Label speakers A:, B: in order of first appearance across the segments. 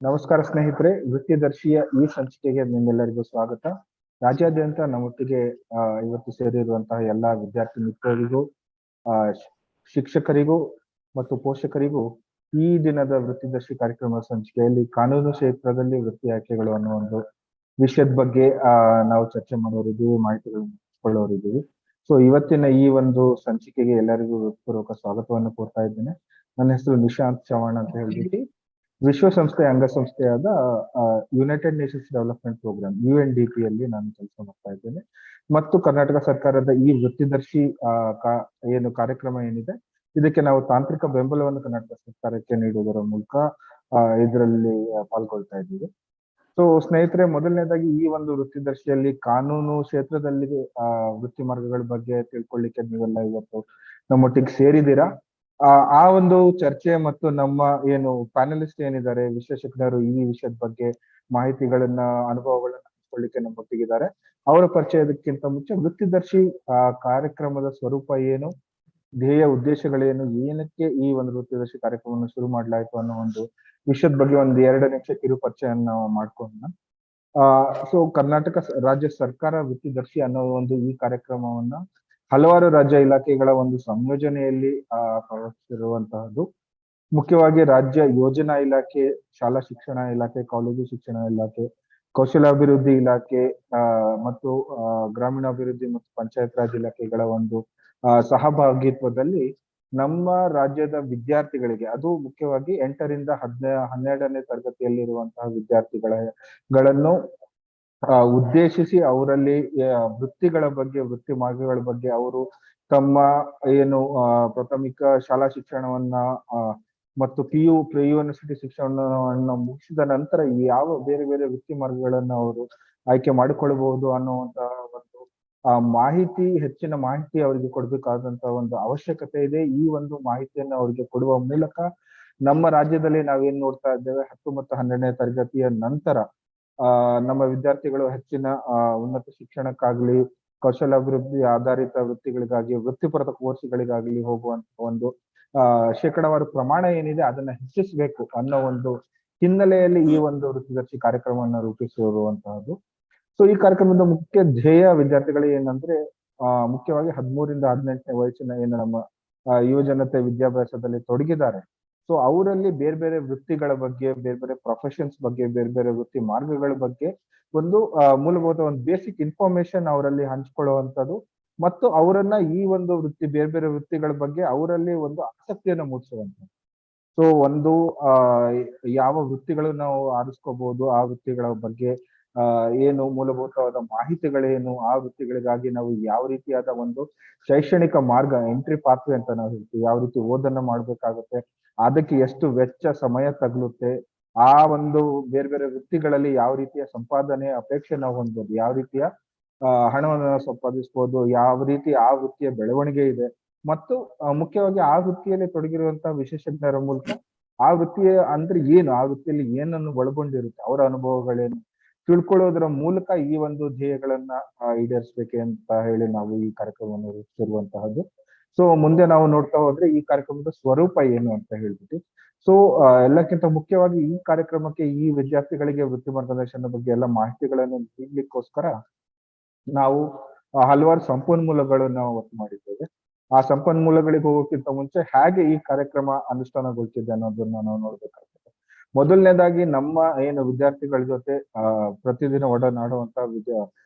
A: ನಮಸ್ಕಾರ ಸ್ನೇಹಿತರೆ, ವೃತ್ತಿ ದರ್ಶಿಯ ಈ ಸಂಚಿಕೆಗೆ ನಿಮ್ಮೆಲ್ಲರಿಗೂ ಸ್ವಾಗತ. ರಾಜ್ಯಾದ್ಯಂತ ನಮ್ಮೊಟ್ಟಿಗೆ ಇವತ್ತು ಸೇರಿರುವಂತಹ ಎಲ್ಲಾ ವಿದ್ಯಾರ್ಥಿ ಮಿತ್ರರಿಗೂ, ಶಿಕ್ಷಕರಿಗೂ ಮತ್ತು ಪೋಷಕರಿಗೂ ಈ ದಿನದ ವೃತ್ತಿದರ್ಶಿ ಕಾರ್ಯಕ್ರಮದ ಸಂಚಿಕೆಯಲ್ಲಿ ಕಾನೂನು ಕ್ಷೇತ್ರದಲ್ಲಿ ವೃತ್ತಿ ಆಯ್ಕೆಗಳು ಅನ್ನೋ ಒಂದು ವಿಷಯದ ಬಗ್ಗೆ ನಾವು ಚರ್ಚೆ ಮಾಡೋರಿದ್ದೀವಿ, ಮಾಹಿತಿಗಳನ್ನು ಹಂಚಿಕೊಳ್ಳೋರಿದ್ದೀವಿ. ಸೊ ಇವತ್ತಿನ ಈ ಒಂದು ಸಂಚಿಕೆಗೆ ಎಲ್ಲರಿಗೂ ಹೃತ್ಪೂರ್ವಕ ಸ್ವಾಗತವನ್ನು ಕೋರ್ತಾ ಇದ್ದೇನೆ. ನನ್ನ ಹೆಸರು ನಿಶಾಂತ್ ಚವಾಣ್ ಅಂತ ಹೇಳ್ಬಿಟ್ಟು ವಿಶ್ವಸಂಸ್ಥೆಯ ಅಂಗಸಂಸ್ಥೆಯಾದ United Nations Development Programme UNDP ಯಲ್ಲಿ ನಾನು ಕೆಲಸ ಮಾಡ್ತಾ ಇದ್ದೇನೆ. ಮತ್ತು ಕರ್ನಾಟಕ ಸರ್ಕಾರದ ಈ ವೃತ್ತಿದರ್ಶಿ ಏನು ಕಾರ್ಯಕ್ರಮ ಏನಿದೆ, ಇದಕ್ಕೆ ನಾವು ತಾಂತ್ರಿಕ ಬೆಂಬಲವನ್ನು ಕರ್ನಾಟಕ ಸರ್ಕಾರಕ್ಕೆ ನೀಡುವುದರ ಮೂಲಕ ಇದರಲ್ಲಿ ಪಾಲ್ಗೊಳ್ತಾ ಇದ್ದೀವಿ. ಸೊ ಸ್ನೇಹಿತರೆ, ಮೊದಲನೇದಾಗಿ ಈ ಒಂದು ವೃತ್ತಿದರ್ಶಿಯಲ್ಲಿ ಕಾನೂನು ಕ್ಷೇತ್ರದಲ್ಲಿ ವೃತ್ತಿ ಮಾರ್ಗಗಳ ಬಗ್ಗೆ ತಿಳ್ಕೊಳ್ಳಿಕ್ಕೆ ನೀವೆಲ್ಲ ಇವತ್ತು ನಮ್ಮೊಟ್ಟಿಗೆ ಸೇರಿದ್ದೀರಾ. ಆ ಒಂದು ಚರ್ಚೆ ಮತ್ತು ನಮ್ಮ ಏನು ಪ್ಯಾನಲಿಸ್ಟ್ ಏನಿದ್ದಾರೆ, ವಿಶೇಷಜ್ಞರು ಈ ವಿಷಯದ ಬಗ್ಗೆ ಮಾಹಿತಿಗಳನ್ನ, ಅನುಭವಗಳನ್ನ ಹಂಚ್ಕೊಳ್ಳಿಕ್ಕೆ ನಮ್ಮೊಟ್ಟಿಗಿದ್ದಾರೆ. ಅವರ ಪರಿಚಯದಕ್ಕಿಂತ ಮುಂಚೆ ವೃತ್ತಿದರ್ಶಿ ಕಾರ್ಯಕ್ರಮದ ಸ್ವರೂಪ ಏನು, ಧ್ಯೇಯ ಉದ್ದೇಶಗಳೇನು, ಏನಕ್ಕೆ ಈ ಒಂದು ವೃತ್ತಿದರ್ಶಿ ಕಾರ್ಯಕ್ರಮವನ್ನು ಶುರು ಮಾಡಲಾಯಿತು ಅನ್ನೋ ಒಂದು ವಿಷಯದ ಬಗ್ಗೆ ಒಂದು 2 ನಿಮಿಷ ಕಿರು ಪರಿಚಯನ್ನ ನಾವು ಮಾಡ್ಕೊಂಡ. ಸೊ ಕರ್ನಾಟಕ ರಾಜ್ಯ ಸರ್ಕಾರ ವೃತ್ತಿದರ್ಶಿ ಅನ್ನೋ ಒಂದು ಈ ಕಾರ್ಯಕ್ರಮವನ್ನ ಹಲವಾರು ರಾಜ್ಯ ಇಲಾಖೆಗಳ ಒಂದು ಸಂಯೋಜನೆಯಲ್ಲಿ ಪ್ರವರ್ತಿಸಿರುವಂತಹದ್ದು. ಮುಖ್ಯವಾಗಿ ರಾಜ್ಯ ಯೋಜನಾ ಇಲಾಖೆ, ಶಾಲಾ ಶಿಕ್ಷಣ ಇಲಾಖೆ, ಕಾಲೇಜು ಶಿಕ್ಷಣ ಇಲಾಖೆ, ಕೌಶಲಾಭಿವೃದ್ಧಿ ಇಲಾಖೆ ಮತ್ತು ಗ್ರಾಮೀಣಾಭಿವೃದ್ಧಿ ಮತ್ತು ಪಂಚಾಯತ್ ರಾಜ್ ಇಲಾಖೆಗಳ ಒಂದು ಸಹಭಾಗಿತ್ವದಲ್ಲಿ ನಮ್ಮ ರಾಜ್ಯದ ವಿದ್ಯಾರ್ಥಿಗಳಿಗೆ, ಅದು ಮುಖ್ಯವಾಗಿ 8ರಿಂದ 12ನೇ ತರಗತಿಯಲ್ಲಿರುವಂತಹ ವಿದ್ಯಾರ್ಥಿಗಳನ್ನು ಉದ್ದೇಶಿಸಿ ಅವರಲ್ಲಿ ವೃತ್ತಿಗಳ ಬಗ್ಗೆ, ವೃತ್ತಿ ಮಾರ್ಗಗಳ ಬಗ್ಗೆ ಅವರು ತಮ್ಮ ಏನು ಪ್ರಾಥಮಿಕ ಶಾಲಾ ಶಿಕ್ಷಣವನ್ನ ಮತ್ತು ಪ್ರಿ ಯೂನಿವರ್ಸಿಟಿ ಶಿಕ್ಷಣವನ್ನು ಮುಗಿಸಿದ ನಂತರ ಯಾವ ಬೇರೆ ಬೇರೆ ವೃತ್ತಿ ಮಾರ್ಗಗಳನ್ನ ಅವರು ಆಯ್ಕೆ ಮಾಡಿಕೊಳ್ಳಬಹುದು ಅನ್ನುವಂತಹ ಒಂದು ಮಾಹಿತಿ, ಹೆಚ್ಚಿನ ಮಾಹಿತಿ ಅವರಿಗೆ ಕೊಡ್ಬೇಕಾದಂತಹ ಒಂದು ಅವಶ್ಯಕತೆ ಇದೆ. ಈ ಒಂದು ಮಾಹಿತಿಯನ್ನು ಅವರಿಗೆ ಕೊಡುವ ಮೂಲಕ ನಮ್ಮ ರಾಜ್ಯದಲ್ಲಿ ನಾವೇನ್ ನೋಡ್ತಾ ಇದ್ದೇವೆ, 10 ಮತ್ತು 12ನೇ ತರಗತಿಯ ನಂತರ ನಮ್ಮ ವಿದ್ಯಾರ್ಥಿಗಳು ಹೆಚ್ಚಿನ ಉನ್ನತ ಶಿಕ್ಷಣಕ್ಕಾಗ್ಲಿ, ಕೌಶಲಾಭಿವೃದ್ಧಿ ಆಧಾರಿತ ವೃತ್ತಿಗಳಿಗಾಗಿ, ವೃತ್ತಿಪರ ಕೋರ್ಸ್ಗಳಿಗಾಗ್ಲಿ ಹೋಗುವಂತ ಒಂದು ಶೇಕಡಾವಾರು ಪ್ರಮಾಣ ಏನಿದೆ ಅದನ್ನ ಹೆಚ್ಚಿಸಬೇಕು ಅನ್ನೋ ಒಂದು ಹಿನ್ನೆಲೆಯಲ್ಲಿ ಈ ಒಂದು ವೃತ್ತಿದರ್ಶಿ ಕಾರ್ಯಕ್ರಮವನ್ನು ರೂಪಿಸಿರುವಂತಹದ್ದು. ಸೊ ಈ ಕಾರ್ಯಕ್ರಮದ ಮುಖ್ಯ ಧ್ಯೇಯ ವಿದ್ಯಾರ್ಥಿಗಳು ಏನಂದ್ರೆ, ಮುಖ್ಯವಾಗಿ 13ರಿಂದ 18ನೇ ವಯಸ್ಸಿನ ಏನು ನಮ್ಮ ಯುವ ಜನತೆ ವಿದ್ಯಾಭ್ಯಾಸದಲ್ಲಿ ತೊಡಗಿದ್ದಾರೆ. ಸೊ ಅವರಲ್ಲಿ ಬೇರೆ ಬೇರೆ ವೃತ್ತಿಗಳ ಬಗ್ಗೆ, ಬೇರೆ ಬೇರೆ ಪ್ರೊಫೆಷನ್ಸ್ ಬಗ್ಗೆ, ಬೇರೆ ಬೇರೆ ವೃತ್ತಿ ಮಾರ್ಗಗಳ ಬಗ್ಗೆ ಒಂದು ಮೂಲಭೂತ ಒಂದು ಬೇಸಿಕ್ ಇನ್ಫಾರ್ಮೇಶನ್ ಅವರಲ್ಲಿ ಹಂಚ್ಕೊಳ್ಳುವಂಥದ್ದು ಮತ್ತು ಅವರನ್ನ ಈ ಒಂದು ಬೇರೆ ಬೇರೆ ವೃತ್ತಿಗಳ ಬಗ್ಗೆ ಅವರಲ್ಲಿ ಒಂದು ಆಸಕ್ತಿಯನ್ನು ಮೂಡಿಸುವಂಥದ್ದು. ಸೊ ಒಂದು ಯಾವ ವೃತ್ತಿಗಳು ನಾವು ಆರಿಸ್ಕೋಬಹುದು, ಆ ವೃತ್ತಿಗಳ ಬಗ್ಗೆ ಏನು ಮೂಲಭೂತವಾದ ಮಾಹಿತಿಗಳೇನು, ಆ ವೃತ್ತಿಗಳಿಗಾಗಿ ನಾವು ಯಾವ ರೀತಿಯಾದ ಒಂದು ಶೈಕ್ಷಣಿಕ ಮಾರ್ಗ, ಎಂಟ್ರಿ ಪಾತ್ವೆ ಅಂತ ನಾವು ಹೇಳ್ತೀವಿ, ಯಾವ ರೀತಿ ಓದನ್ನ ಮಾಡ್ಬೇಕಾಗುತ್ತೆ, ಅದಕ್ಕೆ ಎಷ್ಟು ವೆಚ್ಚ ಸಮಯ ತಗಲುತ್ತೆ, ಆ ಒಂದು ಬೇರೆ ಬೇರೆ ವೃತ್ತಿಗಳಲ್ಲಿ ಯಾವ ರೀತಿಯ ಸಂಪಾದನೆ ಅಪೇಕ್ಷೆ ನಾವು ಹೊಂದ್ಬೋದು, ಯಾವ ರೀತಿಯ ಹಣವನ್ನು ಸಂಪಾದಿಸ್ಬೋದು, ಯಾವ ರೀತಿ ಆ ವೃತ್ತಿಯ ಬೆಳವಣಿಗೆ ಇದೆ, ಮತ್ತು ಮುಖ್ಯವಾಗಿ ಆ ವೃತ್ತಿಯಲ್ಲಿ ತೊಡಗಿರುವಂತಹ ವಿಶೇಷಜ್ಞರ ಮೂಲಕ ಆ ವೃತ್ತಿಯ ಅಂದ್ರೆ ಏನು, ಆ ವೃತ್ತಿಯಲ್ಲಿ ಏನನ್ನು ಒಳಗೊಂಡಿರುತ್ತೆ, ಅವರ ಅನುಭವಗಳೇನು ತಿಳ್ಕೊಳ್ಳೋದ್ರ ಮೂಲಕ ಈ ಒಂದು ಧ್ಯೇಯಗಳನ್ನ ಈಡೇರಿಸ್ಬೇಕೆ ಅಂತ ಹೇಳಿ ನಾವು ಈ ಕಾರ್ಯಕ್ರಮವನ್ನು ರೂಪಿಸಿರುವಂತಹದ್ದು. ಸೊ ಮುಂದೆ ನಾವು ನೋಡ್ತಾ ಹೋದ್ರೆ ಈ ಕಾರ್ಯಕ್ರಮದ ಸ್ವರೂಪ ಏನು ಅಂತ ಹೇಳ್ಬಿಟ್ಟು, ಸೊ ಎಲ್ಲಕ್ಕಿಂತ ಮುಖ್ಯವಾಗಿ ಈ ಕಾರ್ಯಕ್ರಮಕ್ಕೆ ಈ ವಿದ್ಯಾರ್ಥಿಗಳಿಗೆ ವೃತ್ತಿ ಮಾರ್ಗದರ್ಶನದ ಬಗ್ಗೆ ಎಲ್ಲ ಮಾಹಿತಿಗಳನ್ನು ನೀಡ್ಲಿಕ್ಕೋಸ್ಕರ ನಾವು ಹಲವಾರು ಸಂಪನ್ಮೂಲಗಳನ್ನು ನಾವು ಒತ್ತು ಮಾಡಿದ್ದೇವೆ. ಆ ಸಂಪನ್ಮೂಲಗಳಿಗೆ ಹೋಗೋಕ್ಕಿಂತ ಮುಂಚೆ ಹೇಗೆ ಈ ಕಾರ್ಯಕ್ರಮ ಅನುಷ್ಠಾನಗೊಳ್ತಿದೆ ಅನ್ನೋದನ್ನ ನಾವು ನೋಡ್ಬೇಕಾಗ್ತದೆ. ಮೊದಲನೇದಾಗಿ ನಮ್ಮ ಏನು ವಿದ್ಯಾರ್ಥಿಗಳ ಜೊತೆ ಪ್ರತಿದಿನ ಒಡನಾಡುವಂತಹ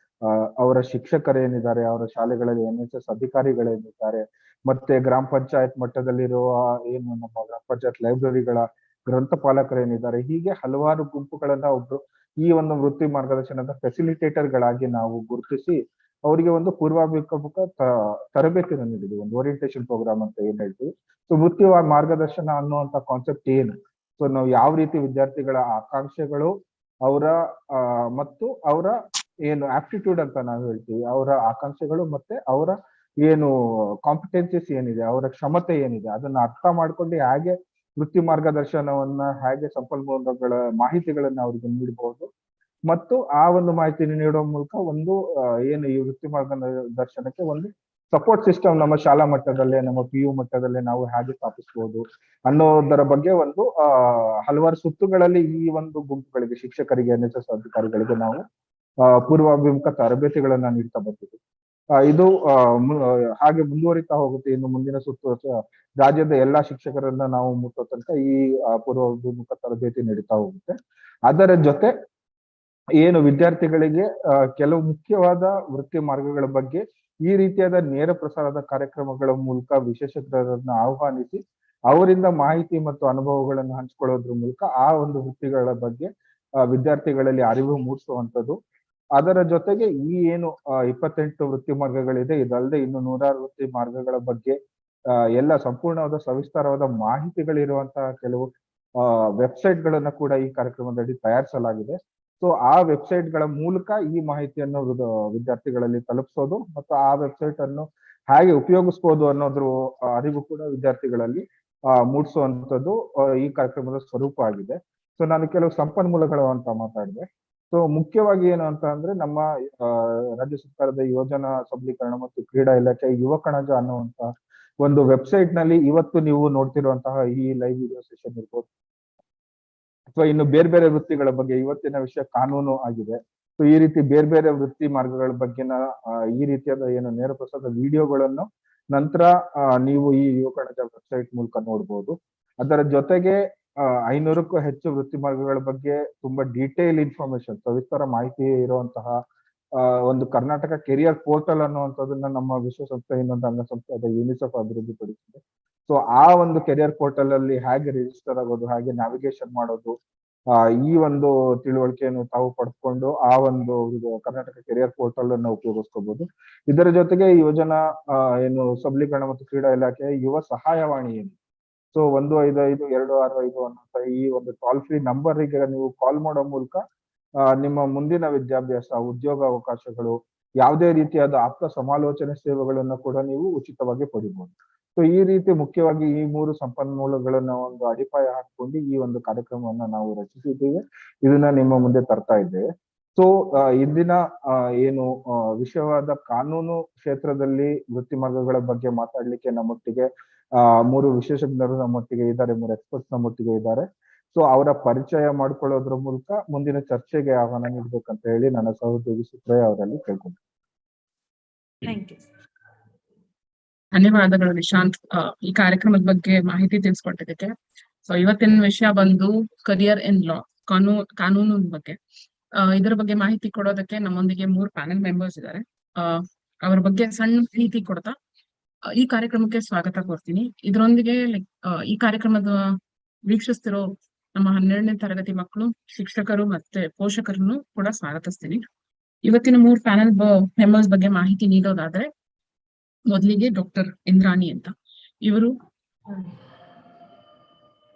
A: ಅವರ ಶಿಕ್ಷಕರೇನಿದ್ದಾರೆ, ಅವರ ಶಾಲೆಗಳಲ್ಲಿ NSS ಅಧಿಕಾರಿಗಳೇನಿದ್ದಾರೆ, ಮತ್ತೆ ಗ್ರಾಮ ಪಂಚಾಯತ್ ಮಟ್ಟದಲ್ಲಿರುವ ಏನು ನಮ್ಮ ಗ್ರಾಮ ಪಂಚಾಯತ್ ಲೈಬ್ರರಿಗಳ ಗ್ರಂಥಪಾಲಕರೇನಿದ್ದಾರೆ, ಹೀಗೆ ಹಲವಾರು ಗುಂಪುಗಳನ್ನ ಒಬ್ರು ಈ ಒಂದು ವೃತ್ತಿ ಮಾರ್ಗದರ್ಶನದ ಫೆಸಿಲಿಟೇಟರ್ ಗಳಾಗಿ ನಾವು ಗುರುತಿಸಿ ಅವರಿಗೆ ಒಂದು ಪೂರ್ವಾಭಿಮುಖ ತರಬೇತಿಯನ್ನು ನೀಡಿದ್ವಿ, ಒಂದು ಓರಿಯಂಟೇಶನ್ ಪ್ರೋಗ್ರಾಮ್ ಅಂತ ಏನ್ ಹೇಳ್ತೀವಿ. ಸೊ ವೃತ್ತಿ ಮಾರ್ಗದರ್ಶನ ಅನ್ನುವಂತ ಕಾನ್ಸೆಪ್ಟ್ ಏನು, ಸೊ ನಾವು ಯಾವ ರೀತಿ ವಿದ್ಯಾರ್ಥಿಗಳ ಆಕಾಂಕ್ಷೆಗಳು, ಅವರ ಮತ್ತು ಅವರ ಏನು ಆಪ್ಟಿಟ್ಯೂಡ್ ಅಂತ ನಾವು ಹೇಳ್ತೀವಿ, ಅವರ ಆಕಾಂಕ್ಷೆಗಳು ಮತ್ತೆ ಅವರ ಏನು ಕಾಂಪಿಟೆನ್ಸಿಸ್ ಏನಿದೆ, ಅವರ ಕ್ಷಮತೆ ಏನಿದೆ, ಅದನ್ನ ಅರ್ಥ ಮಾಡ್ಕೊಂಡು ಹೇಗೆ ವೃತ್ತಿ ಮಾರ್ಗದರ್ಶನವನ್ನ, ಹೇಗೆ ಸಂಪನ್ಮೂಲಗಳ ಮಾಹಿತಿಗಳನ್ನ ಅವರಿಗೆ ನೀಡಬಹುದು, ಮತ್ತು ಆ ಒಂದು ಮಾಹಿತಿಯನ್ನು ನೀಡುವ ಮೂಲಕ ಒಂದು ಏನು ಈ ವೃತ್ತಿ ಮಾರ್ಗದರ್ಶನಕ್ಕೆ ಒಂದು ಸಪೋರ್ಟ್ ಸಿಸ್ಟಮ್ ನಮ್ಮ ಶಾಲಾ ಮಟ್ಟದಲ್ಲೇ, ನಮ್ಮ PU ಮಟ್ಟದಲ್ಲೇ ನಾವು ಹೇಗೆ ಸ್ಥಾಪಿಸಬಹುದು ಅನ್ನೋದರ ಬಗ್ಗೆ ಒಂದು ಹಲವಾರು ಸುತ್ತುಗಳಲ್ಲಿ ಈ ಒಂದು ಗುಂಪುಗಳಿಗೆ, ಶಿಕ್ಷಕರಿಗೆ, NSS ಅಧಿಕಾರಿಗಳಿಗೆ ನಾವು ಪೂರ್ವಾಭಿಮುಖ ತರಬೇತಿಗಳನ್ನ ನೀಡ್ತಾ ಬರ್ತೀವಿ. ಇದು ಹಾಗೆ ಮುಂದುವರಿತಾ ಹೋಗುತ್ತೆ. ಇನ್ನು ಮುಂದಿನ ಸುತ್ತು ರಾಜ್ಯದ ಎಲ್ಲಾ ಶಿಕ್ಷಕರನ್ನ ನಾವು ಮುಟ್ಟೋ ತನಕ ಈ ಪೂರ್ವಾಭಿಮುಖ ತರಬೇತಿ ನಡೀತಾ ಹೋಗುತ್ತೆ. ಅದರ ಜೊತೆ ಏನು ವಿದ್ಯಾರ್ಥಿಗಳಿಗೆ ಕೆಲವು ಮುಖ್ಯವಾದ ವೃತ್ತಿ ಮಾರ್ಗಗಳ ಬಗ್ಗೆ ಈ ರೀತಿಯಾದ ನೇರ ಪ್ರಸಾರದ ಕಾರ್ಯಕ್ರಮಗಳ ಮೂಲಕ ವಿಶೇಷಜ್ಞರನ್ನ ಆಹ್ವಾನಿಸಿ ಅವರಿಂದ ಮಾಹಿತಿ ಮತ್ತು ಅನುಭವಗಳನ್ನು ಹಂಚಿಕೊಳ್ಳೋದ್ರ ಮೂಲಕ ಆ ಒಂದು ವೃತ್ತಿಗಳ ಬಗ್ಗೆ ವಿದ್ಯಾರ್ಥಿಗಳಲ್ಲಿ ಅರಿವು ಮೂಡಿಸುವಂಥದ್ದು. ಅದರ ಜೊತೆಗೆ ಈ ಏನು 28 ವೃತ್ತಿ ಮಾರ್ಗಗಳಿದೆ, ಇದಲ್ಲದೆ ಇನ್ನು 106 ವೃತ್ತಿ ಮಾರ್ಗಗಳ ಬಗ್ಗೆ ಎಲ್ಲ ಸಂಪೂರ್ಣವಾದ ಸವಿಸ್ತಾರವಾದ ಮಾಹಿತಿಗಳಿರುವಂತಹ ಕೆಲವು ವೆಬ್ಸೈಟ್ ಗಳನ್ನ ಕೂಡ ಈ ಕಾರ್ಯಕ್ರಮದಲ್ಲಿ ತಯಾರಿಸಲಾಗಿದೆ. ಸೊ ಆ ವೆಬ್ಸೈಟ್ ಗಳ ಮೂಲಕ ಈ ಮಾಹಿತಿಯನ್ನು ವಿದ್ಯಾರ್ಥಿಗಳಲ್ಲಿ ತಲುಪಿಸೋದು ಮತ್ತು ಆ ವೆಬ್ಸೈಟ್ ಅನ್ನು ಹೇಗೆ ಉಪಯೋಗಿಸಬಹುದು ಅನ್ನೋದ್ರ ಅರಿವು ಕೂಡ ವಿದ್ಯಾರ್ಥಿಗಳಲ್ಲಿ ಮೂಡಿಸುವಂತದ್ದು ಈ ಕಾರ್ಯಕ್ರಮದ ಸ್ವರೂಪ ಆಗಿದೆ. ಸೊ ನಾನು ಕೆಲವು ಸಂಪನ್ಮೂಲಗಳು ಅಂತ ಮಾತಾಡಿದೆ. ಸೊ ಮುಖ್ಯವಾಗಿ ಏನು ಅಂತ ಅಂದ್ರೆ ನಮ್ಮ ರಾಜ್ಯ ಸರ್ಕಾರದ ಯೋಜನಾ ಸಬಲೀಕರಣ ಮತ್ತು ಕ್ರೀಡಾ ಇಲಾಖೆ ಯುವ ಕಣಜ ಅನ್ನುವಂತ ಒಂದು ವೆಬ್ಸೈಟ್ ನಲ್ಲಿ ಇವತ್ತು ನೀವು ನೋಡ್ತಿರುವಂತಹ ಈ ಲೈವ್ ವಿಡಿಯೋ ಸೆಷನ್ ಇರ್ಬೋದು, ಅಥವಾ ಇನ್ನು ಬೇರೆ ಬೇರೆ ವೃತ್ತಿಗಳ ಬಗ್ಗೆ, ಇವತ್ತಿನ ವಿಷಯ ಕಾನೂನು ಆಗಿದೆ. ಸೊ ಈ ರೀತಿ ಬೇರೆ ಬೇರೆ ವೃತ್ತಿ ಮಾರ್ಗಗಳ ಬಗ್ಗೆನ ಈ ರೀತಿಯಾದ ಏನು ನೇರ ಪ್ರಸಾದ ವಿಡಿಯೋಗಳನ್ನು ನಂತರ ನೀವು ಈ ಯುವ ಕಣಜ ವೆಬ್ಸೈಟ್ ಮೂಲಕ ನೋಡ್ಬೋದು. ಅದರ ಜೊತೆಗೆ 500ಕ್ಕೂ ಹೆಚ್ಚು ವೃತ್ತಿ ಮಾರ್ಗಗಳ ಬಗ್ಗೆ ತುಂಬಾ ಡೀಟೇಲ್ ಇನ್ಫಾರ್ಮೇಶನ್, ಸವಿಸ್ತಾರ ಮಾಹಿತಿ ಇರುವಂತಹ ಒಂದು ಕರ್ನಾಟಕ ಕೆರಿಯರ್ ಪೋರ್ಟಲ್ ಅನ್ನುವಂಥದ್ದನ್ನ ನಮ್ಮ ವಿಶ್ವಸಂಸ್ಥೆ ಇನ್ನೊಂದು ಅಂಗಸಂಸ್ಥೆ ಆದ UNICEF ಅಭಿವೃದ್ಧಿಪಡಿಸಿದೆ. ಸೊ ಆ ಒಂದು ಕೆರಿಯರ್ ಪೋರ್ಟಲ್ ಅಲ್ಲಿ ಹೇಗೆ ರಿಜಿಸ್ಟರ್ ಆಗೋದು, ಹೇಗೆ ನ್ಯಾವಿಗೇಷನ್ ಮಾಡೋದು, ಈ ಒಂದು ತಿಳುವಳಿಕೆಯನ್ನು ತಾವು ಪಡೆದುಕೊಂಡು ಆ ಒಂದು ಕರ್ನಾಟಕ ಕೆರಿಯರ್ ಪೋರ್ಟಲ್ ಅನ್ನು ಉಪಯೋಗಿಸ್ಕೋಬಹುದು. ಇದರ ಜೊತೆಗೆ ಯೋಜನಾ ಏನು ಸಬಲೀಕರಣ ಮತ್ತು ಕ್ರೀಡಾ ಇಲಾಖೆ ಯುವ ಸಹಾಯವಾಣಿ ಏನು, ಸೊ 155265 ಅನ್ನೋ ಈ ಒಂದು ಟೋಲ್ ಫ್ರೀ ನಂಬರ್ ಗೆ ನೀವು ಕಾಲ್ ಮಾಡೋ ಮೂಲಕ ನಿಮ್ಮ ಮುಂದಿನ ವಿದ್ಯಾಭ್ಯಾಸ, ಉದ್ಯೋಗ ಅವಕಾಶಗಳು, ಯಾವುದೇ ರೀತಿಯಾದ ಆಪ್ತ ಸಮಾಲೋಚನೆ ಸೇವೆಗಳನ್ನ ಕೂಡ ನೀವು ಉಚಿತವಾಗಿ ಪಡಿಬಹುದು. ಸೊ ಈ ರೀತಿ ಮುಖ್ಯವಾಗಿ ಈ 3 ಸಂಪನ್ಮೂಲಗಳನ್ನ ಒಂದು ಅಡಿಪಾಯ ಹಾಕೊಂಡು ಈ ಒಂದು ಕಾರ್ಯಕ್ರಮವನ್ನ ನಾವು ರಚಿಸಿದ್ದೇವೆ, ಇದನ್ನ ನಿಮ್ಮ ಮುಂದೆ ತರ್ತಾ ಇದ್ದೇವೆ. ಸೊ ಇಂದಿನ ಏನು ವಿಷಯವಾದ ಕಾನೂನು ಕ್ಷೇತ್ರದಲ್ಲಿ ವೃತ್ತಿ ಮಾರ್ಗಗಳ ಬಗ್ಗೆ ಮಾತಾಡ್ಲಿಕ್ಕೆ ನಮ್ಮೊಟ್ಟಿಗೆ 3 ವಿಶೇಷಜ್ಞರು ನಮ್ಮೊಟ್ಟಿಗೆ ಇದ್ದಾರೆ, 3 ಎಕ್ಸ್ಪರ್ಟ್ಸ್ ನಮ್ಮೊಟ್ಟಿಗೆ ಇದ್ದಾರೆ. ಸೊ ಅವರ ಪರಿಚಯ ಮಾಡ್ಕೊಳ್ಳೋದ್ರ ಮೂಲಕ ಮುಂದಿನ ಚರ್ಚೆಗೆ ಆಹ್ವಾನ ನೀಡ್ಬೇಕಂತ ಹೇಳಿ ನನ್ನ ಸಹೋದ್ಯೋಗಿ ಸುಪ್ರಿಯ ಅವರಲ್ಲಿ ಕೇಳ್ಕೊಂಡೆ.
B: ಧನ್ಯವಾದಗಳು ನಿಶಾಂತ್, ಈ ಕಾರ್ಯಕ್ರಮದ ಬಗ್ಗೆ ಮಾಹಿತಿ ತಿಳಿಸ್ಕೊಟ್ಟಿದ್ದಕ್ಕೆ. ಸೊ ಇವತ್ತಿನ ವಿಷಯ ಬಂದು ಕರಿಯರ್ ಇನ್ ಲಾ, ಕಾನೂನು ಬಗ್ಗೆ. ಇದರ ಬಗ್ಗೆ ಮಾಹಿತಿ ಕೊಡೋದಕ್ಕೆ ನಮ್ಮೊಂದಿಗೆ 3 ಪ್ಯಾನೆಲ್ ಮೆಂಬರ್ಸ್ ಇದ್ದಾರೆ. ಅವರ ಬಗ್ಗೆ ಸಣ್ಣ ಮಾಹಿತಿ ಕೊಡ್ತಾ ಈ ಕಾರ್ಯಕ್ರಮಕ್ಕೆ ಸ್ವಾಗತ ಕೋರ್ತೀನಿ. ಇದರೊಂದಿಗೆ ಈ ಕಾರ್ಯಕ್ರಮದ ವೀಕ್ಷಿಸ್ತಿರೋ ನಮ್ಮ 12ನೇ ತರಗತಿ ಮಕ್ಕಳು, ಶಿಕ್ಷಕರು ಮತ್ತೆ ಪೋಷಕರನ್ನು ಕೂಡ ಸ್ವಾಗತಿಸ್ತೀನಿ. ಇವತ್ತಿನ 3 ಪ್ಯಾನೆಲ್ ಮೆಂಬರ್ಸ್ ಬಗ್ಗೆ ಮಾಹಿತಿ ನೀಡೋದಾದ್ರೆ, ಮೊದಲಿಗೆ ಡಾಕ್ಟರ್ ಇಂದ್ರಾಣಿ ಅಂತ.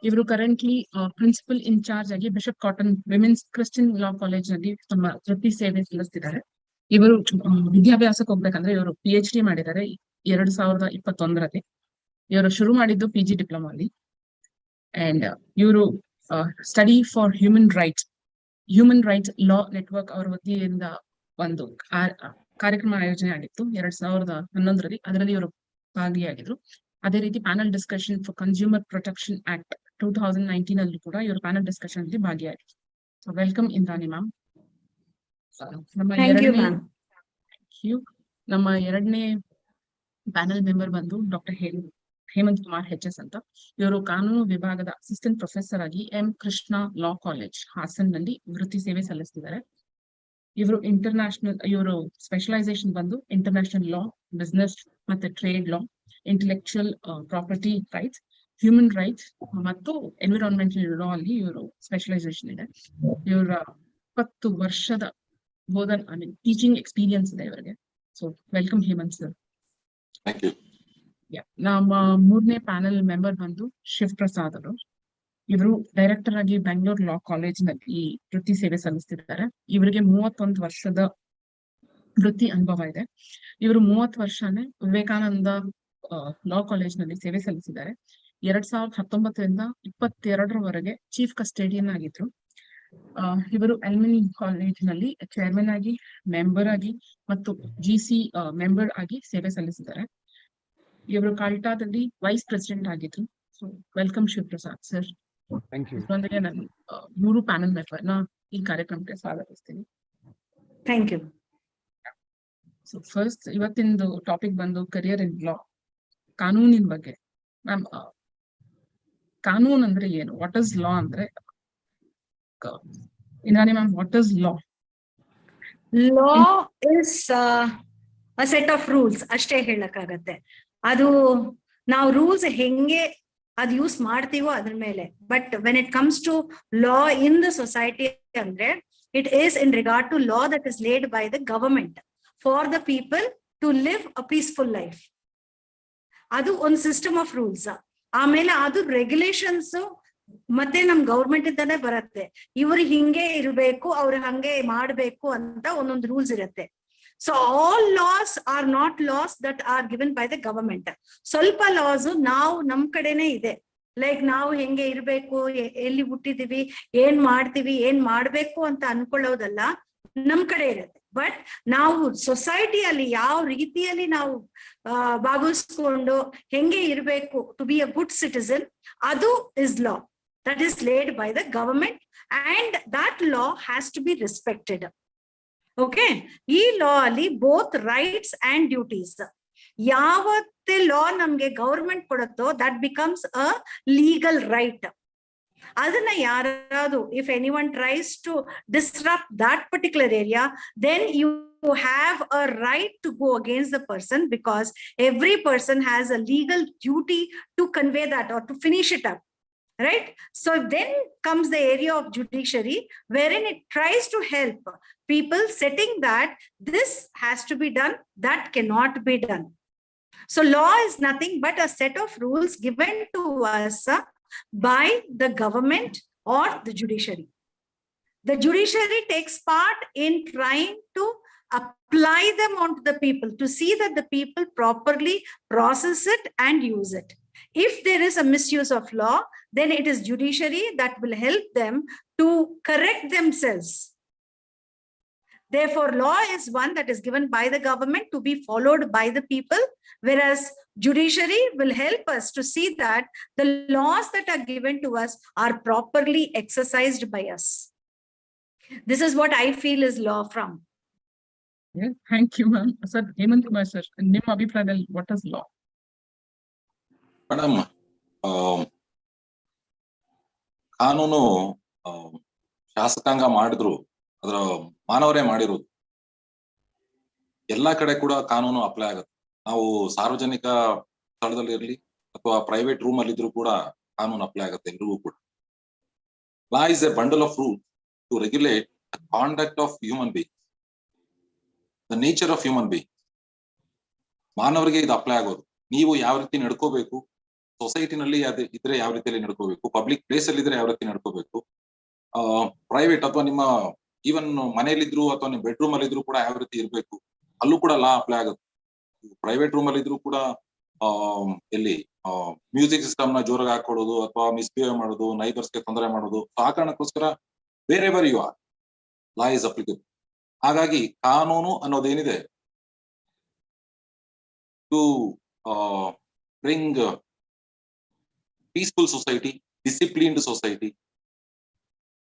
B: ಇವರು ಕರೆಂಟ್ಲಿ ಪ್ರಿನ್ಸಿಪಲ್ ಇನ್ಚಾರ್ಜ್ ಆಗಿ bishop cotton women's Christian law college ನಲ್ಲಿ ತಮ್ಮ ವೃತ್ತಿ ಸೇವೆ ಸಲ್ಲಿಸ್ತಿದ್ದಾರೆ. ಇವರು ವಿದ್ಯಾಭ್ಯಾಸಕ್ಕೆ ಹೋಗ್ಬೇಕಂದ್ರೆ ಇವರು PhD ಮಾಡಿದ್ದಾರೆ 2021ರಲ್ಲಿ. ಇವರು ಶುರು ಮಾಡಿದ್ದು PG ಡಿಪ್ಲೊಮಾ ಅಲ್ಲಿ. ಅಂಡ್ ಇವರು study for human rights law network ಅವರ ವತಿಯಿಂದ ಒಂದು ಕಾರ್ಯಕ್ರಮ ಆಯೋಜನೆ ಆಗಿತ್ತು 2011ರಲ್ಲಿ. ಅದರಲ್ಲಿ ಇವರು ಭಾಗಿಯಾಗಿದ್ರು. ಅದೇ ರೀತಿ panel discussion for consumer protection act 2019 ಅಲ್ಲಿ ಕೂಡ ಇವರು ಪ್ಯಾನಲ್ ಡಿಸ್ಕಷನ್ ಅಲ್ಲಿ ಭಾಗಿಯಾಗಿದ್ರು. So welcome Indrani ma'am. ನಮ್ಮ ಎರಡನೇ ಪ್ಯಾನಲ್ ಮೆಂಬರ್ ಬಂದು ಡಾಕ್ಟರ್ ಹೇಮಂತ್ ಕುಮಾರ್ HS ಅಂತ. ಇವರು ಕಾನೂನು ವಿಭಾಗದ ಅಸಿಸ್ಟೆಂಟ್ ಪ್ರೊಫೆಸರ್ ಆಗಿ ಕೃಷ್ಣ ಲಾ ಕಾಲೇಜ್ ಹಾಸನ್ ನಲ್ಲಿ ವೃತ್ತಿ ಸೇವೆ ಸಲ್ಲಿಸ್ತಿದ್ದಾರೆ. ಇವರು ಸ್ಪೆಷಲೈಸೇಷನ್ ಬಂದು ಇಂಟರ್ನ್ಯಾಷನಲ್ ಲಾ, ಬಿಸ್ನೆಸ್ ಮತ್ತೆ trade law, intellectual property rights, human rights ಮತ್ತು ಎನ್ವಿರಾನ್ಮೆಂಟಲ್ ಲಾ ಅಲ್ಲಿ ಇವರು ಸ್ಪೆಷಲೈಸೇಷನ್ ಇದೆ. ಇವರ 20 ವರ್ಷದ ಟೀಚಿಂಗ್ ಎಕ್ಸ್ಪೀರಿಯನ್ಸ್ ಇದೆ ಇವರಿಗೆ. So welcome Hemant sir.
C: Thank you.
B: ನಮ್ಮ ಮೂರನೇ ಪ್ಯಾನೆಲ್ ಮೆಂಬರ್ ಬಂದು ಶಿವ್ ಪ್ರಸಾದ್ ಅವರು. ಇವರು ಡೈರೆಕ್ಟರ್ ಆಗಿ ಬ್ಯಾಂಗ್ಳೂರ್ ಲಾ ಕಾಲೇಜ್ ನಲ್ಲಿ ವೃತ್ತಿ ಸೇವೆ ಸಲ್ಲಿಸ್ತಿದ್ದಾರೆ. ಇವರಿಗೆ 31 ವರ್ಷದ ವೃತ್ತಿ ಅನುಭವ ಇದೆ. ಇವರು 30 ವರ್ಷನೇ ವಿವೇಕಾನಂದ ಲಾ ಕಾಲೇಜ್ ನಲ್ಲಿ ಸೇವೆ ಸಲ್ಲಿಸಿದ್ದಾರೆ. 2019ರಿಂದ 22ರವರೆಗೆ ಚೀಫ್ ಕಸ್ಟೇಡಿಯನ್ ಆಗಿದ್ರು. ಇವರು ಅಲ್ಮಿನಿ ಕಾಲೇಜ್ ನಲ್ಲಿ ಚೇರ್ಮನ್ ಆಗಿ, ಮೆಂಬರ್ ಆಗಿ ಮತ್ತು GC ಮೆಂಬರ್ ಆಗಿ ಸೇವೆ ಸಲ್ಲಿಸಿದ್ದಾರೆ. ಇವರು ಕಾಲ್ಟಾದಲ್ಲಿ ವೈಸ್ ಪ್ರೆಸಿಡೆಂಟ್ ಆಗಿದ್ರು. So welcome Shiv Prasad sir. ಇದರೊಂದಿಗೆ ನಾನು 3 ಪ್ಯಾನಲ್ ಮೆಂಬರ್ನ ಈ ಕಾರ್ಯಕ್ರಮಕ್ಕೆ ಸ್ವಾಗತಿಸ್ತೀನಿ.
D: Thank you.
B: ಸೊ ಫಸ್ಟ್ ಇವತ್ತಿಂದು ಟಾಪಿಕ್ ಬಂದು ಕರಿಯರ್ ಇನ್ ಲಾ, ಕಾನೂನಿನ ಬಗ್ಗೆ. ಮ್ಯಾಮ್, ಕಾನೂನ್ ಅಂದ್ರೆ ಏನು? ವಾಟ್ ಇಸ್ ಲಾ ಅಂದ್ರೆ? Indrani ma'am, what is law?
D: Law is a set of rules ಅಷ್ಟೇ ಹೇಳಕ್ಕಾಗತ್ತೆ. ಅದು ನಾವು ರೂಲ್ಸ್ ಹೆಂಗೆ ಅದು ಯೂಸ್ ಮಾಡ್ತೀವೋ ಅದ್ರ ಮೇಲೆ. But when it comes to law in the society ಅಂದ್ರೆ it is in regard to law that is laid by the government for the people to live a peaceful life. ಅದು ಒಂದು system of rules. ಆಮೇಲೆ ಅದು regulations ಮತ್ತೆ ನಮ್ government ಇಂದಾನೆ ಬರುತ್ತೆ. ಇವ್ರು ಹಿಂಗೆ ಇರ್ಬೇಕು, ಅವ್ರು ಹಂಗೆ ಮಾಡ್ಬೇಕು ಅಂತ ಒಂದೊಂದು ರೂಲ್ಸ್ ಇರುತ್ತೆ. So all laws are not laws that are given by the government. ಸ್ವಲ್ಪ ಲಾಸ್ ನಾವು ನಮ್ ಕಡೆನೆ ಇದೆ. ಲೈಕ್ ನಾವು ಹೆಂಗೆ ಇರ್ಬೇಕು, ಎಲ್ಲಿ ಹುಟ್ಟಿದೀವಿ, ಏನ್ ಮಾಡ್ತೀವಿ, ಏನ್ ಮಾಡ್ಬೇಕು ಅಂತ ಅನ್ಕೊಳ್ಳೋದಲ್ಲ, ನಮ್ ಕಡೆ ಇರುತ್ತೆ. ಬಟ್ ನಾವು ಸೊಸೈಟಿಯಲ್ಲಿ ಯಾವ ರೀತಿಯಲ್ಲಿ ನಾವು ಭಾಗವಹಿಸ್ಕೊಂಡು ಹೆಂಗೆ ಇರ್ಬೇಕು to be a good citizen, ಅದು is law that is laid by the government and that law has to be respected. Okay, ಈ ಲಾ ಅಲ್ಲಿ ಬೋತ್ ರೈಟ್ಸ್ ಅಂಡ್ ಡ್ಯೂಟೀಸ್. ಯಾವತ್ತೇ ಲಾ ನಮ್ಗೆ ಗವರ್ಮೆಂಟ್ ಕೊಡುತ್ತೋ that becomes a legal right. ಅದನ್ನ ಯಾರಾದ್ರು, if anyone tries to disrupt that particular area, then you have a right to go against the person, because every person has a legal duty to convey that or to finish it up, right? So then comes the area of judiciary, wherein it tries to help people, setting that this has to be done, that cannot be done. So law is nothing but a set of rules given to us by the government or the judiciary. The judiciary takes part in trying to apply them onto the people, to see that the people properly process it and use it. If there is a misuse of law, then it is judiciary that will help them to correct themselves. Therefore, law is one that is given by the government to be followed by the people, whereas judiciary will help us to see that the laws that are given to us are properly exercised by us. This is what I feel is law from.
B: Thank you ma'am. Sir, Hemant Kumar sir, ನಿಮ್ಮ ಅಭಿಪ್ರಾಯದಲ್ಲಿ what is law?
C: Madam, ಕಾನೂನು ಶಾಸಕಾಂಗ ಮಾಡಿದ್ರು, ಅದರ ಮಾನವರೇ ಮಾಡಿರೋದು. ಎಲ್ಲಾ ಕಡೆ ಕೂಡ ಕಾನೂನು ಅಪ್ಲೈ ಆಗುತ್ತೆ. ನಾವು ಸಾರ್ವಜನಿಕ ಸ್ಥಳದಲ್ಲಿ ಇರಲಿ ಅಥವಾ ಪ್ರೈವೇಟ್ ರೂಮ್ ಅಲ್ಲಿ ಇದ್ರೂ ಕೂಡ ಕಾನೂನು ಅಪ್ಲೈ ಆಗುತ್ತೆ ಎಲ್ರಿಗೂ ಕೂಡ. Law is a bundle of rule to regulate the conduct of human being, the nature of human being. ಮಾನವರಿಗೆ ಇದು ಅಪ್ಲೈ ಆಗೋದು. ನೀವು ಯಾವ ರೀತಿ ನಡ್ಕೋಬೇಕು, ಸೊಸೈಟಿನಲ್ಲಿ ಇದ್ರೆ ಯಾವ ರೀತಿಯಲ್ಲಿ ನಡ್ಕೋಬೇಕು, ಪಬ್ಲಿಕ್ ಪ್ಲೇಸ್ ಅಲ್ಲಿ ಇದ್ರೆ ಯಾವ ರೀತಿ ನಡ್ಕೋಬೇಕು, ಪ್ರೈವೇಟ್ ಅಥವಾ ನಿಮ್ಮ ಈವನ್ ಮನೆಯಲ್ಲಿದ್ರು ಅಥವಾ ನಿಮ್ಮ ಬೆಡ್ರೂಮ್ ಅಲ್ಲಿ ಇದ್ರು ಕೂಡ ಯಾವ ರೀತಿ ಇರ್ಬೇಕು, ಅಲ್ಲೂ ಕೂಡ ಲಾ ಅಪ್ಲೈ ಆಗುತ್ತೆ. ಪ್ರೈವೇಟ್ ರೂಮ್ ಅಲ್ಲಿ ಇದ್ರು ಕೂಡ ಎಲ್ಲಿ ಮ್ಯೂಸಿಕ್ ಸಿಸ್ಟಮ್ ನ ಜೋರಾಗಿ ಹಾಕೊಳ್ಳೋದು ಅಥವಾ ಮಿಸ್ಬಿಹೇವ್ ಮಾಡೋದು, ನೈಬರ್ಸ್ಗೆ ತೊಂದರೆ ಮಾಡೋದು, ಆ ಕಾರಣಕ್ಕೋಸ್ಕರ ಬೇರೆ ಬೇರೆ you are law is applicable. ಹಾಗಾಗಿ ಕಾನೂನು ಅನ್ನೋದೇನಿದೆ to bring peaceful society, disciplined society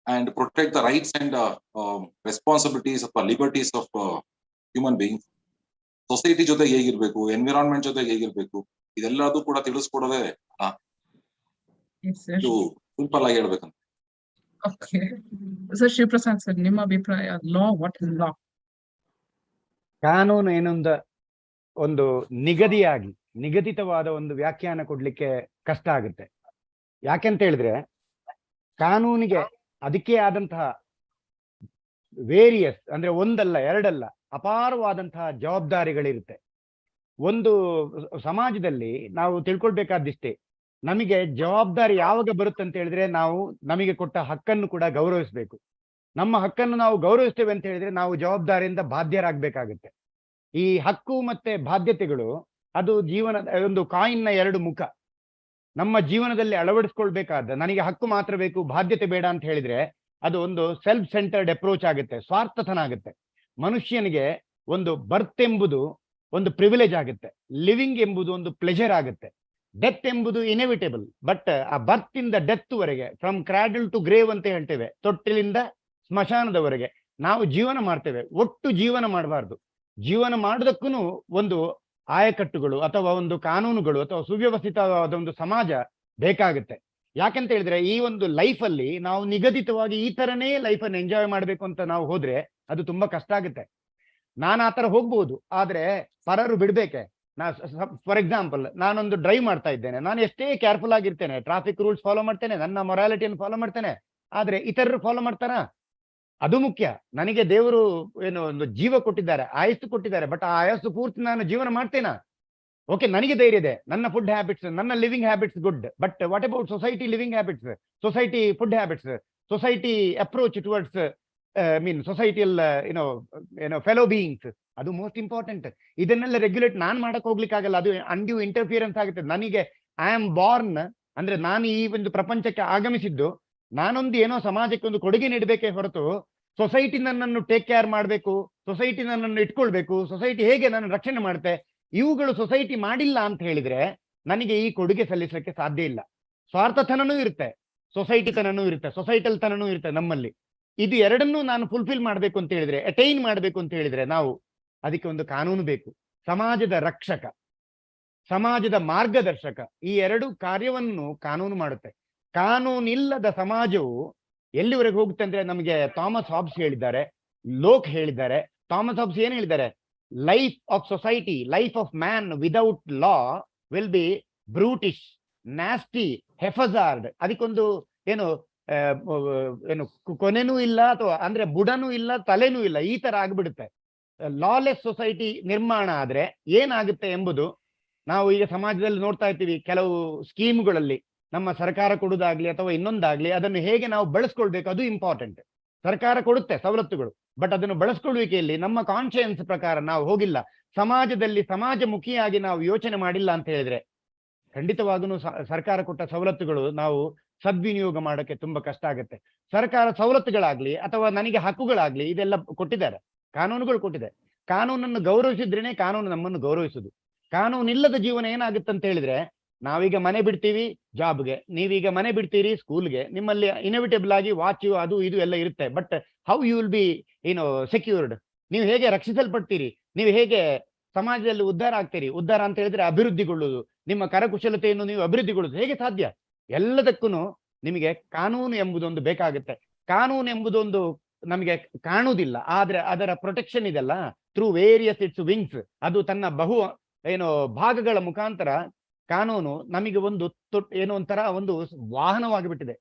C: and protect the rights and responsibilities of liberties of human beings. Society ಜೊತೆಗೆ ಹೇಗಿರ್ಬೇಕು, ಎನ್ವಿರಾನ್ಮೆಂಟ್ ಜೊತೆಗೆ ಹೇಗಿರ್ಬೇಕು, ಇದೆಲ್ಲದೂ ಕೂಡ ತಿಳಿಸ್ಕೊಡೋದೇ ಸಿಂಪಲ್ ಆಗಿ ಹೇಳ್ಬೇಕಂತ.
B: ಓಕೆ ಸರ್, ಶಿವಪ್ರಸಾದ್ ಸರ್, ನಿಮ್ಮ ಅಭಿಪ್ರಾಯ ಲಾ, ವಾಟ್ ಇಸ್ ಲಾ?
E: ಕಾನೂನು ಒಂದು ನಿಗದಿತವಾದ ಒಂದು ವ್ಯಾಖ್ಯಾನ ಕೊಡ್ಲಿಕ್ಕೆ ಕಷ್ಟ ಆಗುತ್ತೆ. ಯಾಕೆಂತ ಹೇಳಿದ್ರೆ ಕಾನೂನಿಗೆ ಅದಕ್ಕೆ ಆದಂತಹ ವೇರಿಯಸ್ ಅಂದ್ರೆ ಒಂದಲ್ಲ ಎರಡಲ್ಲ ಅಪಾರವಾದಂತಹ ಜವಾಬ್ದಾರಿಗಳಿರುತ್ತೆ. ಒಂದು ಸಮಾಜದಲ್ಲಿ ನಾವು ತಿಳ್ಕೊಳ್ಬೇಕಾದಿಷ್ಟೇ, ನಮಗೆ ಜವಾಬ್ದಾರಿ ಯಾವಾಗ ಬರುತ್ತೆ ಅಂತ ಹೇಳಿದ್ರೆ ನಾವು ನಮಗೆ ಕೊಟ್ಟ ಹಕ್ಕನ್ನು ಕೂಡ ಗೌರವಿಸಬೇಕು. ನಮ್ಮ ಹಕ್ಕನ್ನು ನಾವು ಗೌರವಿಸ್ತೇವೆ ಅಂತ ಹೇಳಿದ್ರೆ ನಾವು ಜವಾಬ್ದಾರಿಯಿಂದ ಬಾಧ್ಯರಾಗಬೇಕಾಗುತ್ತೆ. ಈ ಹಕ್ಕು ಮತ್ತೆ ಬಾಧ್ಯತೆಗಳು ಅದು ಜೀವನದ ಒಂದು ಕಾಯಿನ್ನ ಎರಡು ಮುಖ. ನಮ್ಮ ಜೀವನದಲ್ಲಿ ಅಳವಡಿಸ್ಕೊಳ್ಬೇಕಾದ, ನನಗೆ ಹಕ್ಕು ಮಾತ್ರ ಬೇಕು ಬಾಧ್ಯತೆ ಬೇಡ ಅಂತ ಹೇಳಿದ್ರೆ ಅದು ಒಂದು ಸೆಲ್ಫ್ ಸೆಂಟರ್ಡ್ ಅಪ್ರೋಚ್ ಆಗುತ್ತೆ, ಸ್ವಾರ್ಥತನ ಆಗುತ್ತೆ. ಮನುಷ್ಯನಿಗೆ ಒಂದು ಬರ್ತ್ ಎಂಬುದು ಒಂದು ಪ್ರಿವಿಲೇಜ್ ಆಗುತ್ತೆ, ಲಿವಿಂಗ್ ಎಂಬುದು ಒಂದು ಪ್ಲೆಜರ್ ಆಗುತ್ತೆ, ಡೆತ್ ಎಂಬುದು ಇನೆವಿಟೇಬಲ್. ಬಟ್ ಆ ಬರ್ತ್ ಇಂದ ಡೆತ್ ವರೆಗೆ, ಫ್ರಮ್ ಕ್ರಾಡಲ್ ಟು ಗ್ರೇವ್ ಅಂತ ಹೇಳ್ತೇವೆ, ತೊಟ್ಟಿಲಿಂದ ಸ್ಮಶಾನದವರೆಗೆ ನಾವು ಜೀವನ ಮಾಡ್ತೇವೆ. ಒಟ್ಟು ಜೀವನ ಮಾಡಬಾರ್ದು. ಜೀವನ ಮಾಡೋದಕ್ಕೂ ಒಂದು ಆಯಕಟ್ಟುಗಳು ಅಥವಾ ಒಂದು ಕಾನೂನುಗಳು ಅಥವಾ ಸುವ್ಯವಸ್ಥಿತವಾದ ಒಂದು ಸಮಾಜ ಬೇಕಾಗುತ್ತೆ. ಯಾಕೆಂತ ಹೇಳಿದ್ರೆ ಈ ಒಂದು ಲೈಫಲ್ಲಿ ನಾವು ನಿಗದಿತವಾಗಿ ಈ ತರನೇ ಲೈಫನ್ನು ಎಂಜಾಯ್ ಮಾಡಬೇಕು ಅಂತ ನಾವು ಹೋದ್ರೆ ಅದು ತುಂಬಾ ಕಷ್ಟ ಆಗುತ್ತೆ. ನಾನು ಆ ತರ ಹೋಗ್ಬೋದು, ಆದ್ರೆ ಪರರು ಬಿಡ್ಬೇಕೆ? ಫಾರ್ ಎಕ್ಸಾಂಪಲ್, ನಾನೊಂದು ಡ್ರೈವ್ ಮಾಡ್ತಾ ಇದ್ದೇನೆ, ನಾನು ಎಷ್ಟೇ ಕೇರ್ಫುಲ್ ಆಗಿರ್ತೇನೆ, ಟ್ರಾಫಿಕ್ ರೂಲ್ಸ್ ಫಾಲೋ ಮಾಡ್ತೇನೆ, ನನ್ನ ಮೊರಾಲಿಟಿಯನ್ನು ಫಾಲೋ ಮಾಡ್ತೇನೆ, ಆದ್ರೆ ಇತರರು ಫಾಲೋ ಮಾಡ್ತಾರಾ? ಅದು ಮುಖ್ಯ. ನನಗೆ ದೇವರು ಏನು ಒಂದು ಜೀವ ಕೊಟ್ಟಿದ್ದಾರೆ, ಆಯಸ್ಸು ಕೊಟ್ಟಿದ್ದಾರೆ, ಬಟ್ ಆ ಆಯಸ್ಸು ಪೂರ್ತಿ ನಾನು ಜೀವನ ಮಾಡ್ತೇನಾ? ಓಕೆ, ನನಗೆ ಧೈರ್ಯ ಇದೆ, ನನ್ನ ಫುಡ್ ಹ್ಯಾಬಿಟ್ಸ್, ನನ್ನ living habits good, but what about society living habits, society food habits, society approach towards societal fellow beings? ಅದು ಮೋಸ್ಟ್ ಇಂಪಾರ್ಟೆಂಟ್. ಇದನ್ನೆಲ್ಲ ರೆಗ್ಯುಲೇಟ್ ನಾನ್ ಮಾಡಕ್ ಹೋಗ್ಲಿಕ್ಕಾಗಲ್ಲ, ಅದು ಅನ್ಡ್ಯೂ ಇಂಟರ್ಫಿಯರೆನ್ಸ್ ಆಗುತ್ತೆ. ನನಗೆ ಐ ಆಮ್ ಬಾರ್ನ್ ಅಂದ್ರೆ ನಾನು ಈ ಒಂದು ಪ್ರಪಂಚಕ್ಕೆ ಆಗಮಿಸಿದ್ದು ನಾನೊಂದು ಏನೋ ಸಮಾಜಕ್ಕೆ ಒಂದು ಕೊಡುಗೆ ನೀಡಬೇಕೇ ಹೊರತು ಸೊಸೈಟಿ ನನ್ನನ್ನು ಟೇಕ್ ಕೇರ್ ಮಾಡಬೇಕು, ಸೊಸೈಟಿ ನನ್ನನ್ನು ಇಟ್ಕೊಳ್ಬೇಕು, ಸೊಸೈಟಿ ಹೇಗೆ ನನ್ನ ರಕ್ಷಣೆ ಮಾಡುತ್ತೆ, ಇವುಗಳು ಸೊಸೈಟಿ ಮಾಡಿಲ್ಲ ಅಂತ ಹೇಳಿದ್ರೆ ನನಗೆ ಈ ಕೊಡುಗೆ ಸಲ್ಲಿಸಲಿಕ್ಕೆ ಸಾಧ್ಯ ಇಲ್ಲ. ಸ್ವಾರ್ಥತನನೂ ಇರುತ್ತೆ, ಸೊಸೈಟಿ ತನನೂ ಇರುತ್ತೆ, ಸೊಸೈಟಲ್ ತನನೂ ಇರುತ್ತೆ ನಮ್ಮಲ್ಲಿ. ಇದು ಎರಡನ್ನೂ ನಾನು ಫುಲ್ಫಿಲ್ ಮಾಡಬೇಕು ಅಂತ ಹೇಳಿದ್ರೆ, ಅಟೈನ್ ಮಾಡಬೇಕು ಅಂತ ಹೇಳಿದ್ರೆ ನಾವು ಅದಕ್ಕೆ ಒಂದು ಕಾನೂನು ಬೇಕು. ಸಮಾಜದ ರಕ್ಷಕ, ಸಮಾಜದ ಮಾರ್ಗದರ್ಶಕ, ಈ ಎರಡು ಕಾರ್ಯವನ್ನು ಕಾನೂನು ಮಾಡುತ್ತೆ. ಕಾನೂನಿಲ್ಲದ ಸಮಾಜವು ಎಲ್ಲಿವರೆಗೆ ಹೋಗುತ್ತೆ ಅಂದ್ರೆ, ನಮಗೆ ಥಾಮಸ್ ಹಾಬ್ಸ್ ಹೇಳಿದ್ದಾರೆ, ಲೋಕ್ ಹೇಳಿದ್ದಾರೆ. ಥಾಮಸ್ ಹಾಬ್ಸ್ ಏನ್ ಹೇಳಿದ್ದಾರೆ? Life of society, life of man without law will be brutish, nasty, haphazard. ಅದಕ್ಕೊಂದು ಏನು ಏನು ಕೊನೆನೂ ಇಲ್ಲ, ಅಥವಾ ಅಂದ್ರೆ ಬುಡನೂ ಇಲ್ಲ, ತಲೆನೂ ಇಲ್ಲ, ಈ ತರ ಆಗ್ಬಿಡುತ್ತೆ. ಲಾಲೆಸ್ ಸೊಸೈಟಿ ನಿರ್ಮಾಣ ಆದ್ರೆ ಏನಾಗುತ್ತೆ ಎಂಬುದು ನಾವು ಈಗ ಸಮಾಜದಲ್ಲಿ ನೋಡ್ತಾ ಇರ್ತೀವಿ. ಕೆಲವು ಸ್ಕೀಮ್ಗಳಲ್ಲಿ ನಮ್ಮ ಸರ್ಕಾರ ಕೊಡುವುದಾಗ್ಲಿ ಅಥವಾ ಇನ್ನೊಂದಾಗ್ಲಿ, ಅದನ್ನು ಹೇಗೆ ನಾವು ಬಳಸ್ಕೊಳ್ಬೇಕು ಅದು ಇಂಪಾರ್ಟೆಂಟ್. ಸರ್ಕಾರ ಕೊಡುತ್ತೆ ಸವಲತ್ತುಗಳು, ಬಟ್ ಅದನ್ನು ಬಳಸ್ಕೊಳ್ಳುವಿಕೆಯಲ್ಲಿ ನಮ್ಮ ಕಾನ್ಶಿಯನ್ಸ್ ಪ್ರಕಾರ ನಾವು ಹೋಗಿಲ್ಲ, ಸಮಾಜದಲ್ಲಿ ಸಮಾಜಮುಖಿಯಾಗಿ ನಾವು ಯೋಚನೆ ಮಾಡಿಲ್ಲ ಅಂತ ಹೇಳಿದ್ರೆ ಖಂಡಿತವಾಗೂ ಸರ್ಕಾರ ಕೊಟ್ಟ ಸವಲತ್ತುಗಳು ನಾವು ಸದ್ವಿನಿಯೋಗ ಮಾಡೋಕ್ಕೆ ತುಂಬಾ ಕಷ್ಟ ಆಗುತ್ತೆ. ಸರ್ಕಾರ ಸವಲತ್ತುಗಳಾಗ್ಲಿ ಅಥವಾ ನನಗೆ ಹಕ್ಕುಗಳಾಗ್ಲಿ ಇದೆಲ್ಲ ಕೊಟ್ಟಿದ್ದಾರೆ, ಕಾನೂನುಗಳು ಕೊಟ್ಟಿದೆ. ಕಾನೂನನ್ನು ಗೌರವಿಸಿದ್ರೇನೆ ಕಾನೂನು ನಮ್ಮನ್ನು ಗೌರವಿಸುದು. ಕಾನೂನಿಲ್ಲದ ಜೀವನ ಏನಾಗುತ್ತೆ ಅಂತ ಹೇಳಿದ್ರೆ, ನಾವೀಗ ಮನೆ ಬಿಡ್ತೀವಿ ಜಾಬ್ಗೆ, ನೀವೀಗ ಮನೆ ಬಿಡ್ತೀರಿ ಸ್ಕೂಲ್ಗೆ, ನಿಮ್ಮಲ್ಲಿ ಇನ್ಎವಿಟೇಬಲ್ ಆಗಿ ವಾಚ್ ಅದು ಇದು ಎಲ್ಲ ಇರುತ್ತೆ, but how you will be secured? ನೀವು ಹೇಗೆ ರಕ್ಷಿಸಲ್ಪಡ್ತೀರಿ? ನೀವು ಹೇಗೆ ಸಮಾಜದಲ್ಲಿ ಉದ್ಧಾರ ಆಗ್ತೀರಿ? ಉದ್ಧಾರ ಅಂತ ಹೇಳಿದ್ರೆ ಅಭಿವೃದ್ಧಿಗೊಳ್ಳುವುದು, ನಿಮ್ಮ ಕರಕುಶಲತೆಯನ್ನು ನೀವು ಅಭಿವೃದ್ಧಿಗೊಳ್ಳುವುದು ಹೇಗೆ ಸಾಧ್ಯ? ಎಲ್ಲದಕ್ಕೂ ನಿಮಗೆ ಕಾನೂನು ಎಂಬುದೊಂದು ಬೇಕಾಗುತ್ತೆ. ಕಾನೂನು ಎಂಬುದೊಂದು ನಮಗೆ ಕಾಣುವುದಿಲ್ಲ, ಆದ್ರೆ ಅದರ ಪ್ರೊಟೆಕ್ಷನ್ ಇದೆಲ್ಲ ಥ್ರೂ ವೇರಿಯಸ್ ಇಟ್ಸ್ ವಿಂಗ್ಸ್, ಅದು ತನ್ನ ಬಹು ಭಾಗಗಳ ಮುಖಾಂತರ ಕಾನೂನು ನಮಗೆ ಒಂದು ಏನೋ ಒಂಥರ ಒಂದು ವಾಹನವಾಗಿ ಬಿಟ್ಟಿದೆ.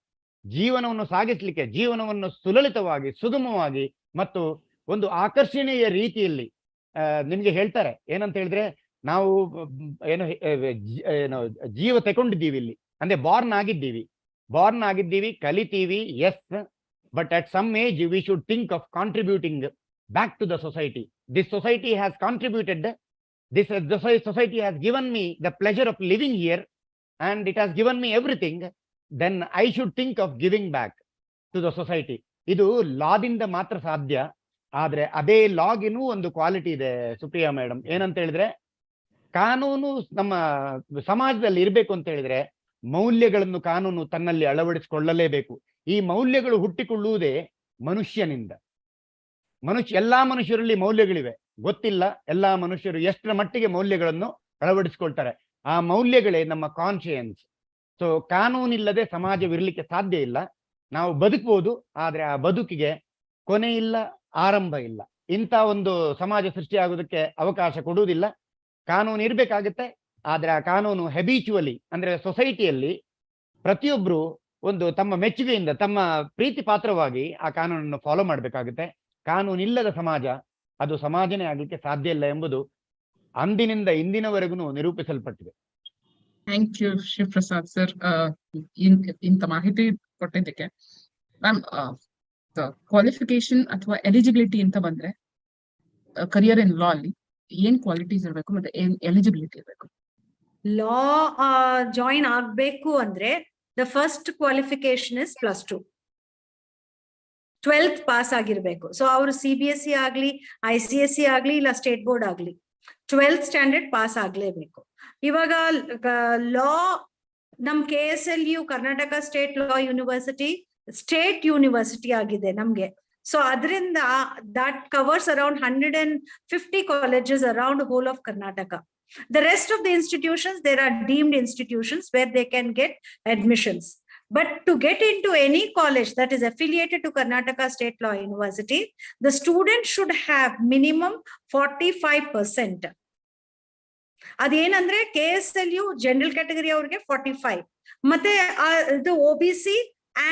E: ಜೀವನವನ್ನು ಸಾಗಿಸ್ಲಿಕ್ಕೆ, ಜೀವನವನ್ನು ಸುಲಲಿತವಾಗಿ, ಸುಗಮವಾಗಿ ಮತ್ತು ಒಂದು ಆಕರ್ಷಣೀಯ ರೀತಿಯಲ್ಲಿ ನಿಮ್ಗೆ ಹೇಳ್ತಾರೆ. ಏನಂತ ಹೇಳಿದ್ರೆ, ನಾವು ಏನು ಜೀವ ತಗೊಂಡಿದ್ದೀವಿ ಇಲ್ಲಿ, ಅಂದ್ರೆ ಬಾರ್ನ್ ಆಗಿದ್ದೀವಿ, ಕಲಿತೀವಿ, S, but at some age we should think of contributing back to the society. This society has contributed, this society has given me the pleasure of living here and it has given me everything, then I should think of giving back to the society. ಇದು ಲಾದಿಂದ ಮಾತ್ರ ಸಾಧ್ಯ. ಆದ್ರೆ ಅದೇ ಲಾಗಿನೂ ಒಂದು quality ಇದೆ Supriya madam. ಏನಂತ ಹೇಳಿದ್ರೆ, ಕಾನೂನು ನಮ್ಮ ಸಮಾಜದಲ್ಲಿ ಇರಬೇಕು ಅಂತ ಹೇಳಿದ್ರೆ ಮೌಲ್ಯಗಳನ್ನು ಕಾನೂನು ತನ್ನಲ್ಲಿ ಅಳವಡಿಸಿಕೊಳ್ಳಲೇಬೇಕು. ಈ ಮೌಲ್ಯಗಳು ಹುಟ್ಟಿಕೊಳ್ಳುವುದೇ ಮನುಷ್ಯನಿಂದ. ಎಲ್ಲಾ ಮನುಷ್ಯರಲ್ಲಿ ಮೌಲ್ಯಗಳಿವೆ, ಗೊತ್ತಿಲ್ಲ ಎಲ್ಲಾ ಮನುಷ್ಯರು ಎಷ್ಟರ ಮಟ್ಟಿಗೆ ಮೌಲ್ಯಗಳನ್ನು ಅಳವಡಿಸಿಕೊಳ್ತಾರೆ. ಆ ಮೌಲ್ಯಗಳೇ ನಮ್ಮ ಕಾನ್ಶಿಯನ್ಸ್. ಸೊ ಕಾನೂನಿಲ್ಲದೆ ಸಮಾಜವಿರ್ಲಿಕ್ಕೆ ಸಾಧ್ಯ ಇಲ್ಲ. ನಾವು ಬದುಕಬಹುದು, ಆದ್ರೆ ಆ ಬದುಕಿಗೆ ಕೊನೆ ಇಲ್ಲ, ಆರಂಭ ಇಲ್ಲ. ಇಂಥ ಒಂದು ಸಮಾಜ ಸೃಷ್ಟಿಯಾಗೋದಕ್ಕೆ ಅವಕಾಶ ಕೊಡುವುದಿಲ್ಲ. ಕಾನೂನು ಇರ್ಬೇಕಾಗತ್ತೆ, ಆದ್ರೆ ಆ ಕಾನೂನು ಹೆಬಿಚುವಲಿ ಅಂದ್ರೆ ಸೊಸೈಟಿಯಲ್ಲಿ ಪ್ರತಿಯೊಬ್ರು ಒಂದು ತಮ್ಮ ಮೆಚ್ಚುಗೆಯಿಂದ, ತಮ್ಮ ಪ್ರೀತಿ ಪಾತ್ರವಾಗಿ ಆ ಕಾನೂನನ್ನು ಫಾಲೋ ಮಾಡ್ಬೇಕಾಗುತ್ತೆ. ಕಾನೂನಿಲ್ಲದ ಸಮಾಜ ಅದು ಸಮಾಜನೇ ಆಗ್ಲಿಕ್ಕೆ ಸಾಧ್ಯ ಇಲ್ಲ ಎಂಬುದು ಅಂದಿನಿಂದ ಇಂದಿನವರೆಗೂ ನಿರೂಪಿಸಲ್ಪಟ್ಟಿದೆ.
B: ಥ್ಯಾಂಕ್ ಯು ಶಿವಪ್ರಸಾದ್ ಸರ್, ಇಂಥ ಮಾಹಿತಿ ಕೊಟ್ಟಿದ್ದಕ್ಕೆ. ಮ್ಯಾಮ್, ಕ್ವಾಲಿಫಿಕೇಶನ್ ಅಥವಾ ಎಲಿಜಿಬಿಲಿಟಿ ಅಂತ ಬಂದ್ರೆ ಕರಿಯರ್ ಇನ್ ಲಾ ಅಲ್ಲಿ ಏನ್ ಕ್ವಾಲಿಟೀಸ್ ಇರಬೇಕು ಮತ್ತೆ ಏನ್ ಎಲಿಜಿಬಿಲಿಟಿ ಇರಬೇಕು?
D: ಲಾ ಜಾಯಿನ್ ಆಗ್ಬೇಕು ಅಂದ್ರೆ the first qualification is +2, 12th pass ಆಗಿರ್ಬೇಕು. ಸೊ ಅವರು CBSE ಆಗ್ಲಿ, ICSE ಆಗ್ಲಿ, ಇಲ್ಲ ಸ್ಟೇಟ್ ಬೋರ್ಡ್ ಆಗ್ಲಿ 12th ಸ್ಟ್ಯಾಂಡರ್ಡ್ ಪಾಸ್ ಆಗ್ಲೇಬೇಕು. ಇವಾಗ ಲಾ ನಮ್ KSLU ಕರ್ನಾಟಕ ಸ್ಟೇಟ್ ಲಾ ಯೂನಿವರ್ಸಿಟಿ ಸ್ಟೇಟ್ ಯೂನಿವರ್ಸಿಟಿ ಆಗಿದೆ ನಮ್ಗೆ. ಸೊ ಅದರಿಂದ that covers around 150 colleges around whole of Karnataka. The rest of the institutions, there are deemed institutions where they can get admissions. But to get into any college that is affiliated to Karnataka State Law University, the student should have minimum 45%. ಅದೇನಂದ್ರೆ KSLU general category ಅವ್ರಿಗೆ 45, ಮತ್ತೆ ಇದು OBC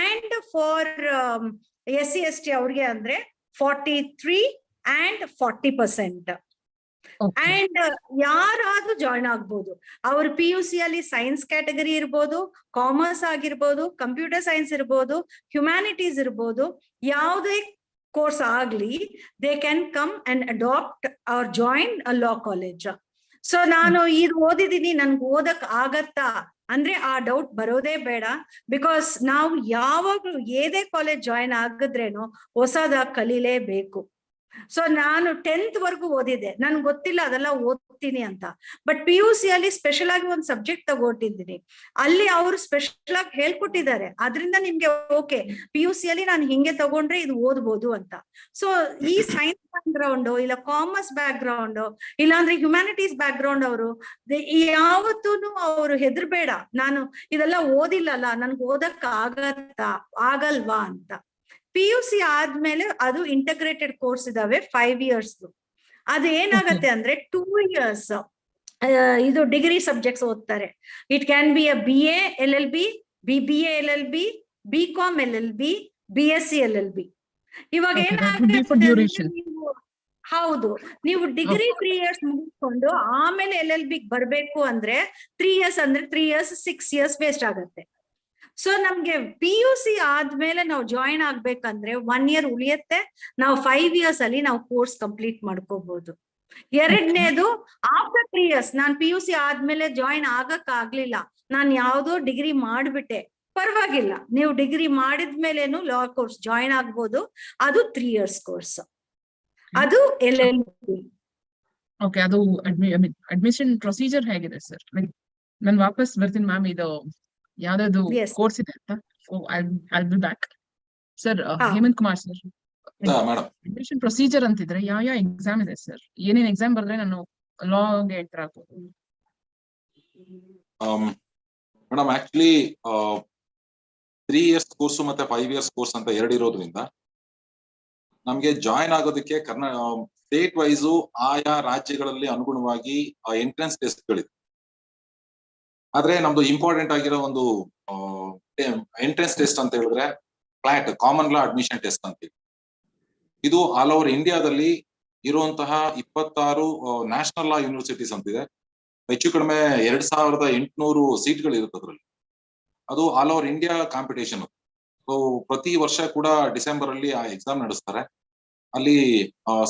D: and for SC ST ಅವ್ರಿಗೆ ಅಂದ್ರೆ 43 and 40%. And ಯಾರಾದ್ರೂ join ಆಗ್ಬೋದು. ಅವ್ರ PUC ಅಲ್ಲಿ ಸೈನ್ಸ್ ಕ್ಯಾಟಗರಿ ಇರ್ಬೋದು, ಕಾಮರ್ಸ್ ಆಗಿರ್ಬೋದು, ಕಂಪ್ಯೂಟರ್ ಸೈನ್ಸ್ ಇರ್ಬೋದು, ಹ್ಯುಮ್ಯಾನಿಟೀಸ್ ಇರ್ಬೋದು, ಯಾವುದೇ ಕೋರ್ಸ್ ಆಗ್ಲಿ they can come and adopt or join a law college. So ನಾನು ಇದು ಓದಿದೀನಿ, ನನ್ಗೆ ಓದಕ್ ಆಗತ್ತಾ ಅಂದ್ರೆ ಆ ಡೌಟ್ ಬರೋದೇ ಬೇಡ. ಬಿಕಾಸ್ ನಾವು ಯಾವಾಗ್ಲೂ ಏದೇ ಕಾಲೇಜ್ ಜಾಯಿನ್ ಆಗಿದ್ರೇನು ಹೊಸದಾಗಿ ಕಲೀಲೇಬೇಕು. ಸೊ ನಾನು 10th ವರ್ಗು ಓದಿದ್ದೆ, ನನ್ಗೆ ಗೊತ್ತಿಲ್ಲ ಅದೆಲ್ಲ ಓದ್ತೀನಿ ಅಂತ. ಬಟ್ PUC ಅಲ್ಲಿ ಸ್ಪೆಷಲ್ ಆಗಿ ಒಂದು ಸಬ್ಜೆಕ್ಟ್ ತಗೊಟ್ಟಿದ್ದೀನಿ, ಅಲ್ಲಿ ಅವರು ಸ್ಪೆಷಲ್ ಆಗಿ ಹೇಳ್ಕೊಟ್ಟಿದ್ದಾರೆ. ಅದರಿಂದ ನಿಮ್ಗೆ ಓಕೆ PUC ಅಲ್ಲಿ ನಾನು ಹಿಂಗೆ ತಗೊಂಡ್ರೆ ಇದು ಓದ್ಬೋದು ಅಂತ. ಸೊ ಈ ಸೈನ್ಸ್ ಬ್ಯಾಕ್ ಗ್ರೌಂಡ್, ಇಲ್ಲ ಕಾಮರ್ಸ್ ಬ್ಯಾಕ್ ಗ್ರೌಂಡ್, ಇಲ್ಲಾಂದ್ರೆ ಹ್ಯುಮ್ಯಾನಿಟೀಸ್ ಬ್ಯಾಕ್ ಗ್ರೌಂಡ್ ಅವರು ಯಾವತ್ತೂ ಅವರು ಹೆದರ್ಬೇಡ, ನಾನು ಇದೆಲ್ಲ ಓದಿಲ್ಲಲ್ಲ, ನನ್ಗೆ ಓದಕ್ ಆಗಲ್ವಾ ಅಂತ. PUC ಆದ್ಮೇಲೆ ಅದು ಇಂಟಗ್ರೇಟೆಡ್ ಕೋರ್ಸ್ ಇದಾವೆ 5 years. ಅದು ಏನಾಗತ್ತೆ ಅಂದ್ರೆ 2 years ಇದು ಡಿಗ್ರಿ ಸಬ್ಜೆಕ್ಟ್ಸ್ ಓದ್ತಾರೆ. It can be a BA LLB, BBA LLB, BCom LLB, BSc LLB. ಇವಾಗ ಏನಾಗುತ್ತೆ, ಹೌದು, ನೀವು ಡಿಗ್ರಿ 3 years ಮುಗಿಸ್ಕೊಂಡು ಆಮೇಲೆ LLB ಬರ್ಬೇಕು ಅಂದ್ರೆ 3 years ಅಂದ್ರೆ 3 years 6 years ವೇಸ್ಟ್ ಆಗತ್ತೆ. ಸೊ ನಮ್ಗೆ PUC ಆದ್ಮೇಲೆ ನಾವು ಜಾಯಿನ್ ಆಗ್ಬೇಕಂದ್ರೆ 1 year ಉಳಿಯುತ್ತೆ. ನಾವು 5 years ಅಲ್ಲಿ ನಾವು ಕೋರ್ಸ್ ಕಂಪ್ಲೀಟ್ ಮಾಡ್ಕೋಬಹುದು. ಎರಡನೇದು ಆಫ್ಟರ್ 3 years ನಾನು PUC ಆದ್ಮೇಲೆ ಜಾಯಿನ್ ಆಗಕ್ ಆಗ್ಲಿಲ್ಲ, ನಾನು ಯಾವ್ದೋ ಡಿಗ್ರಿ ಮಾಡ್ಬಿಟ್ಟೆ, ಪರವಾಗಿಲ್ಲ, ನೀವು ಡಿಗ್ರಿ ಮಾಡಿದ್ಮೇಲೆನು ಲಾ ಕೋರ್ಸ್ ಜಾಯಿನ್ ಆಗ್ಬೋದು. ಅದು 3 years ಕೋರ್ಸ್, ಅದು LLB.
B: ಓಕೆ, ಅದು ಅಡ್ಮಿಷನ್ ಪ್ರೊಸೀಜರ್ ಹೇಗಿದೆ ಸರ್? ನಾನು ವಾಪಸ್ ಬರ್ತೀನಿ ಮ್ಯಾಮ್, ಇದು ಯಾವ್ದಾದ್ರು ಕೋರ್ಸ್ ಇದೆ ಅಂತ. I'll be back. Sir, Hemant Kumar sir, admission procedure ಅಂತಿದ್ರೆ ಯಾವ ಎಕ್ಸಾಮ್ ಇದೆ ಸರ್? ಏನೇನ್ ಎಕ್ಸಾಮ್ ಬರ್ದ್ರೆ ನಾನು ಲಾಗೆ ಎಂಟರ್ ಆಗ್ಬೋದು?
C: ಮೇಡಮ್, ಆಕ್ಚುಲಿ 3 years ಕೋರ್ಸ್ ಮತ್ತೆ 5 years ಕೋರ್ಸ್ ಅಂತ ಎರಡು ಇರೋದ್ರಿಂದ ನಮ್ಗೆ ಜಾಯಿನ್ ಆಗೋದಕ್ಕೆ ಸ್ಟೇಟ್ ವೈಸ್ ಆಯಾ ರಾಜ್ಯಗಳಲ್ಲಿ ಅನುಗುಣವಾಗಿ ಎಂಟ್ರೆನ್ಸ್ ಟೆಸ್ಟ್ಗಳಿದೆ. ಆದ್ರೆ ನಮ್ದು ಇಂಪಾರ್ಟೆಂಟ್ ಆಗಿರೋ ಒಂದು ಎಂಟ್ರೆನ್ಸ್ ಟೆಸ್ಟ್ ಅಂತ ಹೇಳಿದ್ರೆ clot, common law admission test ಅಂತ. ಇದು ಆಲ್ ಓವರ್ ಇಂಡಿಯಾದಲ್ಲಿ ಇರುವಂತಹ 26 ನ್ಯಾಷನಲ್ ಲಾ ಯೂನಿವರ್ಸಿಟೀಸ್ ಅಂತಿದೆ. ಹೆಚ್ಚು ಕಡಿಮೆ 2800 ಸೀಟ್ಗಳು ಇರುತ್ತೆ ಅದರಲ್ಲಿ. ಅದು all over India competition. So ಪ್ರತಿ ವರ್ಷ ಕೂಡ ಡಿಸೆಂಬರ್ ಅಲ್ಲಿ ಆ ಎಕ್ಸಾಮ್ ನಡೆಸ್ತಾರೆ. ಅಲ್ಲಿ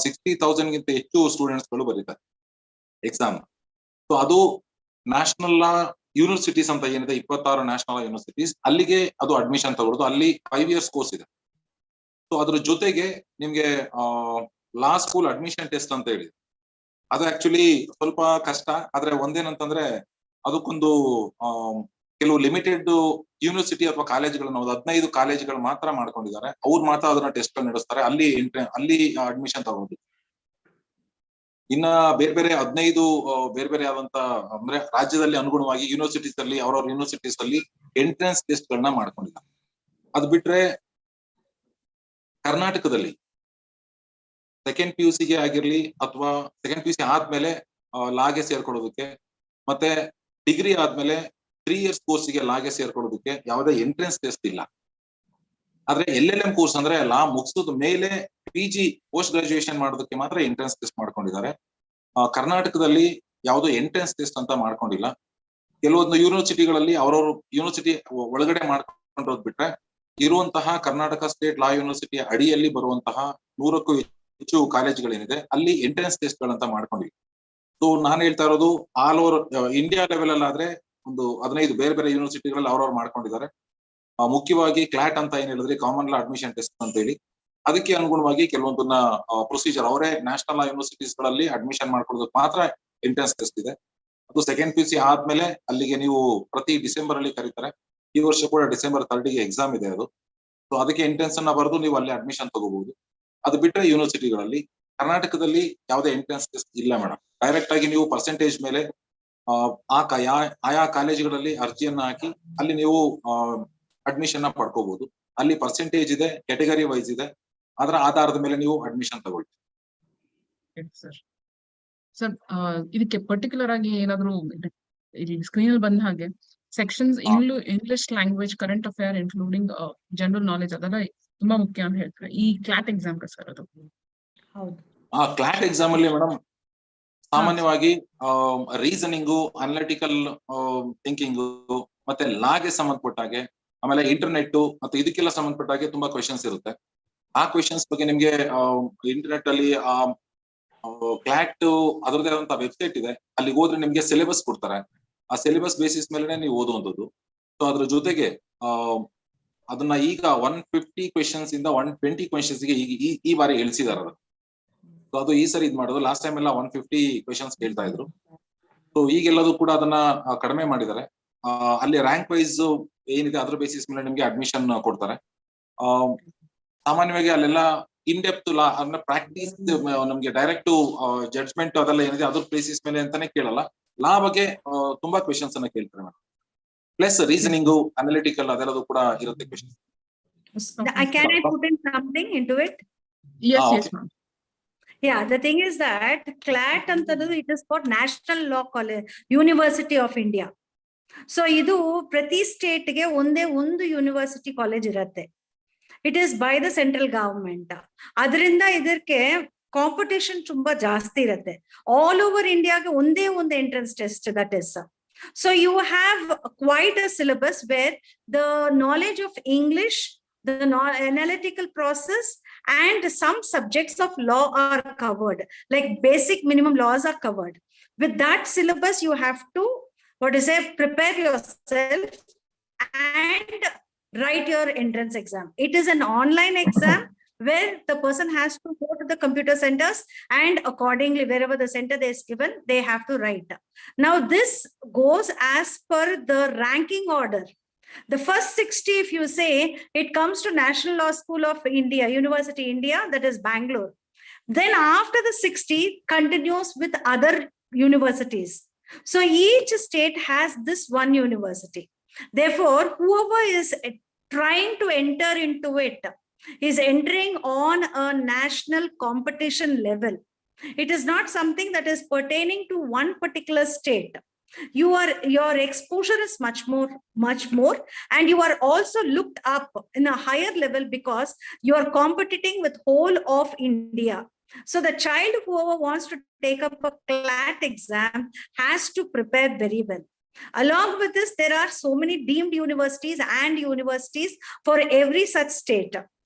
C: 60,000 ಗಿಂತ ಹೆಚ್ಚು ಸ್ಟೂಡೆಂಟ್ಸ್ ಗಳು ಬರೀತಾರೆ ಎಕ್ಸಾಮ್. ಸೊ ಅದು ನ್ಯಾಷನಲ್ ಲಾ ಯೂನಿವರ್ಸಿಟೀಸ್ ಅಂತ ಏನಿದೆ, 26 ನ್ಯಾಷನಲ್ ಯೂನಿವರ್ಸಿಟೀಸ್, ಅಲ್ಲಿಗೆ ಅದು ಅಡ್ಮಿಷನ್ ತಗೊಳ್ಳೋದು. ಅಲ್ಲಿ 5 years ಕೋರ್ಸ್ ಇದೆ. ಸೊ ಅದ್ರ ಜೊತೆಗೆ ನಿಮ್ಗೆ ಲಾ ಸ್ಕೂಲ್ ಅಡ್ಮಿಷನ್ ಟೆಸ್ಟ್ ಅಂತ ಹೇಳಿ, ಅದು ಆಕ್ಚುಲಿ ಸ್ವಲ್ಪ ಕಷ್ಟ. ಆದ್ರೆ ಒಂದೇನಂತಂದ್ರೆ ಅದಕ್ಕೊಂದು ಕೆಲವು ಲಿಮಿಟೆಡ್ ಯೂನಿವರ್ಸಿಟಿ ಅಥವಾ ಕಾಲೇಜ್ಗಳನ್ನ 15 ಕಾಲೇಜ್ಗಳು ಮಾತ್ರ ಮಾಡ್ಕೊಂಡಿದ್ದಾರೆ. ಅವ್ರು ಮಾತ್ರ ಅದನ್ನ ಟೆಸ್ಟ್ ನಡೆಸ್ತಾರೆ. ಅಲ್ಲಿ ಅಡ್ಮಿಷನ್ ತಗೊಂಡು ಇನ್ನ ಬೇರೆ ಬೇರೆ 15 ಬೇರೆ ಬೇರೆ ಆದಂತ ಅಂದ್ರೆ ರಾಜ್ಯದಲ್ಲಿ ಅನುಗುಣವಾಗಿ ಯೂನಿವರ್ಸಿಟೀಸ್ ಅಲ್ಲಿ ಅವ್ರವ್ರ ಯೂನಿವರ್ಸಿಟೀಸ್ ಅಲ್ಲಿ ಎಂಟ್ರೆನ್ಸ್ ಟೆಸ್ಟ್ ಗಳನ್ನ ಮಾಡ್ಕೊಂಡಿದ್ದಾರೆ. ಅದ್ ಬಿಟ್ರೆ ಕರ್ನಾಟಕದಲ್ಲಿ ಸೆಕೆಂಡ್ PUC ಗೆ ಆಗಿರ್ಲಿ ಅಥವಾ ಸೆಕೆಂಡ್ PUC ಆದ್ಮೇಲೆ ಲಾಗೆ ಸೇರ್ಕೊಳ್ಳೋದಕ್ಕೆ, ಮತ್ತೆ ಡಿಗ್ರಿ ಆದ್ಮೇಲೆ 3 years ಕೋರ್ಸ್ಗೆ ಲಾಗೆ ಸೇರ್ಕೊಳ್ಳೋದಕ್ಕೆ ಯಾವುದೇ ಎಂಟ್ರೆನ್ಸ್ ಟೆಸ್ಟ್ ಇಲ್ಲ. ಆದ್ರೆ LLM ಕೋರ್ಸ್ ಅಂದ್ರೆ ಲಾ ಮುಗಿಸಿದ ಮೇಲೆ PG ಪೋಸ್ಟ್ ಗ್ರಾಜುಯೇಷನ್ ಮಾಡೋದಕ್ಕೆ ಮಾತ್ರ ಎಂಟ್ರೆನ್ಸ್ ಟೆಸ್ಟ್ ಮಾಡ್ಕೊಂಡಿದ್ದಾರೆ. ಕರ್ನಾಟಕದಲ್ಲಿ ಯಾವುದೋ ಎಂಟ್ರೆನ್ಸ್ ಟೆಸ್ಟ್ ಅಂತ ಮಾಡ್ಕೊಂಡಿಲ್ಲ. ಕೆಲವೊಂದು ಯೂನಿವರ್ಸಿಟಿಗಳಲ್ಲಿ ಅವ್ರವ್ರ ಯೂನಿವರ್ಸಿಟಿ ಒಳಗಡೆ ಮಾಡ್ಕೊಂಡಿರೋದ್ ಬಿಟ್ರೆ ಇರುವಂತಹ ಕರ್ನಾಟಕ ಸ್ಟೇಟ್ ಲಾ ಯೂನಿವರ್ಸಿಟಿ ಅಡಿಯಲ್ಲಿ ಬರುವಂತಹ 100ಕ್ಕೂ ಹೆಚ್ಚು ಕಾಲೇಜ್ಗಳೇನಿದೆ ಅಲ್ಲಿ ಎಂಟ್ರೆನ್ಸ್ ಟೆಸ್ಟ್ ಗಳಂತ ಮಾಡ್ಕೊಂಡಿಲ್ಲ. ಸೊ ನಾನು ಹೇಳ್ತಾ ಇರೋದು ಆಲ್ ಓವರ್ ಇಂಡಿಯಾ ಲೆವೆಲ್ ಅಲ್ಲಿ ಆದ್ರೆ ಒಂದು 15 ಬೇರೆ ಬೇರೆ ಯೂನಿವರ್ಸಿಟಿಗಳಲ್ಲಿ ಅವ್ರವ್ರು ಮಾಡ್ಕೊಂಡಿದ್ದಾರೆ. ಮುಖ್ಯವಾಗಿ ಕ್ಲಾಟ್ ಅಂತ ಏನ್ ಹೇಳಿದ್ರೆ ಕಾಮನ್ ಲಾ ಅಡ್ಮಿಷನ್ ಟೆಸ್ಟ್ ಅಂತ ಹೇಳಿ, ಅದಕ್ಕೆ ಅನುಗುಣವಾಗಿ ಕೆಲವೊಂದನ್ನ ಪ್ರೊಸೀಜರ್ ಅವರೇ ನ್ಯಾಷನಲ್ ಲಾ ಯೂನಿವರ್ಸಿಟೀಸ್ ಗಳಲ್ಲಿ ಅಡ್ಮಿಷನ್ ಮಾಡ್ಕೊಳ್ಳೋದಕ್ಕೆ ಮಾತ್ರ ಎಂಟ್ರೆನ್ಸ್ ಟೆಸ್ಟ್ ಇದೆ. ಅದು ಸೆಕೆಂಡ್ PUC ಆದ್ಮೇಲೆ ಅಲ್ಲಿಗೆ ನೀವು ಪ್ರತಿ ಡಿಸೆಂಬರ್ ಅಲ್ಲಿ ಕರೀತಾರೆ. ಈ ವರ್ಷ ಕೂಡ ಡಿಸೆಂಬರ್ 3 ಎಕ್ಸಾಮ್ ಇದೆ ಅದು. ಸೊ ಅದಕ್ಕೆ ಎಂಟ್ರೆನ್ಸ್ ಅನ್ನ ಬರೆದು ನೀವು ಅಲ್ಲಿ ಅಡ್ಮಿಷನ್ ತಗೋಬಹುದು. ಅದು ಬಿಟ್ರೆ ಯೂನಿವರ್ಸಿಟಿಗಳಲ್ಲಿ ಕರ್ನಾಟಕದಲ್ಲಿ ಯಾವುದೇ ಎಂಟ್ರೆನ್ಸ್ ಟೆಸ್ಟ್ ಇಲ್ಲ ಮೇಡಮ್. ಡೈರೆಕ್ಟ್ ಆಗಿ ನೀವು ಪರ್ಸೆಂಟೇಜ್ ಮೇಲೆ ಆಯಾ ಕಾಲೇಜುಗಳಲ್ಲಿ ಅರ್ಜಿಯನ್ನ ಹಾಕಿ ಅಲ್ಲಿ ನೀವು ಅಡ್ಮಿಷನ್ ಪಡ್ಕೋಬಹುದು. ಅಲ್ಲಿ ಪರ್ಸೆಂಟೇಜ್ ಇದೆ, ಕ್ಯಾಟಗರಿ ವೈಸ್ ಇದೆ, ಅದರ ಆಧಾರದ ಮೇಲೆ ನೀವು ಅಡ್ಮಿಷನ್ ತಗೊಳ್ಳಿ.
B: ಸರ್ ಇದಕ್ಕೆ ಪರ್ಟಿಕ್ಯುಲರ್ ಆಗಿ ಏನಾದ್ರು ಇಲ್ಲಿ ಸ್ಕ್ರೀನ್ ಅಲ್ಲಿ ಬಂದ ಹಾಗೆ sections English language, current affair including general knowledge ಅದೆಲ್ಲ ತುಂಬಾ ಮುಖ್ಯ ಅಂತ ಹೇಳ್ತಾರೆ ಈ ಕ್ಲಾಟ್ ಎಕ್ಸಾಮ್ ಸರ್. ಅದು
D: ಹೌದು.
C: ಕ್ಲಾಟ್ ಎಕ್ಸಾಮ್ ಅಲ್ಲಿ ಮೇಡಮ್ ಸಾಮಾನ್ಯವಾಗಿ ರೀಸನಿಂಗು, ಅನಲಿಟಿಕಲ್ ಥಿಂಕಿಂಗ್ ಮತ್ತೆ ಲಾಗೆ ಸಂಬಂಧಪಟ್ಟ ಹಾಗೆ, ಆಮೇಲೆ ಇಂಟರ್ನೆಟ್ ಮತ್ತು ಇದಕ್ಕೆಲ್ಲ ಸಂಬಂಧಪಟ್ಟ ಹಾಗೆ ತುಂಬಾ ಕ್ವೆಶನ್ಸ್ ಇರುತ್ತೆ. ಆ ಕ್ವೆಶನ್ಸ್ ಬಗ್ಗೆ ನಿಮ್ಗೆ ಇಂಟರ್ನೆಟ್ ಅಲ್ಲಿ ಕ್ಲಾಟ್ ಅದರದೇ ಆದಂತಹ ವೆಬ್ಸೈಟ್ ಇದೆ, ಅಲ್ಲಿ ಹೋದ್ರೆ ನಿಮ್ಗೆ ಸಿಲೆಬಸ್ ಕೊಡ್ತಾರೆ. ಆ ಸಿಲೆಬಸ್ ಬೇಸಿಸ್ ಮೇಲೆ ನೀವು ಓದುವಂಥದ್ದು. ಸೊ ಅದ್ರ ಜೊತೆಗೆ ಅದನ್ನ ಈಗ 150 ಕ್ವೆಶನ್ಸ್ ಇಂದ 120 ಕ್ವೆಶನ್ಸ್ ಗೆ ಈ ಬಾರಿ ಇಳಿಸಿದಾರೆ ಅದು. ಸೊ ಅದು ಈ ಸರಿ ಇದ್ ಮಾಡೋದು. ಲಾಸ್ಟ್ ಟೈಮ್ ಎಲ್ಲ 150 ಕ್ವೆಶನ್ಸ್ ಕೇಳ್ತಾ ಇದ್ರು. ಸೊ ಈಗೆಲ್ಲದೂ ಕೂಡ ಅದನ್ನ ಕಡಿಮೆ ಮಾಡಿದ್ದಾರೆ. ಅಲ್ಲಿ ರ್ಯಾಂಕ್ ವೈಸ್ ಏನಿದೆ ಅದ್ರ ಬೇಸಿಸ್ ಮೇಲೆ ನಿಮ್ಗೆ ಅಡ್ಮಿಷನ್ ಕೊಡ್ತಾರೆ. ಸಾಮಾನ್ಯವಾಗಿ ಅಲ್ಲೆಲ್ಲ ಇನ್ ಡೆಪ್ತ್ ಲಾ ಅಂದ್ರೆ ಪ್ರಾಕ್ಟೀಸ್ ನಮ್ಗೆ ಡೈರೆಕ್ಟ್ ಜಡ್ಜ್ಮೆಂಟ್ ಅದೆಲ್ಲ ಏನಿದೆ ಅದ್ರ ಬೇಸಿಸ್ ಮೇಲೆ ಅಂತಾನೆ ಕೇಳಲ್ಲ. ಲಾ ಬಗ್ಗೆ ತುಂಬಾ ಕ್ವೆಶನ್ಸ್ ಅನ್ನ ಕೇಳ್ತಾರೆ ಮೇಡಮ್. ಪ್ಲಸ್ ರೀಸನಿಂಗು, ಅನಲಿಟಿಕಲ್ ಅದೆಲ್ಲದು ಕೂಡ ಇರುತ್ತೆ questions.
D: Can I put in something into it?
B: yes
C: okay.
B: yes ma'am.
D: Yeah, the thing is that CLAT antadu it is for National Law College University of India. So idu prati state ge onde ಒಂದು university college ಇರುತ್ತೆ. It is by the central government. ಅದರಿಂದ ಇದಕ್ಕೆ competition ತುಂಬಾ ಜಾಸ್ತಿ ಇರುತ್ತೆ. All over ಇಂಡಿಯಾಗೆ ಒಂದೇ ಒಂದು entrance test that is. So you have quite a syllabus where the knowledge of English, the analytical process and some subjects of law are covered, like basic minimum laws are covered. With that syllabus you have to prepare yourself and write your entrance exam. It is an online exam where the person has to go to the computer centers and accordingly wherever the center is given they have to write. Now this goes as per the ranking order. The first 60, if you say, it comes to National Law School of India, University India, that is Bangalore. Then after the 60 continues with other universities. So each state has this one university. Therefore, whoever is trying to enter into it is entering on a national competition level. It is not something that is pertaining to one particular state. Your exposure is much more, and you are also looked up in a higher level because you are competing with whole of India. So the child whoever wants to take up a CLAT exam has to prepare very well. Along with this, there are so many deemed universities and universities for every such state.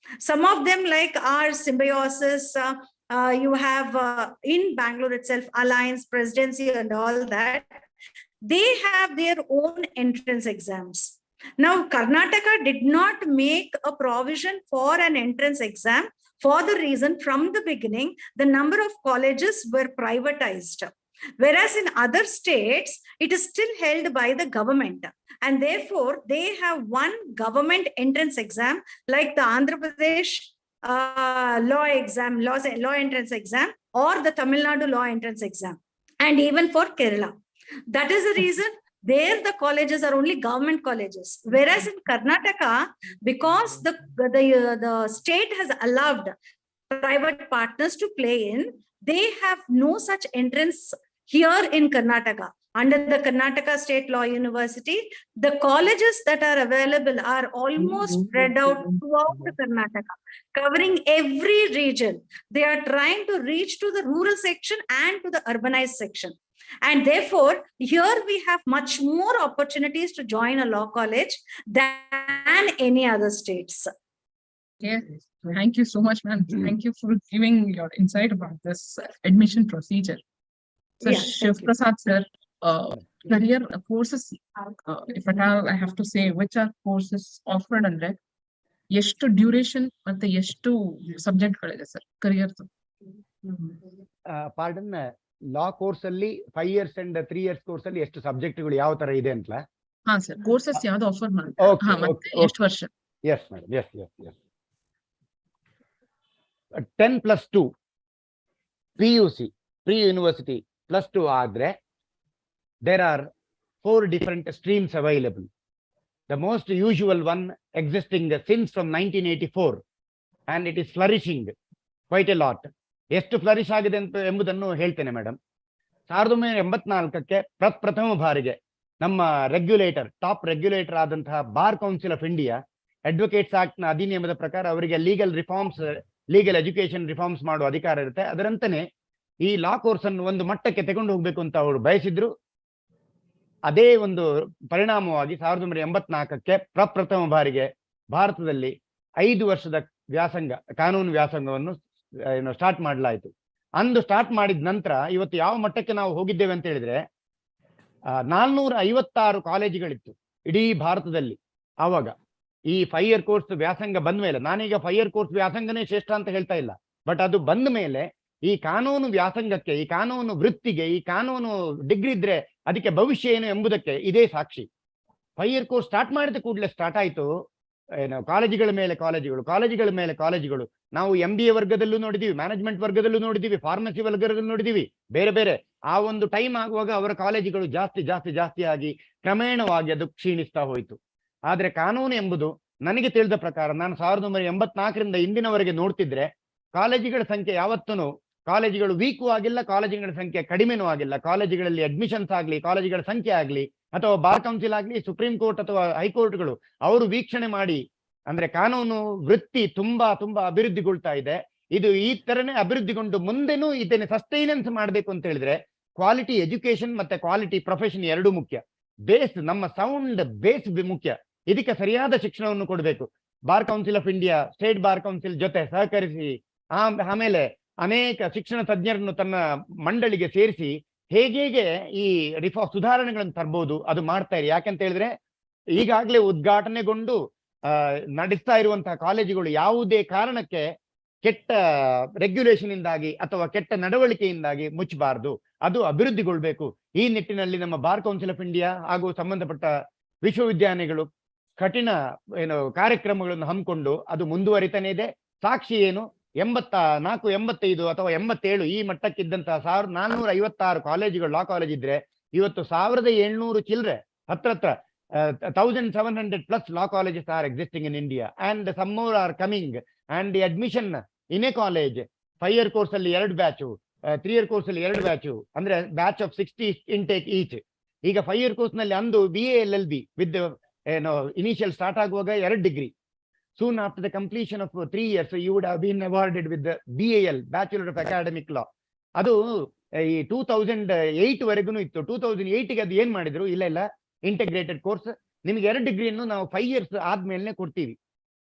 D: Some of them like our Symbiosis, you have in Bangalore itself, Alliance, Presidency and all that. They have their own entrance exams. Now, Karnataka did not make a provision for an entrance exam for the reason from the beginning, the number of colleges were privatized. Whereas in other states, it is still held by the government. And therefore, they have one government entrance exam like the Andhra Pradesh law exam, law entrance exam, or the Tamil Nadu law entrance exam. And even for Kerala. That is the reason there the colleges are only government colleges. Whereas in Karnataka, because the state has allowed private partners to play in, they have no such entrance here in Karnataka. under the Karnataka State Law University. The colleges that are available are almost spread out throughout the Karnataka, covering every region. They are trying to reach to the rural section and to the urbanized section. And therefore, here we have much more opportunities to join a law college than any other states.
B: Yes, thank you so much, ma'am. Thank you for giving your insight about this admission procedure. So,
D: Yeah,
B: Shiv
D: thank you.
B: Prasad sir, career courses, if at all I have to say, which are courses offered ಅಂದ್ರೆ ಎಷ್ಟು duration ಮತ್ತೆ ಎಷ್ಟು subject ಗಳಿದೆ sir career?
E: Pardon, ಲಾ course ಅಲ್ಲಿ 5 years and 3 years course ಅಲ್ಲಿ ಎಷ್ಟು ಸಬ್ಜೆಕ್ಟ್ಗಳು ಯಾವ ತರ ಇದೆ ಅಂತ?
B: ಹಾ ಸರ್, ಕೋರ್ಸಸ್ ಯಾವ್ದು ಆಫರ್ ಮಾಡ್ತಾರೆ? ಹಾ, ಮತ್ತೆ ಎಷ್ಟು ವರ್ಷ?
E: Yes madam, yes. 10+2 PUC, pre-university +2 ಆದ್ರೆ there are 4 different streams available. The most usual one existing since from 1984, and it is flourishing quite a lot. ಎಷ್ಟು ಫ್ಲರಿಶ್ ಆಗಿದೆ ಅಂತ ಎಂಬುದನ್ನು ಹೇಳ್ತೇನೆ ಮೇಡಮ್. 1984ಕ್ಕೆ ಪ್ರಥಮ ಬಾರಿಗೆ ನಮ್ಮ ರೆಗ್ಯುಲೇಟರ್, ಟಾಪ್ ರೆಗ್ಯುಲೇಟರ್ ಆದಂತಹ bar council of India advocates act ನ ಅಧಿನಿಯಮದ ಪ್ರಕಾರ ಅವರಿಗೆ ಲೀಗಲ್ ಎಜುಕೇಶನ್ ರಿಫಾರ್ಮ್ಸ್ ಮಾಡುವ ಅಧಿಕಾರ ಇರುತ್ತೆ. ಅದರಂತೆಯೇ ಈ ಲಾ ಕೋರ್ಸ್ ಅನ್ನು ಒಂದು ಮಟ್ಟಕ್ಕೆ ತಗೊಂಡು ಹೋಗ್ಬೇಕು ಅಂತ ಅವರು ಬಯಸಿದ್ರು. ಅದೇ ಒಂದು ಪರಿಣಾಮವಾಗಿ 1984ಕ್ಕೆ ಪ್ರಪ್ರಥಮ ಬಾರಿಗೆ ಭಾರತದಲ್ಲಿ 5 ವರ್ಷದ ವ್ಯಾಸಂಗ, ಕಾನೂನು ವ್ಯಾಸಂಗವನ್ನು ಸ್ಟಾರ್ಟ್ ಮಾಡಲಾಯಿತು. ಅಂದು ಸ್ಟಾರ್ಟ್ ಮಾಡಿದ ನಂತರ ಇವತ್ತು ಯಾವ ಮಟ್ಟಕ್ಕೆ ನಾವು ಹೋಗಿದ್ದೇವೆ ಅಂತ ಹೇಳಿದ್ರೆ 456 ಕಾಲೇಜುಗಳಿತ್ತು ಇಡೀ ಭಾರತದಲ್ಲಿ. ಆವಾಗ ಈ 5 year ಕೋರ್ಸ್ ವ್ಯಾಸಂಗ ಬಂದ ಮೇಲೆ, ನಾನೀಗ 5 year ಕೋರ್ಸ್ ವ್ಯಾಸಂಗನೇ ಶ್ರೇಷ್ಠ ಅಂತ ಹೇಳ್ತಾ ಇಲ್ಲ, ಬಟ್ ಅದು ಬಂದ ಮೇಲೆ ಈ ಕಾನೂನು ವ್ಯಾಸಂಗಕ್ಕೆ, ಈ ಕಾನೂನು ವೃತ್ತಿಗೆ, ಈ ಕಾನೂನು ಡಿಗ್ರಿ ಇದ್ರೆ ಅದಕ್ಕೆ ಭವಿಷ್ಯ ಏನು ಎಂಬುದಕ್ಕೆ ಇದೇ ಸಾಕ್ಷಿ. 5 year ಕೋರ್ಸ್ ಸ್ಟಾರ್ಟ್ ಮಾಡಿದ ಕೂಡಲೇ ಸ್ಟಾರ್ಟ್ ಆಯ್ತು ಕಾಲೇಜುಗಳ ಮೇಲೆ ಕಾಲೇಜುಗಳು. ನಾವು MBA ವರ್ಗದಲ್ಲೂ ನೋಡಿದೀವಿ, ಮ್ಯಾನೇಜ್ಮೆಂಟ್ ವರ್ಗದಲ್ಲೂ ನೋಡಿದೀವಿ, ಫಾರ್ಮಸಿ ವರ್ಗದಲ್ಲೂ ನೋಡಿದೀವಿ, ಬೇರೆ ಆ ಒಂದು ಟೈಮ್ ಆಗುವಾಗ ಅವರ ಕಾಲೇಜುಗಳು ಜಾಸ್ತಿ ಆಗಿ ಕ್ರಮೇಣವಾಗಿ ಅದು ಕ್ಷೀಣಿಸ್ತಾ ಹೋಯಿತು. ಆದ್ರೆ ಕಾನೂನು ಎಂಬುದು ನನಗೆ ತಿಳಿದ ಪ್ರಕಾರ, ನಾನು 1984ರಿಂದ ಇಂದಿನವರೆಗೆ ನೋಡ್ತಿದ್ರೆ ಕಾಲೇಜುಗಳ ಸಂಖ್ಯೆ ಯಾವತ್ತೂ, ಕಾಲೇಜುಗಳು ವೀಕು ಆಗಿಲ್ಲ, ಕಾಲೇಜುಗಳ ಸಂಖ್ಯೆ ಕಡಿಮೆನೂ ಆಗಿಲ್ಲ. ಕಾಲೇಜುಗಳಲ್ಲಿ ಅಡ್ಮಿಷನ್ಸ್ ಆಗ್ಲಿ, ಕಾಲೇಜುಗಳ ಸಂಖ್ಯೆ ಆಗ್ಲಿ, ಅಥವಾ ಬಾರ್ ಕೌನ್ಸಿಲ್ ಆಗ್ಲಿ, ಸುಪ್ರೀಂ ಕೋರ್ಟ್ ಅಥವಾ ಹೈಕೋರ್ಟ್ಗಳು ಅವರು ವೀಕ್ಷಣೆ ಮಾಡಿ, ಅಂದ್ರೆ ಕಾನೂನು ವೃತ್ತಿ ತುಂಬಾ ಅಭಿವೃದ್ಧಿಗೊಳ್ತಾ ಇದೆ. ಇದು ಈ ತರನೇ ಅಭಿವೃದ್ಧಿಗೊಂಡು ಮುಂದೆನೂ ಇದನ್ನೇ ಸಸ್ಟೈನೆನ್ಸ್ ಮಾಡಬೇಕು ಅಂತ ಹೇಳಿದ್ರೆ ಕ್ವಾಲಿಟಿ ಎಜುಕೇಶನ್ ಮತ್ತೆ ಕ್ವಾಲಿಟಿ ಪ್ರೊಫೆಷನ್ ಎರಡೂ ಮುಖ್ಯ. ಬೇಸ್, ನಮ್ಮ ಸೌಂಡ್ ಬೇಸ್ ಮುಖ್ಯ. ಇದಕ್ಕೆ ಸರಿಯಾದ ಶಿಕ್ಷಣವನ್ನು ಕೊಡಬೇಕು. Bar council of India, state bar council ಜೊತೆ ಸಹಕರಿಸಿ, ಆಮೇಲೆ ಅನೇಕ ಶಿಕ್ಷಣ ತಜ್ಞರನ್ನು ತನ್ನ ಮಂಡಳಿಗೆ ಸೇರಿಸಿ ಹೇಗೆ ಈ ಸುಧಾರಣೆಗಳನ್ನು ತರಬಹುದು ಅದು ಮಾಡ್ತಾ ಇರಿ. ಯಾಕಂತ ಹೇಳಿದ್ರೆ ಈಗಾಗಲೇ ಉದ್ಘಾಟನೆಗೊಂಡು ನಡೆಸ್ತಾ ಇರುವಂತಹ ಕಾಲೇಜುಗಳು ಯಾವುದೇ ಕಾರಣಕ್ಕೆ ಕೆಟ್ಟ ರೆಗ್ಯುಲೇಷನ್ ಇಂದಾಗಿ ಅಥವಾ ಕೆಟ್ಟ ನಡವಳಿಕೆಯಿಂದಾಗಿ ಮುಚ್ಚಬಾರದು, ಅದು ಅಭಿವೃದ್ಧಿಗೊಳ್ಬೇಕು. ಈ ನಿಟ್ಟಿನಲ್ಲಿ ನಮ್ಮ ಬಾರ್ ಕೌನ್ಸಿಲ್ ಆಫ್ ಇಂಡಿಯಾ ಹಾಗೂ ಸಂಬಂಧಪಟ್ಟ ವಿಶ್ವವಿದ್ಯಾಲಯಗಳು ಕಠಿಣ ಕಾರ್ಯಕ್ರಮಗಳನ್ನು ಹಮ್ಮಿಕೊಂಡು ಅದು ಮುಂದುವರಿತಾನೆ ಇದೆ. ಸಾಕ್ಷಿ ಏನು, 84, 85 ಅಥವಾ 87 ಈ ಮಟ್ಟಕ್ಕಿದ್ದಂತಹ 1456 ಕಾಲೇಜುಗಳು, ಲಾ ಕಾಲೇಜ್ ಇದ್ರೆ ಇವತ್ತು 1700 ಚಿಲ್ಲರೆ, ಹತ್ರ 1700+ law colleges are existing in India, and some more are coming. And the admission in a college 5 year course ಅಲ್ಲಿ 2 ಬ್ಯಾಚ್, 3 year course ಅಲ್ಲಿ 2 ಬ್ಯಾಚ್, ಅಂದ್ರೆ ಬ್ಯಾಚ್ ಆಫ್ 60 intake each. ಈಗ 5 year course ನಲ್ಲಿ ಅಂದು BA LLB with initial start ಆಗುವಾಗ 2 degree. Soon after the completion of 3 years you would have been awarded with the BAL, Bachelor of Academic Law. ಅದು ಈ 2008 ವರೆಗೂ ಇತ್ತು. 2008ಗೆ ಅದು ಏನ್ ಮಾಡಿದ್ರು, ಇಲ್ಲ ಇಂಟಿಗ್ರೇಟೆಡ್ ಕೋರ್ಸ್, ನಿಮ್ಗೆ 2 ಡಿಗ್ರಿಯನ್ನು ನಾವು 5 years ಆದ್ಮೇಲೆ ಕೊಡ್ತೀವಿ.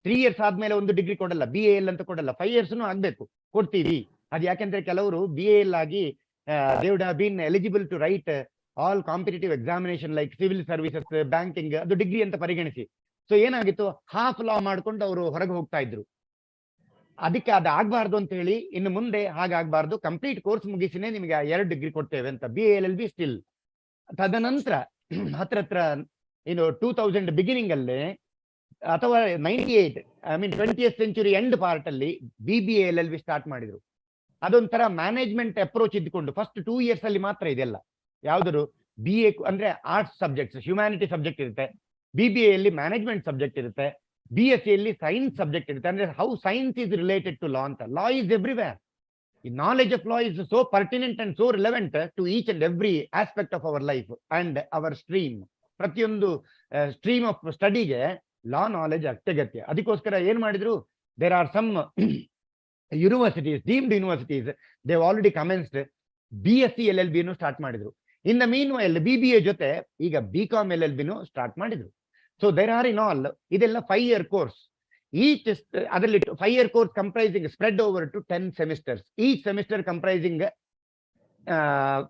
E: 3 years ಆದ್ಮೇಲೆ 1 ಡಿಗ್ರಿ ಕೊಡಲ್ಲ, BAL ಅಂತ ಕೊಡಲ್ಲ, 5 years ಆಗ್ಬೇಕು, ಕೊಡ್ತೀವಿ. ಅದು ಯಾಕೆಂದ್ರೆ ಕೆಲವರು BAL ಆಗಿ they would have been eligible to write all competitive examination like civil services, banking, ಅದು ಡಿಗ್ರಿ ಅಂತ ಪರಿಗಣಿಸಿ. ಸೊ ಏನಾಗಿತ್ತು, ಹಾಫ್ ಲಾ ಮಾಡ್ಕೊಂಡು ಅವರು ಹೊರಗೆ ಹೋಗ್ತಾ ಇದ್ರು. ಅದಕ್ಕೆ ಅದು ಆಗ್ಬಾರ್ದು ಅಂತ ಹೇಳಿ ಇನ್ನು ಮುಂದೆ ಹಾಗಾಗ್ಬಾರ್ದು, ಕಂಪ್ಲೀಟ್ ಕೋರ್ಸ್ ಮುಗಿಸಿನೇ ನಿಮಗೆ 2 ಡಿಗ್ರಿ ಕೊಡ್ತೇವೆ ಅಂತ BALLB ಸ್ಟಿಲ್. ತದನಂತರ ಹತ್ರ 2000 ಬಿಗಿನಿಂಗ್ ಅಲ್ಲಿ ಅಥವಾ 98, I mean 20th century end part ಅಲ್ಲಿ BBALLB ಸ್ಟಾರ್ಟ್ ಮಾಡಿದ್ರು. ಅದೊಂಥರ ಮ್ಯಾನೇಜ್ಮೆಂಟ್ ಅಪ್ರೋಚ್ ಇದ್ದುಕೊಂಡು ಫಸ್ಟ್ 2 years ಅಲ್ಲಿ ಮಾತ್ರ ಇದೆಲ್ಲ. ಯಾವ್ದು BA ಅಂದ್ರೆ ಆರ್ಟ್ಸ್ ಸಬ್ಜೆಕ್ಟ್ಸ್, ಹ್ಯುಮ್ಯಾನಿಟಿ ಸಬ್ಜೆಕ್ಟ್ ಇರುತ್ತೆ, BBA ಅಲ್ಲಿ ಮ್ಯಾನೇಜ್ಮೆಂಟ್ ಸಬ್ಜೆಕ್ಟ್ ಇರುತ್ತೆ, BSc ಅಲ್ಲಿ ಸೈನ್ಸ್ ಸಬ್ಜೆಕ್ಟ್ ಇರುತ್ತೆ. ಅಂದ್ರೆ how science is related to law ಅಂತ. Law is everywhere. The knowledge of law is so pertinent and so relevant to each and every aspect of our life and our stream. ಪ್ರತಿಯೊಂದು stream of ಸ್ಟಡಿಗೆ law knowledge ಅತ್ಯಗತ್ಯ. ಅದಕ್ಕೋಸ್ಕರ ಏನ್ ಮಾಡಿದ್ರು, there are some universities, deemed universities, they already commenced BSc LLB start ಮಾಡಿದ್ರು. In the meanwhile BBA ಜೊತೆ ಈಗ BCom LLB start ಮಾಡಿದ್ರು. So there are in all, ಇದೆಲ್ಲ 5-year ಕೋರ್ಸ್. Each ಅದರಲ್ಲಿ 5-year course comprising spread over to 10 semesters. Each semester comprising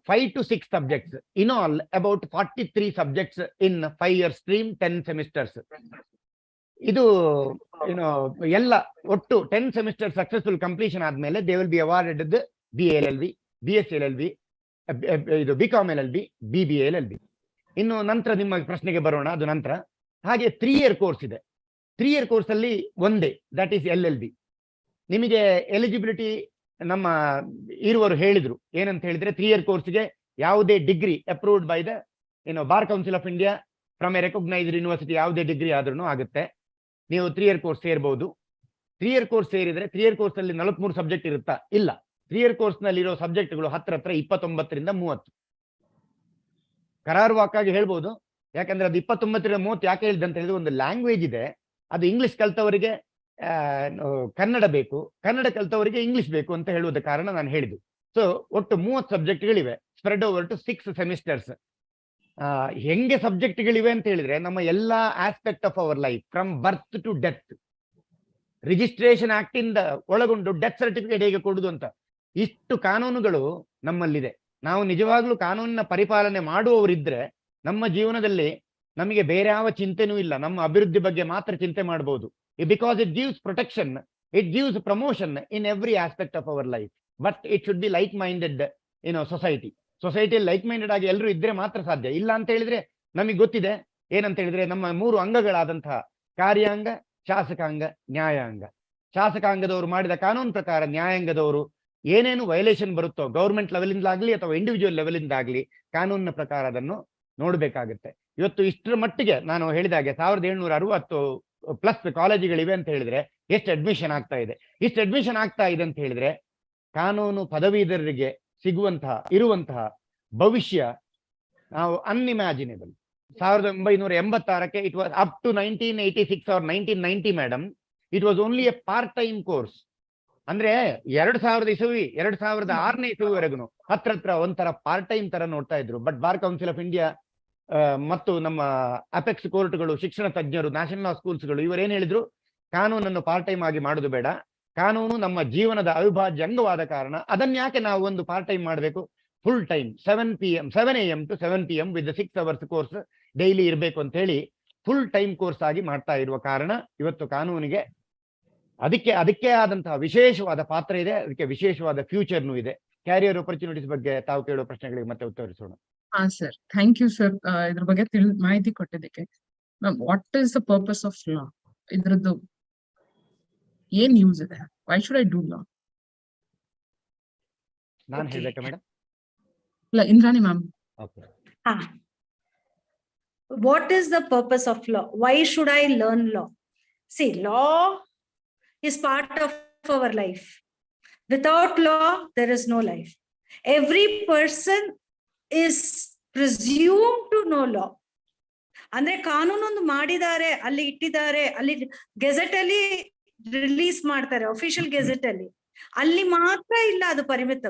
E: 5 to 6 subjects. In all, about 43 subjects in 5-year stream, 10 semesters. ಇದು ಎಲ್ಲ ಒಟ್ಟು 10 semester successful completion ಆದ್ಮೇಲೆ they will be awarded the BA LLB, BSc LLB, ಇದು BCom LLB, BBA LLB. ಇನ್ನು ನಂತರ ನಿಮ್ಮ ಪ್ರಶ್ನೆಗೆ ಬರೋಣ. ಅದು ನಂತರ ಹಾಗೆ 3-year ಕೋರ್ಸ್ ಇದೆ. 3-year ಕೋರ್ಸ್ ಅಲ್ಲಿ ಒಂದೇ, ದಟ್ ಈಸ್ LLB. ನಿಮಗೆ ಎಲಿಜಿಬಿಲಿಟಿ ನಮ್ಮ ಇರುವರು ಹೇಳಿದ್ರು. ಏನಂತ ಹೇಳಿದ್ರೆ 3-year ಕೋರ್ಸ್ಗೆ ಯಾವುದೇ degree approved by the bar council of India from a recognised university, ಯಾವುದೇ ಡಿಗ್ರಿ ಆದ್ರೂ ಆಗುತ್ತೆ, ನೀವು 3-year ಕೋರ್ಸ್ ಸೇರ್ಬಹುದು. 3-year ಕೋರ್ಸ್ ಸೇರಿದ್ರೆ 3-year ಕೋರ್ಸ್ ಅಲ್ಲಿ 43 ಸಬ್ಜೆಕ್ಟ್ ಇರುತ್ತಾ? ಇಲ್ಲ. 3-year ಕೋರ್ಸ್ ನಲ್ಲಿ ಇರೋ ಸಬ್ಜೆಕ್ಟ್ಗಳು ಹತ್ರ 29ರಿಂದ 30. ಕರಾರುವಾಕ್ಕಾಗಿ ಹೇಳ್ಬೋದು. ಯಾಕಂದ್ರೆ ಅದು 29ರಿಂದ 30 ಯಾಕೆ ಹೇಳಿದೆ ಅಂತ ಹೇಳಿದ್ರೆ, ಒಂದು ಲ್ಯಾಂಗ್ವೇಜ್ ಇದೆ, ಅದು ಇಂಗ್ಲಿಷ್ ಕಲ್ತವರಿಗೆ ಕನ್ನಡ ಬೇಕು, ಕನ್ನಡ ಕಲ್ತವರಿಗೆ ಇಂಗ್ಲಿಷ್ ಬೇಕು ಅಂತ ಹೇಳುವುದ ಕಾರಣ ನಾನು ಹೇಳಿದ್ದು. ಸೊ ಒಟ್ಟು 30 ಸಬ್ಜೆಕ್ಟ್ಗಳಿವೆ, ಸ್ಪ್ರೆಡ್ ಓವರ್ ಟು 6 ಸೆಮಿಸ್ಟರ್ಸ್. ಹೆಂಗೆ ಸಬ್ಜೆಕ್ಟ್ಗಳಿವೆ ಅಂತ ಹೇಳಿದ್ರೆ, ನಮ್ಮ ಎಲ್ಲಾ aspect of our life from birth to death, registration act ಇಂದ ಒಳಗೊಂಡು ಡೆತ್ ಸರ್ಟಿಫಿಕೇಟ್ ಹೇಗೆ ಕೊಡುದು ಅಂತ ಇಷ್ಟು ಕಾನೂನುಗಳು ನಮ್ಮಲ್ಲಿದೆ. ನಾವು ನಿಜವಾಗ್ಲೂ ಕಾನೂನಿನ ಪರಿಪಾಲನೆ ಮಾಡುವವರಿದ್ರೆ ನಮ್ಮ ಜೀವನದಲ್ಲಿ ನಮಗೆ ಬೇರೆ ಯಾವ ಚಿಂತೆನೂ ಇಲ್ಲ, ನಮ್ಮ ಅಭಿವೃದ್ಧಿ ಬಗ್ಗೆ ಮಾತ್ರ ಚಿಂತೆ ಮಾಡಬಹುದು. Because it gives protection, it gives promotion in every aspect of our life. But it should be like minded ಸೊಸೈಟಿಯಲ್ಲಿ ಲೈಕ್ ಮೈಂಡೆಡ್ ಆಗಿ ಎಲ್ಲರೂ ಇದ್ರೆ ಮಾತ್ರ ಸಾಧ್ಯ. ಇಲ್ಲ ಅಂತ ಹೇಳಿದ್ರೆ ನಮಗೆ ಗೊತ್ತಿದೆ ಏನಂತ ಹೇಳಿದ್ರೆ, ನಮ್ಮ 3 ಅಂಗಗಳಾದಂತಹ ಕಾರ್ಯಾಂಗ, ಶಾಸಕಾಂಗ, ನ್ಯಾಯಾಂಗ. ಶಾಸಕಾಂಗದವರು ಮಾಡಿದ ಕಾನೂನು ಪ್ರಕಾರ ನ್ಯಾಯಾಂಗದವರು ಏನೇನು ವೈಲೇಷನ್ ಬರುತ್ತೋ ಗೌರ್ಮೆಂಟ್ ಲೆವೆಲಿಂದಾಗ್ಲಿ ಅಥವಾ ಇಂಡಿವಿಜುವಲ್ ಲೆವೆಲಿಂದಾಗ್ಲಿ ಕಾನೂನಿನ ಪ್ರಕಾರ ಅದನ್ನು ನೋಡ್ಬೇಕಾಗುತ್ತೆ. ಇವತ್ತು ಇಷ್ಟರ ಮಟ್ಟಿಗೆ ನಾನು ಹೇಳಿದಾಗೆ 1760+ ಕಾಲೇಜುಗಳಿವೆ ಅಂತ ಹೇಳಿದ್ರೆ ಎಷ್ಟು ಅಡ್ಮಿಷನ್ ಆಗ್ತಾ ಇದೆ. ಇಷ್ಟು ಅಡ್ಮಿಷನ್ ಆಗ್ತಾ ಇದೆ ಅಂತ ಹೇಳಿದ್ರೆ ಕಾನೂನು ಪದವೀಧರರಿಗೆ ಇರುವಂತಹ ಭವಿಷ್ಯ ನಾವು ಅನ್ಇಮ್ಯಾಜಿನೇಬಲ್. 1986ಕ್ಕೆ it was up to 1986 or 1990 madam, it was only a part time course. ಅಂದ್ರೆ 2006ನೇ ಇಸುವಿವರೆಗೂ ಹತ್ರ ಒಂಥರ ಪಾರ್ಟ್ ಟೈಮ್ ತರ ನೋಡ್ತಾ ಇದ್ರು. But bar council of India ಮತ್ತು ನಮ್ಮ ಅಪೆಕ್ಸ್ ಕೋರ್ಟ್ಗಳು, ಶಿಕ್ಷಣ ತಜ್ಞರು, ನ್ಯಾಷನಲ್ ಲಾ ಸ್ಕೂಲ್ಸ್ಗಳು ಇವರೇನ್ ಹೇಳಿದ್ರು, ಕಾನೂನನ್ನು ಪಾರ್ಟ್ ಟೈಮ್ ಆಗಿ ಮಾಡುದು ಬೇಡ, ಕಾನೂನು ನಮ್ಮ ಜೀವನದ ಅವಿಭಾಜ್ಯ ಅಂಗವಾದ ಕಾರಣ ಅದನ್ಯಾಕೆ ನಾವು ಒಂದು ಪಾರ್ಟ್ ಟೈಮ್ ಮಾಡಬೇಕು, full time 7 AM to 7 PM with 6 hours course daily ಇರಬೇಕು ಅಂತ ಹೇಳಿ ಫುಲ್ ಟೈಮ್ ಕೋರ್ಸ್ ಆಗಿ ಮಾಡ್ತಾ ಇರುವ ಕಾರಣ ಇವತ್ತು ಕಾನೂನಿಗೆ ಅದಕ್ಕೆ ಆದಂತಹ ವಿಶೇಷವಾದ ಪಾತ್ರ ಇದೆ, ಅದಕ್ಕೆ ವಿಶೇಷವಾದ ಫ್ಯೂಚರ್ನೂ ಇದೆ. ಕ್ಯಾರಿಯರ್ ಆಪರ್ಚುನಿಟೀಸ್ ಬಗ್ಗೆ ತಾವು ಕೇಳುವ ಪ್ರಶ್ನೆಗಳಿಗೆ ಮತ್ತೆ ಉತ್ತರಿಸೋಣ.
B: ಹಾ ಸರ್, ಥ್ಯಾಂಕ್ ಯು ಸರ್ ಇದ್ರ ಬಗ್ಗೆ ಮಾಹಿತಿ ಕೊಟ್ಟಿದ್ದಕ್ಕೆ. What is the purpose of law? ಇದ್ರದ್ದು ಏನ್ ಯೂಸ್ ಇದೆ? ವೈ ಶುಡ್ ಐ ಡೂ ಲಾ?
E: ನಾನು ಹೇಳ್ಬೇಕಾ ಮೇಡಮ್?
B: ಇಲ್ಲ, Indrani ma'am.
D: What is the purpose of law? Why should I learn law? See, law is part of our life. Without law, there is no life. Every person is presumed to know law. ಅಂದ್ರೆ ಕಾನೂನೊಂದು ಮಾಡಿದ್ದಾರೆ, ಅಲ್ಲಿ ಇಟ್ಟಿದ್ದಾರೆ, ಅಲ್ಲಿ gazette ಅಲ್ಲಿ release ಮಾಡ್ತಾರೆ, official gazette ಅಲ್ಲಿ ಮಾತ್ರ ಇಲ್ಲ, ಅದು ಪರಿಮಿತ.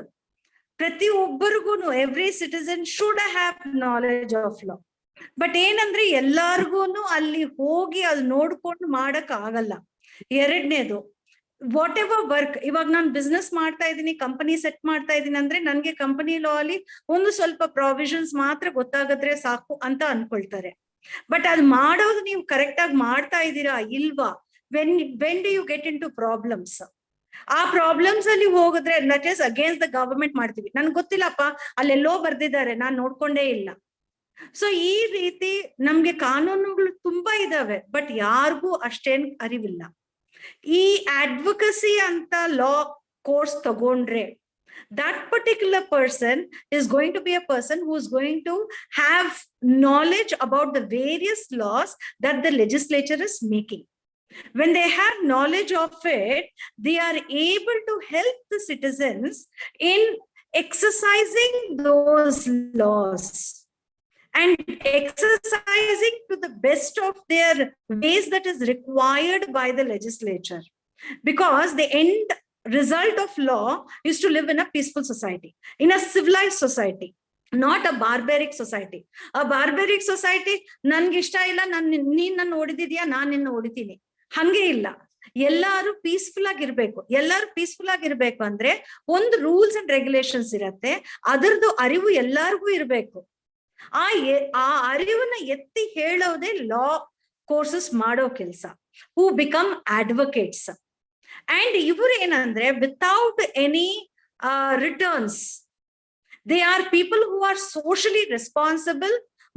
D: ಪ್ರತಿಯೊಬ್ಬರಿಗೂ every citizen should have knowledge of law. But ಏನಂದ್ರೆ ಎಲ್ಲಾರ್ಗೂನು ಅಲ್ಲಿ ಹೋಗಿ ಅದು ನೋಡ್ಕೊಂಡು ಮಾಡಕ್ ಆಗಲ್ಲ. ಎರಡನೇದು, ವಾಟ್ ಎವರ್ ವರ್ಕ್, ಇವಾಗ ನಾನು ಬಿಸ್ನೆಸ್ ಮಾಡ್ತಾ ಇದ್ದೀನಿ, ಕಂಪನಿ ಸೆಟ್ ಮಾಡ್ತಾ ಇದ್ದೀನಿ ಅಂದ್ರೆ ನನ್ಗೆ ಕಂಪನಿ ಲಾ ಅಲ್ಲಿ ಒಂದು ಸ್ವಲ್ಪ ಪ್ರಾವಿಷನ್ಸ್ ಮಾತ್ರ ಗೊತ್ತಾಗದ್ರೆ ಸಾಕು ಅಂತ ಅನ್ಕೊಳ್ತಾರೆ. ಬಟ್ ಅದು ಮಾಡೋದು ನೀವು ಕರೆಕ್ಟ್ ಆಗಿ ಮಾಡ್ತಾ ಇದ್ದೀರಾ ಇಲ್ವಾ? When do you get into problems? ಆ ಪ್ರಾಬ್ಲಮ್ಸ್ ಅಲ್ಲಿ ಹೋಗಿದ್ರೆ that is against the government ಮಾಡ್ತೀವಿ. ನನ್ಗೆ ಗೊತ್ತಿಲ್ಲಪ್ಪ, ಅಲ್ಲೆಲ್ಲೋ ಬರ್ದಿದ್ದಾರೆ, ನಾನ್ ನೋಡ್ಕೊಂಡೇ ಇಲ್ಲ. ಸೊ ಈ ರೀತಿ ನಮ್ಗೆ ಕಾನೂನುಗಳು ತುಂಬಾ ಇದಾವೆ, ಬಟ್ ಯಾರಿಗೂ ಅಷ್ಟೇನ್ ಅರಿವಿಲ್ಲ. ಈ ಅಡ್ವೊಕಸಿ ಅಂತ ಲಾ ಕೋರ್ಸ್ ತಗೊಂಡ್ರೆ that particular person is going to be a person who is going to have knowledge about the various laws that the legislature is making. When they have knowledge of it, they are able to help the citizens in exercising those laws and exercising to the best of their ways that is required by the legislature. Because the end result of law is to live in a peaceful society, in a civilized society, not a barbaric society. A barbaric society, ನನ್ಗಿಷ್ಟ ಇಲ್ಲ, ನೀನ್ ನನ್ನ ಹೊಡಿದಿದ್ಯಾ, ನಾನ್ ನಿನ್ನ ಹೊಡಿತೀನಿ, ಹಂಗೆ ಇಲ್ಲ. ಎಲ್ಲಾರು peaceful ಆಗಿರ್ಬೇಕು. ಎಲ್ಲಾರು ಪೀಸ್ಫುಲ್ ಆಗಿರ್ಬೇಕು ಅಂದ್ರೆ ಒಂದು ರೂಲ್ಸ್ ಅಂಡ್ ರೆಗ್ಯುಲೇಷನ್ಸ್ ಇರತ್ತೆ, ಅದರದ್ದು ಅರಿವು ಎಲ್ಲಾರ್ಗೂ ಇರ್ಬೇಕು. ಆ ಅರಿವನ್ನ ಎತ್ತಿ ಹೇಳೋದೇ ಲಾ ಕೋರ್ಸಸ್ ಮಾಡೋ ಕೆಲಸ, ಹೂ ಬಿಕಮ್ ಅಡ್ವೊಕೇಟ್ಸ್. ಅಂಡ್ ಇವರು ಏನಂದ್ರೆ without any returns, they are people who are socially responsible,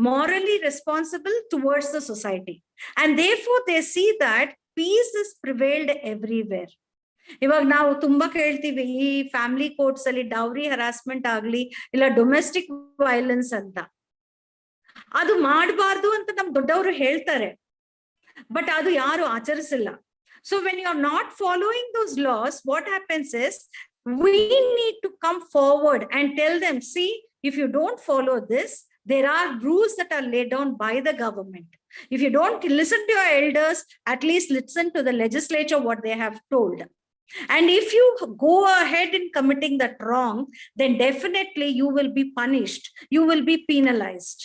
D: morally responsible towards the society, and therefore they see that peace is prevailed everywhere. ಇವಾಗ ನಾವು ತುಂಬಾ ಕೇಳ್ತೀವಿ ಈ ಫ್ಯಾಮಿಲಿ ಕೋರ್ಟ್ಸ್ ಅಲ್ಲಿ ಡೌರಿ ಹರಾಸ್ಮೆಂಟ್ ಆಗ್ಲಿ ಇಲ್ಲ ಡೊಮೆಸ್ಟಿಕ್ ವೈಲೆನ್ಸ್ ಅಂತ. ಅದು ಮಾಡಬಾರ್ದು ಅಂತ ನಮ್ ದೊಡ್ಡವರು ಹೇಳ್ತಾರೆ, ಬಟ್ ಅದು ಯಾರು ಆಚರಿಸಿಲ್ಲ. So when you are not following those laws, what happens is we need to come forward and tell them, see, if you don't follow this, there are rules that are laid down by the government. If you don't listen to your elders, at least listen to the legislature what they have told. And if you go ahead in committing that wrong, then definitely you will be punished, you will be penalized.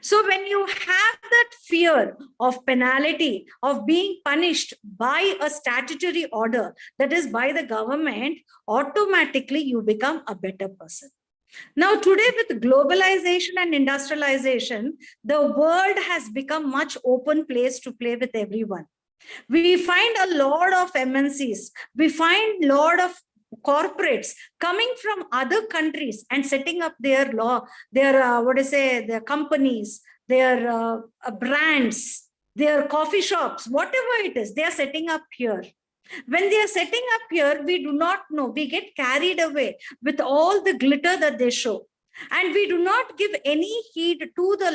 D: So when you have that fear of penalty, of being punished by a statutory order, that is by the government, automatically you become a better person. Now today, with globalization and industrialization, the world has become much open place to play with everyone. We find a lot of MNCs, we find lot of corporates coming from other countries and setting up their their companies, their brands, their coffee shops, whatever it is, they are setting up here. When they are setting up here, we do not know, we get carried away with all the glitter that they show, and we do not give any heed to the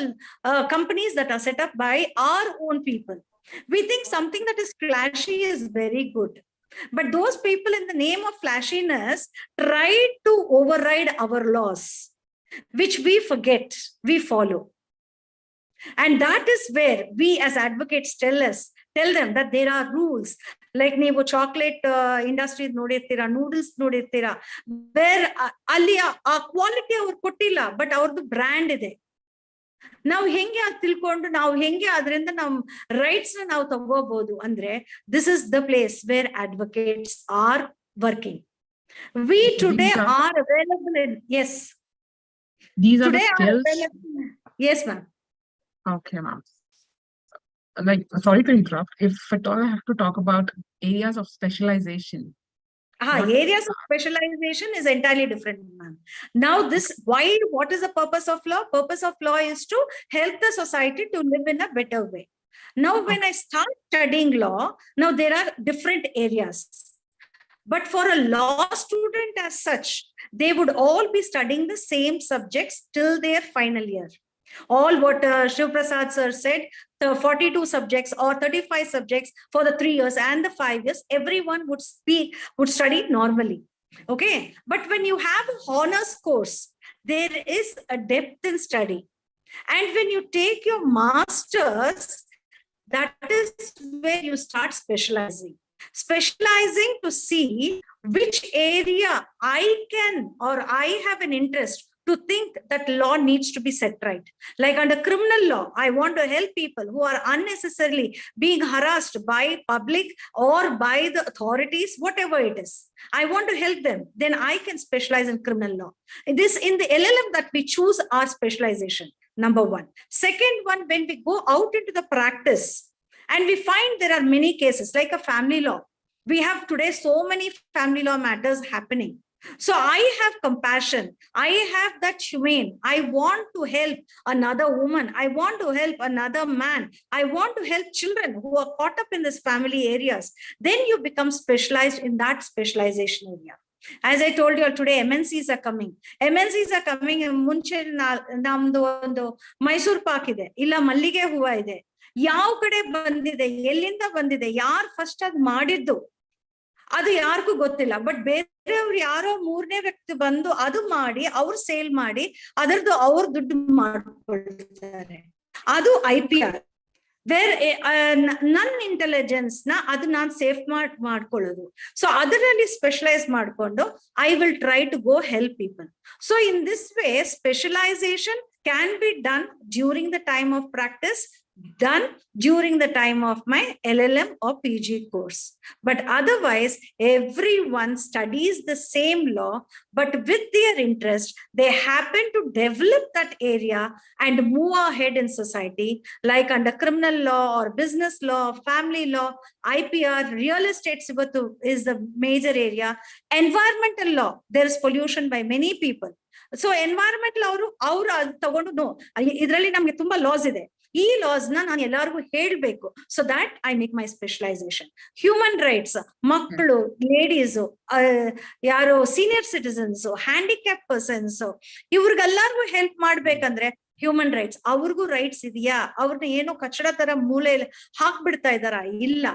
D: companies that are set up by our own people. We think something that is flashy is very good, but those people, in the name of flashiness, try to override our laws, which we forget, we follow. And that is where we as advocates tell them that there are rules. Like ನೀವು chocolate industry ನೋಡಿರ್ತೀರಾ, noodles ನೋಡಿರ್ತೀರಾ, ಬೇರೆ ಅಲ್ಲಿ ಆ quality ಅವ್ರು ಕೊಟ್ಟಿಲ್ಲ, but ಅವ್ರದ್ದು brand ಇದೆ. ನಾವು ಹೆಂಗೆ ಅದು ತಿಳ್ಕೊಂಡು ನಾವು ಹೆಂಗೆ ಅದರಿಂದ ನಮ್ ರೈಟ್ಸ್ ನಾವು ತಗೋಬಹುದು ಅಂದ್ರೆ, this is the place where advocates are working. We today are available in, yes,
B: these are
D: today
B: the skills.
D: Yes ma'am.
B: Okay ma'am, like, sorry to interrupt, if at all I have to talk about areas of specialization.
D: Areas of specialization is entirely different, ma'am. Now this, what is the purpose of law? Purpose of law is to help the society to live in a better way. Now when I start studying law, now there are different areas, but for a law student as such, they would all be studying the same subjects till their final year. All what Shiv Prasad sir said, the 42 subjects or 35 subjects for the 3 years and the 5 years, everyone would study normally. Okay, but when you have a honors course, there is a depth in study, and when you take your masters, that is where you start specializing to see which area I can, or I have an interest to think that law needs to be set right. Like under criminal law, I want to help people who are unnecessarily being harassed by public or by the authorities, whatever it is. I want to help them. Then I can specialize in criminal law. This in the LLM that we choose our specialization, number one. Second one, when we go out into the practice and we find there are many cases, like a family law. We have today so many family law matters happening. So I have compassion, I have that humane, I want to help another woman, I want to help another man, I want to help children who are caught up in this family areas. Then you become specialized in that specialization area. As I told you today, MNCs are coming. ಮುಂಚೆ ನಮ್ದು ಒಂದು ಮೈಸೂರು ಪಾಕ್ ಇದೆ, ಇಲ್ಲ ಮಲ್ಲಿಗೆ ಹೂವ ಇದೆ, ಯಾವ ಕಡೆ ಬಂದಿದೆ, ಎಲ್ಲಿಂದ ಬಂದಿದೆ, ಯಾರು ಫಸ್ಟ್ ಅದ್ ಮಾಡಿದ್ದು ಅದು ಯಾರಿಗೂ ಗೊತ್ತಿಲ್ಲ. ಬಟ್ ಬೇರೆಯವ್ರು ಯಾರೋ ಮೂರನೇ ವ್ಯಕ್ತಿ ಬಂದು ಅದು ಮಾಡಿ ಅವ್ರು ಸೇಲ್ ಮಾಡಿ ಅದರದ್ದು ಅವ್ರು ದುಡ್ಡು ಮಾಡ್ಕೊಳ್ತಾರೆ. ಅದು IPR. ನನ್ನ ಇಂಟೆಲಿಜೆನ್ಸ್ ನ ಅದು ನಾನು ಸೇಫ್ ಮಾಡ್ಕೊಳ್ಳೋದು. ಸೊ ಅದರಲ್ಲಿ ಸ್ಪೆಷಲೈಸ್ ಮಾಡ್ಕೊಂಡು I will try to go help people. So in this way specialisation can be done during the time of practice, done during the time of my LLM or PG course. But otherwise, everyone studies the same law, but with their interest, they happen to develop that area and move ahead in society, like under criminal law or business law, family law, IPR, real estate is the major area. Environmental law, there is pollution by many people. So environmental ಅವರು ತಗೊಂಡು no ಇದರಲ್ಲಿ ನಮ್ಗೆ ತುಂಬಾ loss ಇದೆ, ಈ loss ನಾನು ಎಲ್ಲರಿಗೂ ಹೇಳ್ಬೇಕು. So that I make my specialisation. Human rights, ಮಕ್ಕಳು, ಲೇಡೀಸ್, ಯಾರು ಸೀನಿಯರ್ ಸಿಟಿಸನ್ಸ್, ಹ್ಯಾಂಡಿಕ್ಯಾಪ್ ಪರ್ಸನ್ಸ್, ಇವ್ರಿಗೆಲ್ಲರಿಗೂ ಹೆಲ್ಪ್ ಮಾಡ್ಬೇಕಂದ್ರೆ ಹ್ಯೂಮನ್ ರೈಟ್ಸ್, ಅವ್ರಿಗೂ ರೈಟ್ಸ್ ಇದೆಯಾ, ಅವ್ರನ್ನ ಏನೋ ಕಚಡ ತರ ಮೂಲೆಯಲ್ಲಿ ಹಾಕ್ಬಿಡ್ತಾ ಇದಾರ? ಇಲ್ಲ.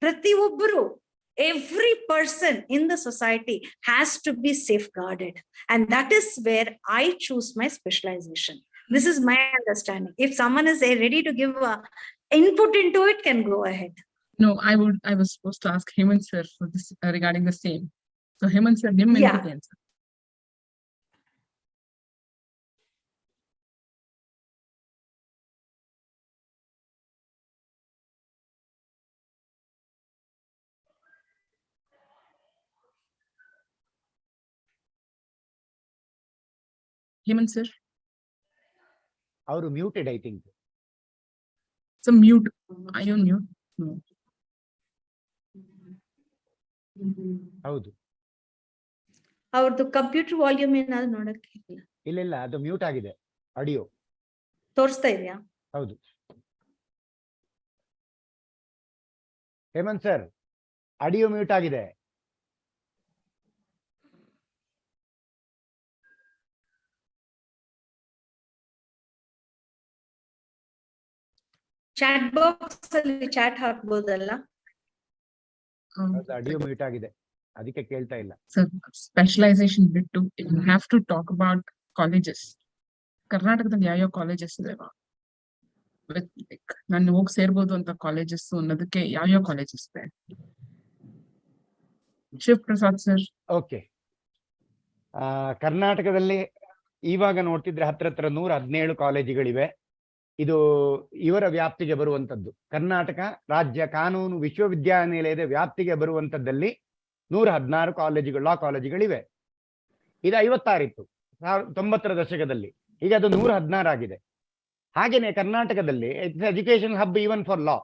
D: ಪ್ರತಿಯೊಬ್ಬರು, every person in the society has to be safeguarded, and that is where I choose my specialization. This is my understanding. If someone is ready to give input into it, can go ahead.
B: No, I was supposed to ask Hemanth sir for this regarding the same. So Hemanth sir, nim answer. Hemanth sir,
E: ಅವರು muted, I think.
B: so mute. Are you mute? No.
E: ಹೌದು,
D: ಅವ್ರದ್ದು computer volume ಏನಾದ್ರು ನೋಡಕ್ಕೆ
E: ಇಲ್ಲ, ಅದು mute ಆಗಿದೆ. Audio
D: ತೋರಿಸ್ತಾ ಇದೆಯಾ?
E: ಹೌದು. ಹೇಮಂತ್ ಸರ್, ಆಡಿಯೋ ಮ್ಯೂಟ್ ಆಗಿದೆ.
D: ಚಾಟ್ ಬಾಕ್ಸ್ ಅಲ್ಲಿ ಚಾಟ್ ಹಾಕ್ಬೋದಲ್ಲ?
E: ಆಡಿಯೋ ಮ್ಯೂಟ್ ಆಗಿದೆ, ಅದಕ್ಕೆ ಕೇಳ್ತಾ ಇಲ್ಲ.
B: So specialization ಬಿಟ್ಟು you have to talk about colleges. ಕರ್ನಾಟಕದಲ್ಲಿ ಯಾವ ಕಾಲೇಜಸ್ ಇದಾವ, ನಾನು ಹೋಗಿ ಸೇರ್ಬೋದು ಅಂತ ಕಾಲೇಜಸ್ ಅನ್ನೋದಕ್ಕೆ ಯಾವ ಕಾಲೇಜಸ್ ಇದೆ? ಶಿವ್ ಪ್ರಸಾದ್ ಸರ್.
E: ಓಕೆ, ಕರ್ನಾಟಕದಲ್ಲಿ ಇವಾಗ ನೋಡ್ತಿದ್ರೆ ಹತ್ರ 117 ಕಾಲೇಜುಗಳಿವೆ. ಇದು ಇವರ ವ್ಯಾಪ್ತಿಗೆ ಬರುವಂತದ್ದು. ಕರ್ನಾಟಕ ರಾಜ್ಯ ಕಾನೂನು ವಿಶ್ವವಿದ್ಯಾನಿಲಯದ ವ್ಯಾಪ್ತಿಗೆ ಬರುವಂತದ್ದಲ್ಲಿ 116 ಕಾಲೇಜುಗಳು, ಲಾ ಕಾಲೇಜುಗಳಿವೆ. ಇದು 56 ಇತ್ತು 90ರ ದಶಕದಲ್ಲಿ, ಈಗ ಅದು 116 ಆಗಿದೆ. ಹಾಗೇನೆ ಕರ್ನಾಟಕದಲ್ಲಿ it's education hub even for law.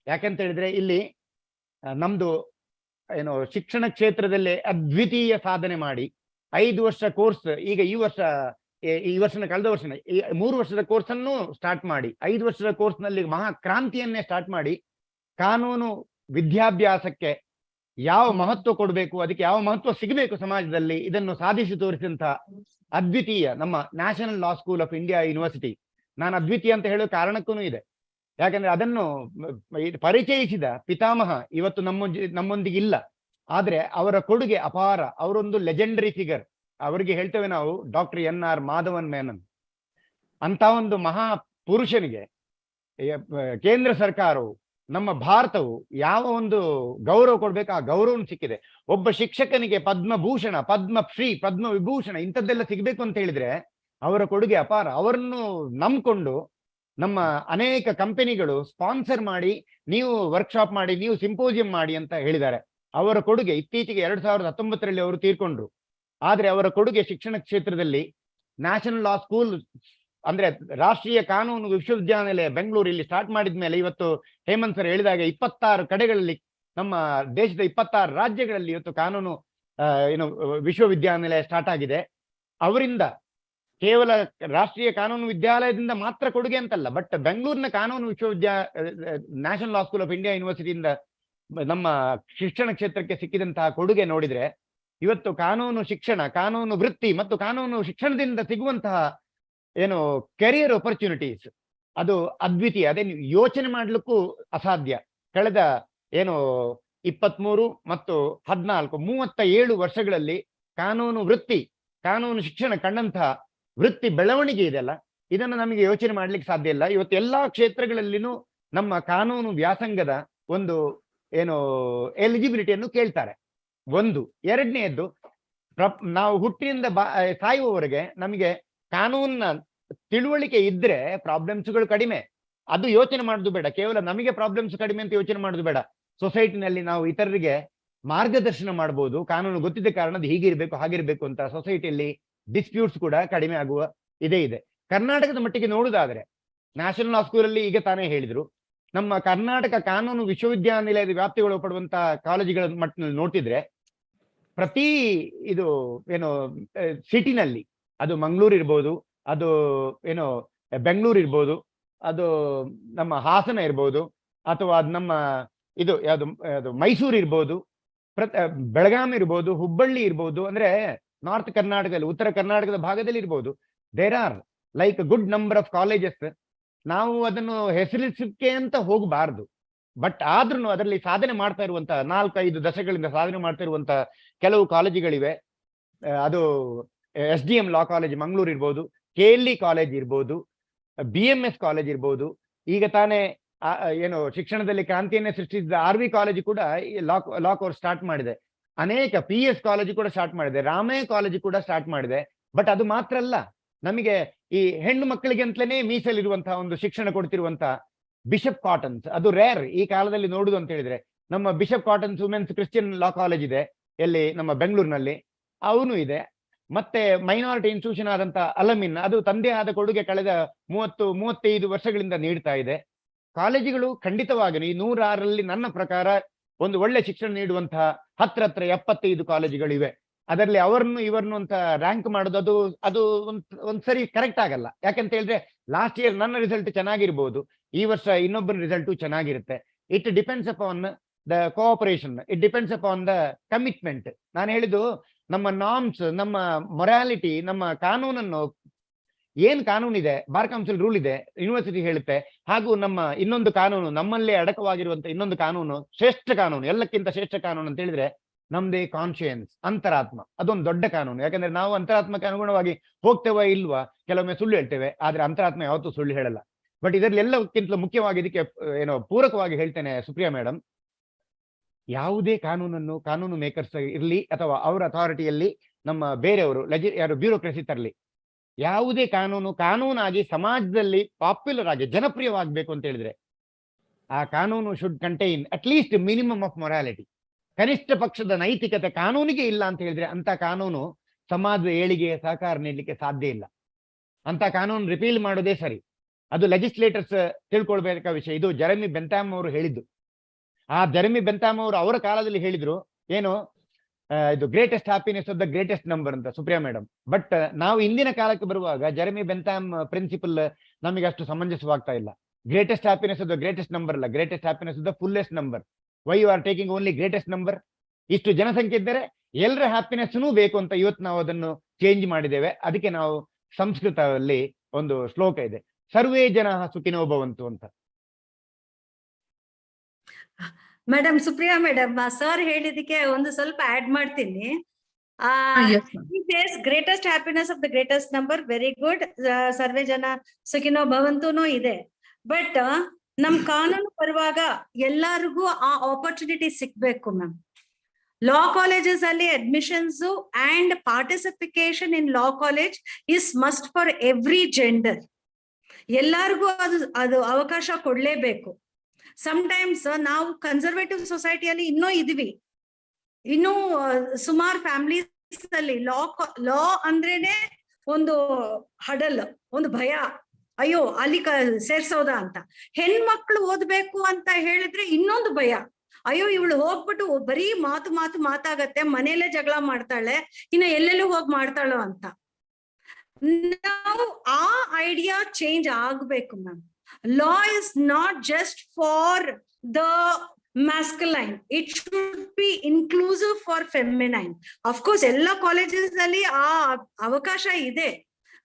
E: ಯಾಕಂತ ಹೇಳಿದ್ರೆ ಇಲ್ಲಿ ನಮ್ದು ಏನು ಶಿಕ್ಷಣ ಕ್ಷೇತ್ರದಲ್ಲಿ ಅದ್ವಿತೀಯ ಸಾಧನೆ ಮಾಡಿ 5 ವರ್ಷ ಕೋರ್ಸ್, ಈಗ ಈ ವರ್ಷನ ಕಳೆದ ವರ್ಷನ 3 ವರ್ಷದ ಕೋರ್ಸ್ ಅನ್ನು ಸ್ಟಾರ್ಟ್ ಮಾಡಿ 5 ವರ್ಷದ ಕೋರ್ಸ್ ನಲ್ಲಿ ಮಹಾ ಕ್ರಾಂತಿಯನ್ನೇ ಸ್ಟಾರ್ಟ್ ಮಾಡಿ ಕಾನೂನು ವಿದ್ಯಾಭ್ಯಾಸಕ್ಕೆ ಯಾವ ಮಹತ್ವ ಕೊಡಬೇಕು, ಅದಕ್ಕೆ ಯಾವ ಮಹತ್ವ ಸಿಗಬೇಕು ಸಮಾಜದಲ್ಲಿ, ಇದನ್ನು ಸಾಧಿಸಿ ತೋರಿಸಿದಂತಹ ಅದ್ವಿತೀಯ ನಮ್ಮ national law school of India university. ನಾನು ಅದ್ವಿತೀಯ ಅಂತ ಹೇಳೋ ಕಾರಣಕ್ಕೂ ಇದೆ, ಯಾಕಂದ್ರೆ ಅದನ್ನು ಪರಿಚಯಿಸಿದ ಪಿತಾಮಹ ಇವತ್ತು ನಮ್ಮೊಂದಿಗೆ ಇಲ್ಲ. ಆದ್ರೆ ಅವರ ಕೊಡುಗೆ ಅಪಾರ. ಅವರೊಂದು ಲೆಜೆಂಡರಿ ಫಿಗರ್. ಅವರಿಗೆ ಹೇಳ್ತೇವೆ ನಾವು ಡಾಕ್ಟರ್ NR ಮಾಧವನ್ ಮೇನನ್ ಅಂತ ಒಂದು ಮಹಾ ಪುರುಷನಿಗೆ ಕೇಂದ್ರ ಸರ್ಕಾರವು, ನಮ್ಮ ಭಾರತವು ಯಾವ ಒಂದು ಗೌರವ ಕೊಡ್ಬೇಕು ಆ ಗೌರವ ಸಿಕ್ಕಿದೆ. ಒಬ್ಬ ಶಿಕ್ಷಕನಿಗೆ ಪದ್ಮಭೂಷಣ, ಪದ್ಮಶ್ರೀ, ಪದ್ಮವಿಭೂಷಣ ಇಂಥದ್ದೆಲ್ಲ ಸಿಗ್ಬೇಕು ಅಂತ ಹೇಳಿದ್ರೆ ಅವರ ಕೊಡುಗೆ ಅಪಾರ. ಅವರನ್ನು ನಂಬ್ಕೊಂಡು ನಮ್ಮ ಅನೇಕ ಕಂಪನಿಗಳು ಸ್ಪಾನ್ಸರ್ ಮಾಡಿ, ನೀವು ವರ್ಕ್ಶಾಪ್ ಮಾಡಿ, ನೀವು ಸಿಂಪೋಸಿಯಂ ಮಾಡಿ ಅಂತ ಹೇಳಿದ್ದಾರೆ. ಅವರ ಕೊಡುಗೆ ಇತ್ತೀಚೆಗೆ 2019ರಲ್ಲಿ ಅವರು ತೀರ್ಕೊಂಡ್ರು. ಆದ್ರೆ ಅವರ ಕೊಡುಗೆ ಶಿಕ್ಷಣ ಕ್ಷೇತ್ರದಲ್ಲಿ ನ್ಯಾಷನಲ್ ಲಾ ಸ್ಕೂಲ್ ಅಂದ್ರೆ ರಾಷ್ಟ್ರೀಯ ಕಾನೂನು ವಿಶ್ವವಿದ್ಯಾನಿಲಯ ಬೆಂಗಳೂರು ಇಲ್ಲಿ ಸ್ಟಾರ್ಟ್ ಮಾಡಿದ ಮೇಲೆ ಇವತ್ತು ಹೇಮಂತ್ ಸರ್ ಹೇಳಿದಾಗ 26 ಕಡೆಗಳಲ್ಲಿ, ನಮ್ಮ ದೇಶದ 26 ರಾಜ್ಯಗಳಲ್ಲಿ ಇವತ್ತು ಕಾನೂನು ವಿಶ್ವವಿದ್ಯಾನಿಲಯ ಸ್ಟಾರ್ಟ್ ಆಗಿದೆ. ಅವರಿಂದ ಕೇವಲ ರಾಷ್ಟ್ರೀಯ ಕಾನೂನು ವಿದ್ಯಾಲಯದಿಂದ ಮಾತ್ರ ಕೊಡುಗೆ ಅಂತಲ್ಲ, ಬಟ್ ಬೆಂಗಳೂರಿನ ಕಾನೂನು national law school of India ಯೂನಿವರ್ಸಿಟಿಯಿಂದ ನಮ್ಮ ಶಿಕ್ಷಣ ಕ್ಷೇತ್ರಕ್ಕೆ ಸಿಕ್ಕಿದಂತಹ ಕೊಡುಗೆ ನೋಡಿದ್ರೆ ಇವತ್ತು ಕಾನೂನು ಶಿಕ್ಷಣ, ಕಾನೂನು ವೃತ್ತಿ ಮತ್ತು ಕಾನೂನು ಶಿಕ್ಷಣದಿಂದ ಸಿಗುವಂತಹ ಕೆರಿಯರ್ ಆಪರ್ಚುನಿಟೀಸ್ ಅದು ಅದ್ವಿತೀಯ. ಅದೇ ನೀವು ಯೋಚನೆ ಮಾಡ್ಲಿಕ್ಕೂ ಅಸಾಧ್ಯ. ಕಳೆದ ಏನು 23 ಮತ್ತು 14 37 ವರ್ಷಗಳಲ್ಲಿ ಕಾನೂನು ವೃತ್ತಿ, ಕಾನೂನು ಶಿಕ್ಷಣ ಕಂಡಂತಹ ವೃತ್ತಿ ಬೆಳವಣಿಗೆ ಇದೆಲ್ಲ, ಇದನ್ನು ನಮಗೆ ಯೋಚನೆ ಮಾಡ್ಲಿಕ್ಕೆ ಸಾಧ್ಯ ಇಲ್ಲ. ಇವತ್ತು ಎಲ್ಲಾ ಕ್ಷೇತ್ರಗಳಲ್ಲಿನೂ ನಮ್ಮ ಕಾನೂನು ವ್ಯಾಸಂಗದ ಒಂದು ಏನು ಎಲಿಜಿಬಿಲಿಟಿಯನ್ನು ಕೇಳ್ತಾರೆ. ಒಂದು. ಎರಡನೆಯದ್ದು, ನಾವು ಹುಟ್ಟಿನಿಂದ ಸಾಯುವವರೆಗೆ ನಮಗೆ ಕಾನೂನಿನ ತಿಳುವಳಿಕೆ ಇದ್ರೆ ಪ್ರಾಬ್ಲಮ್ಸ್ಗಳು ಕಡಿಮೆ. ಅದು ಯೋಚನೆ ಮಾಡುದು ಬೇಡ. ಕೇವಲ ನಮಗೆ ಪ್ರಾಬ್ಲಮ್ಸ್ ಕಡಿಮೆ ಅಂತ ಯೋಚನೆ ಮಾಡುದು ಬೇಡ. ಸೊಸೈಟಿನಲ್ಲಿ ನಾವು ಇತರರಿಗೆ ಮಾರ್ಗದರ್ಶನ ಮಾಡಬಹುದು. ಕಾನೂನು ಗೊತ್ತಿದ್ದ ಕಾರಣ ಅದು ಹೀಗಿರ್ಬೇಕು ಹಾಗಿರ್ಬೇಕು ಅಂತ ಸೊಸೈಟಿಯಲ್ಲಿ ಡಿಸ್ಪ್ಯೂಟ್ಸ್ ಕೂಡ ಕಡಿಮೆ ಆಗುವ ಇದೆ. ಕರ್ನಾಟಕದ ಮಟ್ಟಿಗೆ ನೋಡುವುದಾದ್ರೆ, ನ್ಯಾಷನಲ್ ಲಾ ಸ್ಕೂಲ್ ಅಲ್ಲಿ ಈಗ ತಾನೇ ಹೇಳಿದ್ರು, ನಮ್ಮ ಕರ್ನಾಟಕ ಕಾನೂನು ವಿಶ್ವವಿದ್ಯಾನಿಲಯದ ವ್ಯಾಪ್ತಿಗಳು ಪಡುವಂತಹ ಕಾಲೇಜುಗಳ ಮಟ್ಟದಲ್ಲಿ ನೋಡ್ತಿದ್ರೆ, ಪ್ರತಿ ಇದು ಏನು ಸಿಟಿನಲ್ಲಿ, ಅದು ಮಂಗಳೂರು ಇರ್ಬೋದು, ಅದು ಏನು ಬೆಂಗಳೂರು ಇರ್ಬೋದು, ಅದು ನಮ್ಮ ಹಾಸನ ಇರ್ಬೋದು, ಅಥವಾ ಅದು ನಮ್ಮ ಇದು ಯಾವುದು ಮೈಸೂರು ಇರ್ಬೋದು, ಬೆಳಗಾವಿ ಇರ್ಬೋದು, ಹುಬ್ಬಳ್ಳಿ ಇರ್ಬೋದು, ಅಂದ್ರೆ ನಾರ್ತ್ ಕರ್ನಾಟಕದಲ್ಲಿ, ಉತ್ತರ ಕರ್ನಾಟಕದ ಭಾಗದಲ್ಲಿ ಇರ್ಬೋದು. There are like good number of colleges. ನಾವು ಅದನ್ನು ಹೆಸರಿಸಕ್ಕೆ ಅಂತ ಹೋಗಬಾರ್ದು. ಬಟ್ ಆದ್ರೂ ಅದರಲ್ಲಿ ಸಾಧನೆ ಮಾಡ್ತಾ ಇರುವಂತಹ 4-5 ದಶಕಗಳಿಂದ ಸಾಧನೆ ಮಾಡ್ತಾ ಇರುವಂತಹ ಕೆಲವು ಕಾಲೇಜುಗಳಿವೆ. ಅದು SDM ಲಾ ಕಾಲೇಜ್ ಮಂಗಳೂರು ಇರ್ಬೋದು, KLE ಕಾಲೇಜ್ ಇರ್ಬೋದು, BMS ಕಾಲೇಜ್ ಇರ್ಬೋದು. ಈಗ ತಾನೇ ಏನು ಶಿಕ್ಷಣದಲ್ಲಿ ಕ್ರಾಂತಿಯನ್ನೇ ಸೃಷ್ಟಿಸಿದ RV ಕಾಲೇಜು ಕೂಡ ಲಾ ಕೋರ್ಸ್ ಸ್ಟಾರ್ಟ್ ಮಾಡಿದೆ. ಅನೇಕ PS ಕಾಲೇಜು ಕೂಡ ಸ್ಟಾರ್ಟ್ ಮಾಡಿದೆ, ರಾಮಯ್ಯ ಕಾಲೇಜು ಕೂಡ ಸ್ಟಾರ್ಟ್ ಮಾಡಿದೆ. ಬಟ್ ಅದು ಮಾತ್ರ ಅಲ್ಲ, ನಮಗೆ ಈ ಹೆಣ್ಣು ಮಕ್ಕಳಿಗೆ ಅಂತಲೇ ಮೀಸಲಿರುವಂತಹ ಒಂದು ಶಿಕ್ಷಣ ಕೊಡ್ತಿರುವಂತಹ ಬಿಷಪ್ ಕಾಟನ್ಸ್, ಅದು ರೇರ್ ಈ ಕಾಲದಲ್ಲಿ ನೋಡುದು ಅಂತ ಹೇಳಿದ್ರೆ. ನಮ್ಮ Bishop Cotton's women's Christian law college ಇದೆ ಎಲ್ಲಿ, ನಮ್ಮ ಬೆಂಗಳೂರಿನಲ್ಲಿ ಅವನು ಇದೆ. ಮತ್ತೆ ಮೈನಾರಿಟಿ ಇನ್ಸ್ಟಿಟ್ಯೂಷನ್ ಆದಂತ ಅಲಮಿನ್, ಅದು ತಂದೆ ಆದ ಕೊಡುಗೆ ಕಳೆದ 30-35 ವರ್ಷಗಳಿಂದ ನೀಡ್ತಾ ಇದೆ. ಕಾಲೇಜುಗಳು ಖಂಡಿತವಾಗಿ ಈ 106ರಲ್ಲಿ ನನ್ನ ಪ್ರಕಾರ ಒಂದು ಒಳ್ಳೆ ಶಿಕ್ಷಣ ನೀಡುವಂತಹ ಹತ್ರ 75 ಕಾಲೇಜುಗಳಿವೆ. ಅದರಲ್ಲಿ ಇವ್ರನ್ನು ಅಂತ ರ್ಯಾಂಕ್ ಮಾಡೋದು ಅದು ಒಂದ್ ಸರಿ ಕರೆಕ್ಟ್ ಆಗಲ್ಲ. ಯಾಕಂತ ಹೇಳಿದ್ರೆ ಲಾಸ್ಟ್ ಇಯರ್ ನನ್ನ ರಿಸಲ್ಟ್ ಚೆನ್ನಾಗಿರ್ಬೋದು, ಈ ವರ್ಷ ಇನ್ನೊಬ್ಬರ ರಿಸಲ್ಟು ಚೆನ್ನಾಗಿರುತ್ತೆ. It depends upon the cooperation, it depends upon the commitment. ನಾನು ಹೇಳಿದ್ದು ನಮ್ಮ ನಾರ್ಮ್ಸ್, ನಮ್ಮ ಮೊರಾಲಿಟಿ, ನಮ್ಮ ಕಾನೂನನ್ನು, ಏನ್ ಕಾನೂನಿದೆ, ಬಾರ್ ಕೌನ್ಸಿಲ್ ರೂಲ್ ಇದೆ, ಯೂನಿವರ್ಸಿಟಿ ಹೇಳುತ್ತೆ, ಹಾಗೂ ನಮ್ಮ ಇನ್ನೊಂದು ಕಾನೂನು, ನಮ್ಮಲ್ಲೇ ಅಡಕವಾಗಿರುವಂತ ಇನ್ನೊಂದು ಕಾನೂನು, ಶ್ರೇಷ್ಠ ಕಾನೂನು, ಎಲ್ಲಕ್ಕಿಂತ ಶ್ರೇಷ್ಠ ಕಾನೂನು ಅಂತ ಹೇಳಿದ್ರೆ ನಮ್ದೇ ಕಾನ್ಶಿಯನ್ಸ್, ಅಂತರಾತ್ಮ. ಅದೊಂದು ದೊಡ್ಡ ಕಾನೂನು. ಯಾಕಂದ್ರೆ ನಾವು ಅಂತರಾತ್ಮಕ್ಕೆ ಅನುಗುಣವಾಗಿ ಹೋಗ್ತೇವ ಇಲ್ವಾ, ಕೆಲವೊಮ್ಮೆ ಸುಳ್ಳು ಹೇಳ್ತೇವೆ, ಆದ್ರೆ ಅಂತರಾತ್ಮ ಯಾವತ್ತೂ ಸುಳ್ಳು ಹೇಳಲ್ಲ. ಬಟ್ ಇದರಲ್ಲಿ ಎಲ್ಲಕ್ಕಿಂತ ಮುಖ್ಯವಾಗಿ ಇದಕ್ಕೆ ಏನೋ ಪೂರಕವಾಗಿ ಹೇಳ್ತೇನೆ ಸುಪ್ರಿಯಾ ಮೇಡಮ್, ಯಾವುದೇ ಕಾನೂನು ಮೇಕರ್ಸ್ ಇರ್ಲಿ ಅಥವಾ ಅವರ ಅಥಾರಿಟಿಯಲ್ಲಿ ನಮ್ಮ ಬೇರೆಯವರು ಯಾರು ಬ್ಯೂರೋಕ್ರಸಿ ತರಲಿ, ಯಾವುದೇ ಕಾನೂನಾಗಿ ಸಮಾಜದಲ್ಲಿ ಪಾಪ್ಯುಲರ್ ಆಗಿ ಜನಪ್ರಿಯವಾಗಬೇಕು ಅಂತ ಹೇಳಿದ್ರೆ ಆ ಕಾನೂನು should contain at least minimum of morality. ಕನಿಷ್ಠ ಪಕ್ಷದ ನೈತಿಕತೆ ಕಾನೂನಿಗೆ ಇಲ್ಲ ಅಂತ ಹೇಳಿದ್ರೆ ಅಂತ ಕಾನೂನು ಸಮಾಜದ ಏಳಿಗೆ ಸಹಕಾರ ನೀಡಲಿಕ್ಕೆ ಸಾಧ್ಯ ಇಲ್ಲ. ಅಂತ ಕಾನೂನು ರಿಪೀಲ್ ಮಾಡೋದೇ ಸರಿ. ಅದು ಲೆಜಿಸ್ಲೇಟರ್ಸ್ ತಿಳ್ಕೊಳ್ಬೇಕಾದ ವಿಷಯ. ಇದು ಜೆರೆಮಿ ಬೆಂಥಾಮ್ ಅವರು ಹೇಳಿದ್ದು. ಆ ಜೆರೆಮಿ ಬೆಂಥಾಮ್ ಅವರು ಅವರ ಕಾಲದಲ್ಲಿ ಹೇಳಿದ್ರು ಏನು, ಇದು greatest happiness of the greatest number ಅಂತ, ಸುಪ್ರಿಯಾ ಮೇಡಮ್. ಬಟ್ ನಾವು ಇಂದಿನ ಕಾಲಕ್ಕೆ ಬರುವಾಗ ಜೆರೆಮಿ ಬೆಂಥಾಮ್ ಪ್ರಿನ್ಸಿಪಲ್ ನಮಗೆ ಅಷ್ಟು ಸಮಂಜಸವಾಗ್ತಾ ಇಲ್ಲ. Greatest happiness of the greatest number ಅಲ್ಲ, greatest happiness of the fullest number. Why you are taking only greatest number? ಇಷ್ಟು ಜನಸಂಖ್ಯೆ ಇದ್ದರೆ ಎಲ್ಲರ ಹ್ಯಾಪಿನೆಸ್ನೂ ಬೇಕು ಅಂತ ಇವತ್ತು ನಾವು ಅದನ್ನು ಚೇಂಜ್ ಮಾಡಿದ್ದೇವೆ. ಅದಕ್ಕೆ ನಾವು ಸಂಸ್ಕೃತದಲ್ಲಿ ಒಂದು ಶ್ಲೋಕ ಇದೆ, ಸರ್ವೇ ಜನ ಸುಖಿನೋ ಭವಂತು ಅಂತ.
D: ಮೇಡಮ್ ಸುಪ್ರಿಯಾ ಮೇಡಮ್, ಸರ್ ಹೇಳಿದಕ್ಕೆ ಒಂದು ಸ್ವಲ್ಪ ಆಡ್ ಮಾಡ್ತೀನಿ. Greatest happiness of the greatest number, very good. ಸರ್ವೇ ಜನ ಸುಖಿನೋ ಭವಂತುನೂ ಇದೆ. ಬಟ್ ನಮ್ ಕಾನೂನು ಬರುವಾಗ ಎಲ್ಲರಿಗೂ ಆ ಆಪರ್ಚುನಿಟಿ ಸಿಗ್ಬೇಕು ಮ್ಯಾಮ್. ಲಾ ಕಾಲೇಜಸ್ ಅಲ್ಲಿ admissions and participation in law college is must for every gender. ಎಲ್ಲರಿಗೂ ಅದು ಅವಕಾಶ ಕೊಡ್ಲೇಬೇಕು. ಸಮಟೈಮ್ಸ್ ನಾವು ಕನ್ಸರ್ವೇಟಿವ್ ಸೊಸೈಟಿಯಲ್ಲಿ ಇನ್ನೂ ಇದೀವಿ, ಇನ್ನೂ ಸುಮಾರು ಫ್ಯಾಮಿಲೀಸ್ ಅಲ್ಲಿ ಲಾ ಅಂದ್ರೇನೆ ಒಂದು ಹಡಲ್, ಒಂದು ಭಯ, ಅಯ್ಯೋ ಅಲ್ಲಿ ಸೇರ್ಸೋದ ಅಂತ. ಹೆಣ್ಮಕ್ಳು ಓದ್ಬೇಕು ಅಂತ ಹೇಳಿದ್ರೆ ಇನ್ನೊಂದು ಭಯ, ಅಯ್ಯೋ ಇವಳು ಹೋಗ್ಬಿಟ್ಟು ಬರೀ ಮಾತಾಗತ್ತೆ, ಮನೇಲೆ ಜಗಳ ಮಾಡ್ತಾಳೆ, ಇನ್ನು ಎಲ್ಲೆಲ್ಲೂ ಹೋಗಿ ಮಾಡ್ತಾಳೋ ಅಂತ. ನಾವು ಆ ಐಡಿಯಾ ಚೇಂಜ್ ಆಗ್ಬೇಕು ma'am. Law is not just for the masculine, it should be inclusive for feminine. Of course, ಎಲ್ಲ ಕಾಲೇಜಸ್ ಅಲ್ಲಿ ಆ ಅವಕಾಶ ಇದೆ.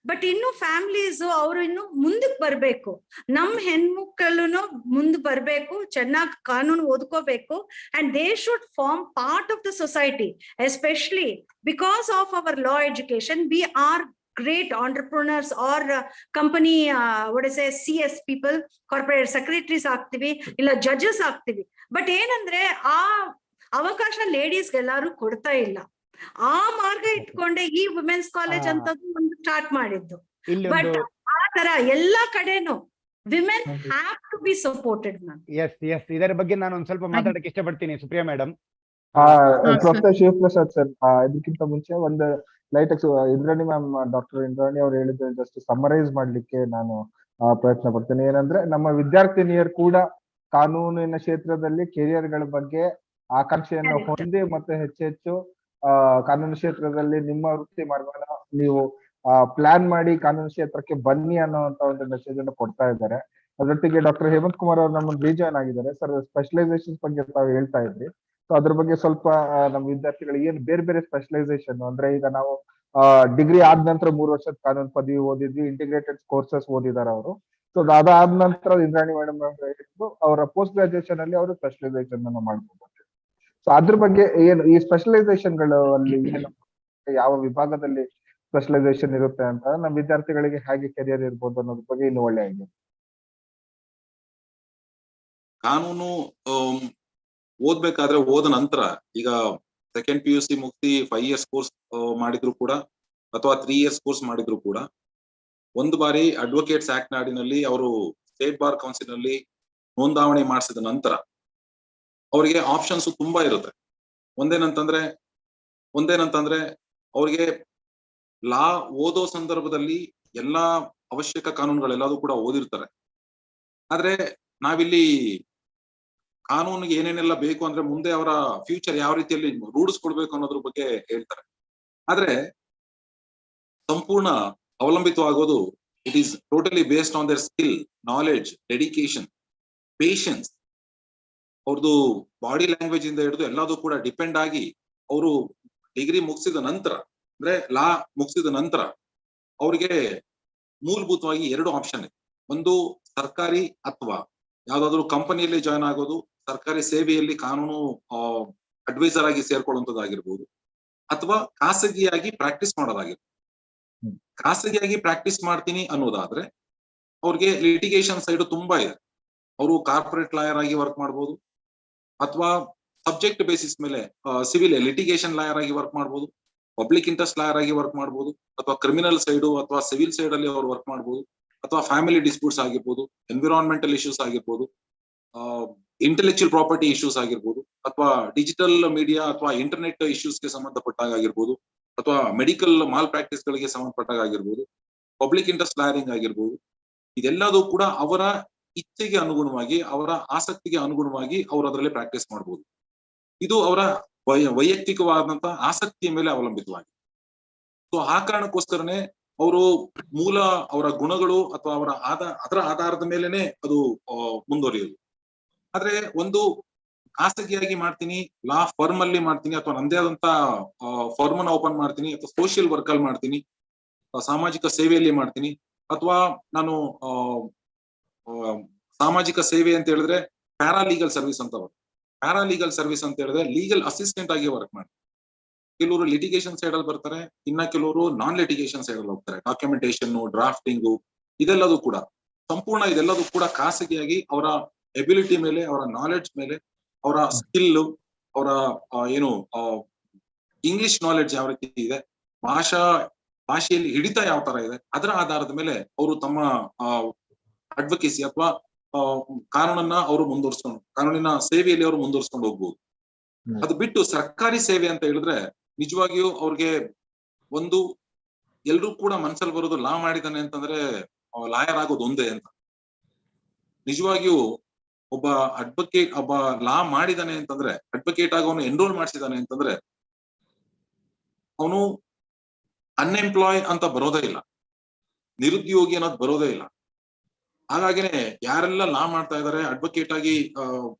D: ಬಟ್ ಇನ್ನು ಫ್ಯಾಮಿಲೀಸ್ ಅವರು ಇನ್ನು ಮುಂದಕ್ಕೆ ಬರ್ಬೇಕು, ನಮ್ ಹೆಣ್ಮಕ್ಳು ಮುಂದೆ ಬರ್ಬೇಕು, ಚೆನ್ನಾಗಿ ಕಾನೂನು ಓದ್ಕೋಬೇಕು, and they should form part of the society. Especially because of our law education, we are great entrepreneurs or company what is say CS people, corporate secretaries ಆಗ್ತೀವಿ, ಇಲ್ಲ ಜಡ್ಜಸ್ ಆಗ್ತೀವಿ. ಬಟ್ ಏನಂದ್ರೆ ಆ ಅವಕಾಶ ಲೇಡೀಸ್ಗೆ ಎಲ್ಲಾರು ಕೊಡ್ತಾ ಇಲ್ಲ. ಆ ಮಾರ್ಗ ಇಟ್ಕೊಂಡೆ ಈ ವುಮೆನ್ಸ್ ಕಾಲೇಜ್ ಅಂತ ಒಂದು ಸ್ಟಾರ್ಟ್ ಮಾಡಿದ್ದು. ಬಟ್ ಆ ತರ ಎಲ್ಲಾ ಕಡೆನೂ women have to be supported. Ma'am
E: yes ಇದರ ಬಗ್ಗೆ ನಾನು ಒಂದ್ ಸ್ವಲ್ಪ ಮಾತಾಡಕ್ಕೆ ಇಷ್ಟಪಡ್ತೀನಿ Supriya madam.
A: Professor Shivaprasad sir, ಇದಕ್ಕಿಂತ ಮುಂಚೆ ಒಂದು light Indrani ma'am, doctor Indrani ಅವ್ರು ಹೇಳಿದ್ರೆ ಜಸ್ಟ್ ಸಮರೈಸ್ ಮಾಡ್ಲಿಕ್ಕೆ ನಾನು ಪ್ರಯತ್ನ ಪಡ್ತೇನೆ. ಏನಂದ್ರೆ ನಮ್ಮ ವಿದ್ಯಾರ್ಥಿನಿಯರು ಕೂಡ ಕಾನೂನಿನ ಕ್ಷೇತ್ರದಲ್ಲಿ ಕೆರಿಯರ್ ಗಳ ಬಗ್ಗೆ ಆಕಾಂಕ್ಷೆಯನ್ನು ಹೊಂದಿ ಮತ್ತೆ ಹೆಚ್ಚು ಕಾನೂನು ಕ್ಷೇತ್ರದಲ್ಲಿ ನಿಮ್ಮ ವೃತ್ತಿ ಮಾರ್ಗವನ್ನ ನೀವು ಪ್ಲಾನ್ ಮಾಡಿ ಕಾನೂನು ಕ್ಷೇತ್ರಕ್ಕೆ ಬನ್ನಿ ಅನ್ನುವಂತ ಒಂದು ಮೆಸೇಜ್ ಅನ್ನು ಕೊಡ್ತಾ ಇದ್ದಾರೆ. ಅದರೊಟ್ಟಿಗೆ ಡಾಕ್ಟರ್ ಹೇಮಂತ್ ಕುಮಾರ್ ಅವರು ನಮ್ಮನ್ನು ರೀಜಾಯ್ನ್ ಆಗಿದ್ದಾರೆ. ಸರ್, ಸ್ಪೆಷಲೈಸೇಷನ್ ಬಗ್ಗೆ ತಾವು ಹೇಳ್ತಾ ಇದ್ರಿ, ಸೊ ಅದ್ರ ಬಗ್ಗೆ ಸ್ವಲ್ಪ ನಮ್ಮ ವಿದ್ಯಾರ್ಥಿಗಳಿಗೆ ಏನು ಬೇರೆ ಬೇರೆ ಸ್ಪೆಷಲೈಸೇಷನ್ ಅಂದ್ರೆ, ಈಗ ನಾವು ಡಿಗ್ರಿ ಆದ ನಂತರ 3 ವರ್ಷದ ಕಾನೂನು ಪದವಿ ಓದಿದ್ವಿ, ಇಂಟಿಗ್ರೇಟೆಡ್ ಕೋರ್ಸಸ್ ಓದಿದ್ದಾರೆ ಅವರು. ಸೊ ಅದಾದ ನಂತರ ಇಂದ್ರಾಣಿ ಮೇಡಮ್ ಹೇಳಿದ್ರು ಅವರ ಪೋಸ್ಟ್ ಗ್ರಾಜುಯೇಷನ್ ಅಲ್ಲಿ ಅವರು ಸ್ಪೆಷಲೈಸೇಷನ್ ಅನ್ನು ಮಾಡ್ಬೋದು. ಸೊ ಅದ್ರ ಬಗ್ಗೆ ಏನು ಈ ಸ್ಪೆಷಲೈಸೇಷನ್ ಗಳು ಅಲ್ಲಿ ಏನು, ಯಾವ ವಿಭಾಗದಲ್ಲಿ ಸ್ಪೆಷಲೈಸೇಷನ್ ಇರುತ್ತೆ ಅಂತ ನಮ್ಮ ವಿದ್ಯಾರ್ಥಿಗಳಿಗೆ ಹೇಗೆ ಕೆರಿಯರ್ ಇರ್ಬೋದು ಅನ್ನೋದ್ರ ಬಗ್ಗೆ ಇನ್ನು ಒಳ್ಳೆ ಆಗಿದೆ.
C: ಕಾನೂನು ಓದ್ಬೇಕಾದ್ರೆ ಓದ ನಂತರ ಈಗ ಸೆಕೆಂಡ್ PUC ಮುಗಿಸಿ 5 years ಕೋರ್ಸ್ ಮಾಡಿದ್ರು ಕೂಡ ಅಥವಾ 3 years ಕೋರ್ಸ್ ಮಾಡಿದ್ರು ಕೂಡ ಒಂದು ಬಾರಿ ಅಡ್ವೊಕೇಟ್ಸ್ ಆಕ್ಟ್ ನಾಡಿನಲ್ಲಿ ಅವರು ಸ್ಟೇಟ್ ಬಾರ್ ಕೌನ್ಸಿಲ್ ನಲ್ಲಿ ನೋಂದಾವಣಿ ಮಾಡಿಸಿದ ನಂತರ ಅವರಿಗೆ ಆಪ್ಷನ್ಸ್ ತುಂಬಾ ಇರುತ್ತೆ. ಒಂದೇನಂತಂದ್ರೆ ಅವ್ರಿಗೆ ಲಾ ಓದೋ ಸಂದರ್ಭದಲ್ಲಿ ಎಲ್ಲಾ ಅವಶ್ಯಕ ಕಾನೂನುಗಳೆಲ್ಲದೂ ಕೂಡ ಓದಿರ್ತಾರೆ. ಆದ್ರೆ ನಾವಿಲ್ಲಿ ಕಾನೂನಿಗೆ ಏನೇನೆಲ್ಲ ಬೇಕು ಅಂದ್ರೆ ಮುಂದೆ ಅವರ ಫ್ಯೂಚರ್ ಯಾವ ರೀತಿಯಲ್ಲಿ ರೂಢಿಸ್ಕೊಡ್ಬೇಕು ಅನ್ನೋದ್ರ ಬಗ್ಗೆ ಹೇಳ್ತಾರೆ. ಆದ್ರೆ ಸಂಪೂರ್ಣ ಅವಲಂಬಿತವಾಗೋದು it is totally based on their skill, knowledge, dedication, patience. ಅವ್ರದ್ದು ಬಾಡಿ ಲ್ಯಾಂಗ್ವೇಜ್ ಇಂದ ಹಿಡಿದು ಎಲ್ಲದೂ ಕೂಡ ಡಿಪೆಂಡ್ ಆಗಿ ಅವರು ಡಿಗ್ರಿ ಮುಗಿಸಿದ ನಂತರ ಅಂದ್ರೆ ಲಾ ಮುಗಿಸಿದ ನಂತರ ಅವ್ರಿಗೆ ಮೂಲಭೂತವಾಗಿ 2 ಆಪ್ಷನ್ ಇದೆ. ಒಂದು ಸರ್ಕಾರಿ ಅಥವಾ ಯಾವ್ದಾದ್ರು ಕಂಪನಿಯಲ್ಲಿ ಜಾಯ್ನ್ ಆಗೋದು, ಸರ್ಕಾರಿ ಸೇವೆಯಲ್ಲಿ ಕಾನೂನು ಅಡ್ವೈಸರ್ ಆಗಿ ಸೇರ್ಕೊಳ್ಳುವಂತದ್ದಾಗಿರ್ಬೋದು, ಅಥವಾ ಖಾಸಗಿಯಾಗಿ ಪ್ರಾಕ್ಟೀಸ್ ಮಾಡೋದಾಗಿರ್ಬೋದು. ಖಾಸಗಿಯಾಗಿ ಪ್ರಾಕ್ಟೀಸ್ ಮಾಡ್ತೀನಿ ಅನ್ನೋದಾದ್ರೆ ಅವ್ರಿಗೆ ಲಿಟಿಗೇಷನ್ ಸೈಡ್ ತುಂಬಾ ಇದೆ. ಅವರು ಕಾರ್ಪೊರೇಟ್ ಲಾಯರ್ ಆಗಿ ವರ್ಕ್ ಮಾಡ್ಬೋದು, ಅಥವಾ ಸಬ್ಜೆಕ್ಟ್ ಬೇಸಿಸ್ ಮೇಲೆ ಸಿವಿಲ್ ಲಿಟಿಗೇಷನ್ ಲಾಯರ್ ಆಗಿ ವರ್ಕ್ ಮಾಡ್ಬೋದು, ಪಬ್ಲಿಕ್ ಇಂಟ್ರೆಸ್ಟ್ ಲಾಯರ್ ಆಗಿ ವರ್ಕ್ ಮಾಡ್ಬೋದು, ಅಥವಾ ಕ್ರಿಮಿನಲ್ ಸೈಡ್ ಅಥವಾ ಸಿವಿಲ್ ಸೈಡ್ ಅಲ್ಲಿ ಅವ್ರು ವರ್ಕ್ ಮಾಡ್ಬೋದು, ಅಥವಾ ಫ್ಯಾಮಿಲಿ ಡಿಸ್ಪ್ಯೂಟ್ಸ್ ಆಗಿರ್ಬೋದು, ಎನ್ವಿರಾನ್ಮೆಂಟಲ್ ಇಶ್ಯೂಸ್ ಆಗಿರ್ಬೋದು, ಇಂಟೆಲೆಕ್ಚುಯಲ್ ಪ್ರಾಪರ್ಟಿ ಇಶ್ಯೂಸ್ ಆಗಿರ್ಬೋದು, ಅಥವಾ ಡಿಜಿಟಲ್ ಮೀಡಿಯಾ ಅಥವಾ ಇಂಟರ್ನೆಟ್ ಇಶ್ಯೂಸ್ಗೆ ಸಂಬಂಧಪಟ್ಟಾಗ ಆಗಿರ್ಬೋದು, ಅಥವಾ ಮೆಡಿಕಲ್ ಮಾಲ್ ಪ್ರಾಕ್ಟೀಸ್ ಗಳಿಗೆ ಸಂಬಂಧಪಟ್ಟಾಗ ಆಗಿರ್ಬೋದು, ಪಬ್ಲಿಕ್ ಇಂಟ್ರೆಸ್ಟ್ ಲಾಯರಿಂಗ್ ಆಗಿರ್ಬೋದು. ಇದೆಲ್ಲದೂ ಕೂಡ ಅವರ ಇಚ್ಛೆಗೆ ಅನುಗುಣವಾಗಿ, ಅವರ ಆಸಕ್ತಿಗೆ ಅನುಗುಣವಾಗಿ ಅವರು ಅದರಲ್ಲಿ ಪ್ರಾಕ್ಟೀಸ್ ಮಾಡ್ಬೋದು. ಇದು ಅವರ ವೈಯಕ್ತಿಕವಾದಂತಹ ಆಸಕ್ತಿಯ ಮೇಲೆ ಅವಲಂಬಿತವಾಗಿದೆ. ಸೊ ಆ ಕಾರಣಕ್ಕೋಸ್ಕರನೇ ಅವರು ಮೂಲ ಅವರ ಗುಣಗಳು ಅಥವಾ ಅದರ ಆಧಾರದ ಮೇಲೆನೆ ಅದು ಮುಂದುವರಿಯುದು. ಆದ್ರೆ ಒಂದು ಖಾಸಗಿಯಾಗಿ ಮಾಡ್ತೀನಿ, ಲಾ ಫರ್ಮ್ ಅಲ್ಲಿ ಮಾಡ್ತೀನಿ, ಅಥವಾ ನಂದೇ ಆದಂತ ಫರ್ಮ್ ಅನ್ನ ಓಪನ್ ಮಾಡ್ತೀನಿ, ಅಥವಾ ಸೋಷಿಯಲ್ ವರ್ಕ್ ಅಲ್ಲಿ ಮಾಡ್ತೀನಿ, ಸಾಮಾಜಿಕ ಸೇವೆಯಲ್ಲಿ ಮಾಡ್ತೀನಿ, ಅಥವಾ ನಾನು ಸಾಮಾಜಿಕ ಸೇವೆ ಅಂತ ಹೇಳಿದ್ರೆ ಪ್ಯಾರಾಲೀಗಲ್ ಸರ್ವಿಸ್ ಅಂತ ಬರುತ್ತೆ. ಪ್ಯಾರಾಲೀಗಲ್ ಸರ್ವಿಸ್ ಅಂತ ಹೇಳಿದ್ರೆ ಲೀಗಲ್ ಅಸಿಸ್ಟೆಂಟ್ ಆಗಿ ವರ್ಕ್ ಮಾಡ್ತಾರೆ. ಕೆಲವರು ಲಿಟಿಗೇಷನ್ ಸೈಡ್ ಅಲ್ಲಿ ಬರ್ತಾರೆ, ಇನ್ನ ಕೆಲವರು ನಾನ್ ಲಿಟಿಗೇಷನ್ ಸೈಡ್ ಅಲ್ಲಿ ಹೋಗ್ತಾರೆ. ಡಾಕ್ಯುಮೆಂಟೇಶನ್, ಡ್ರಾಫ್ಟಿಂಗು, ಇದೆಲ್ಲದೂ ಕೂಡ ಸಂಪೂರ್ಣ ಇದೆಲ್ಲದೂ ಕೂಡ ಖಾಸಗಿಯಾಗಿ ಅವರ ಎಬಿಲಿಟಿ ಮೇಲೆ, ಅವರ ನಾಲೆಡ್ಜ್ ಮೇಲೆ, ಅವರ ಸ್ಕಿಲ್, ಅವರ ಏನು ಇಂಗ್ಲಿಷ್ ನಾಲೆಡ್ಜ್ ಯಾವ ರೀತಿ ಇದೆ, ಭಾಷೆಯಲ್ಲಿ ಹಿಡಿತ ಯಾವ ತರ ಇದೆ, ಅದರ ಆಧಾರದ ಮೇಲೆ ಅವರು ತಮ್ಮ ಅಡ್ವೊಕೇಸಿ ಅಥವಾ ಕಾನೂನನ್ನ ಅವರು ಕಾನೂನಿನ ಸೇವೆಯಲ್ಲಿ ಅವರು ಮುಂದುವರ್ಸ್ಕೊಂಡು ಹೋಗ್ಬೋದು. ಅದು ಬಿಟ್ಟು ಸರ್ಕಾರಿ ಸೇವೆ ಅಂತ ಹೇಳಿದ್ರೆ ನಿಜವಾಗಿಯೂ ಅವ್ರಿಗೆ ಒಂದು ಎಲ್ರೂ ಕೂಡ ಮನ್ಸಲ್ಲಿ ಬರೋದು ಲಾ ಮಾಡಿದಾನೆ ಅಂತಂದ್ರೆ ಲಾಯರ್ ಆಗೋದು ಒಂದೇ ಅಂತ. ನಿಜವಾಗಿಯೂ ಒಬ್ಬ ಅಡ್ವೊಕೇಟ್, ಒಬ್ಬ ಲಾ ಮಾಡಿದಾನೆ ಅಂತಂದ್ರೆ, ಅಡ್ವೊಕೇಟ್ ಆಗಿ ಅವನು ಎನ್ರೋಲ್ ಮಾಡಿಸಿದಾನೆ ಅಂತಂದ್ರೆ ಅವನು ಅನ್ಎಂಪ್ಲಾಯ್ ಅಂತ ಬರೋದೇ ಇಲ್ಲ, ನಿರುದ್ಯೋಗಿ ಅನ್ನೋದು ಬರೋದೇ ಇಲ್ಲ. ಹಾಗಾಗಿನೇ ಯಾರೆಲ್ಲ ಲಾ ಮಾಡ್ತಾ ಇದಾರೆ, ಅಡ್ವೊಕೇಟ್ ಆಗಿ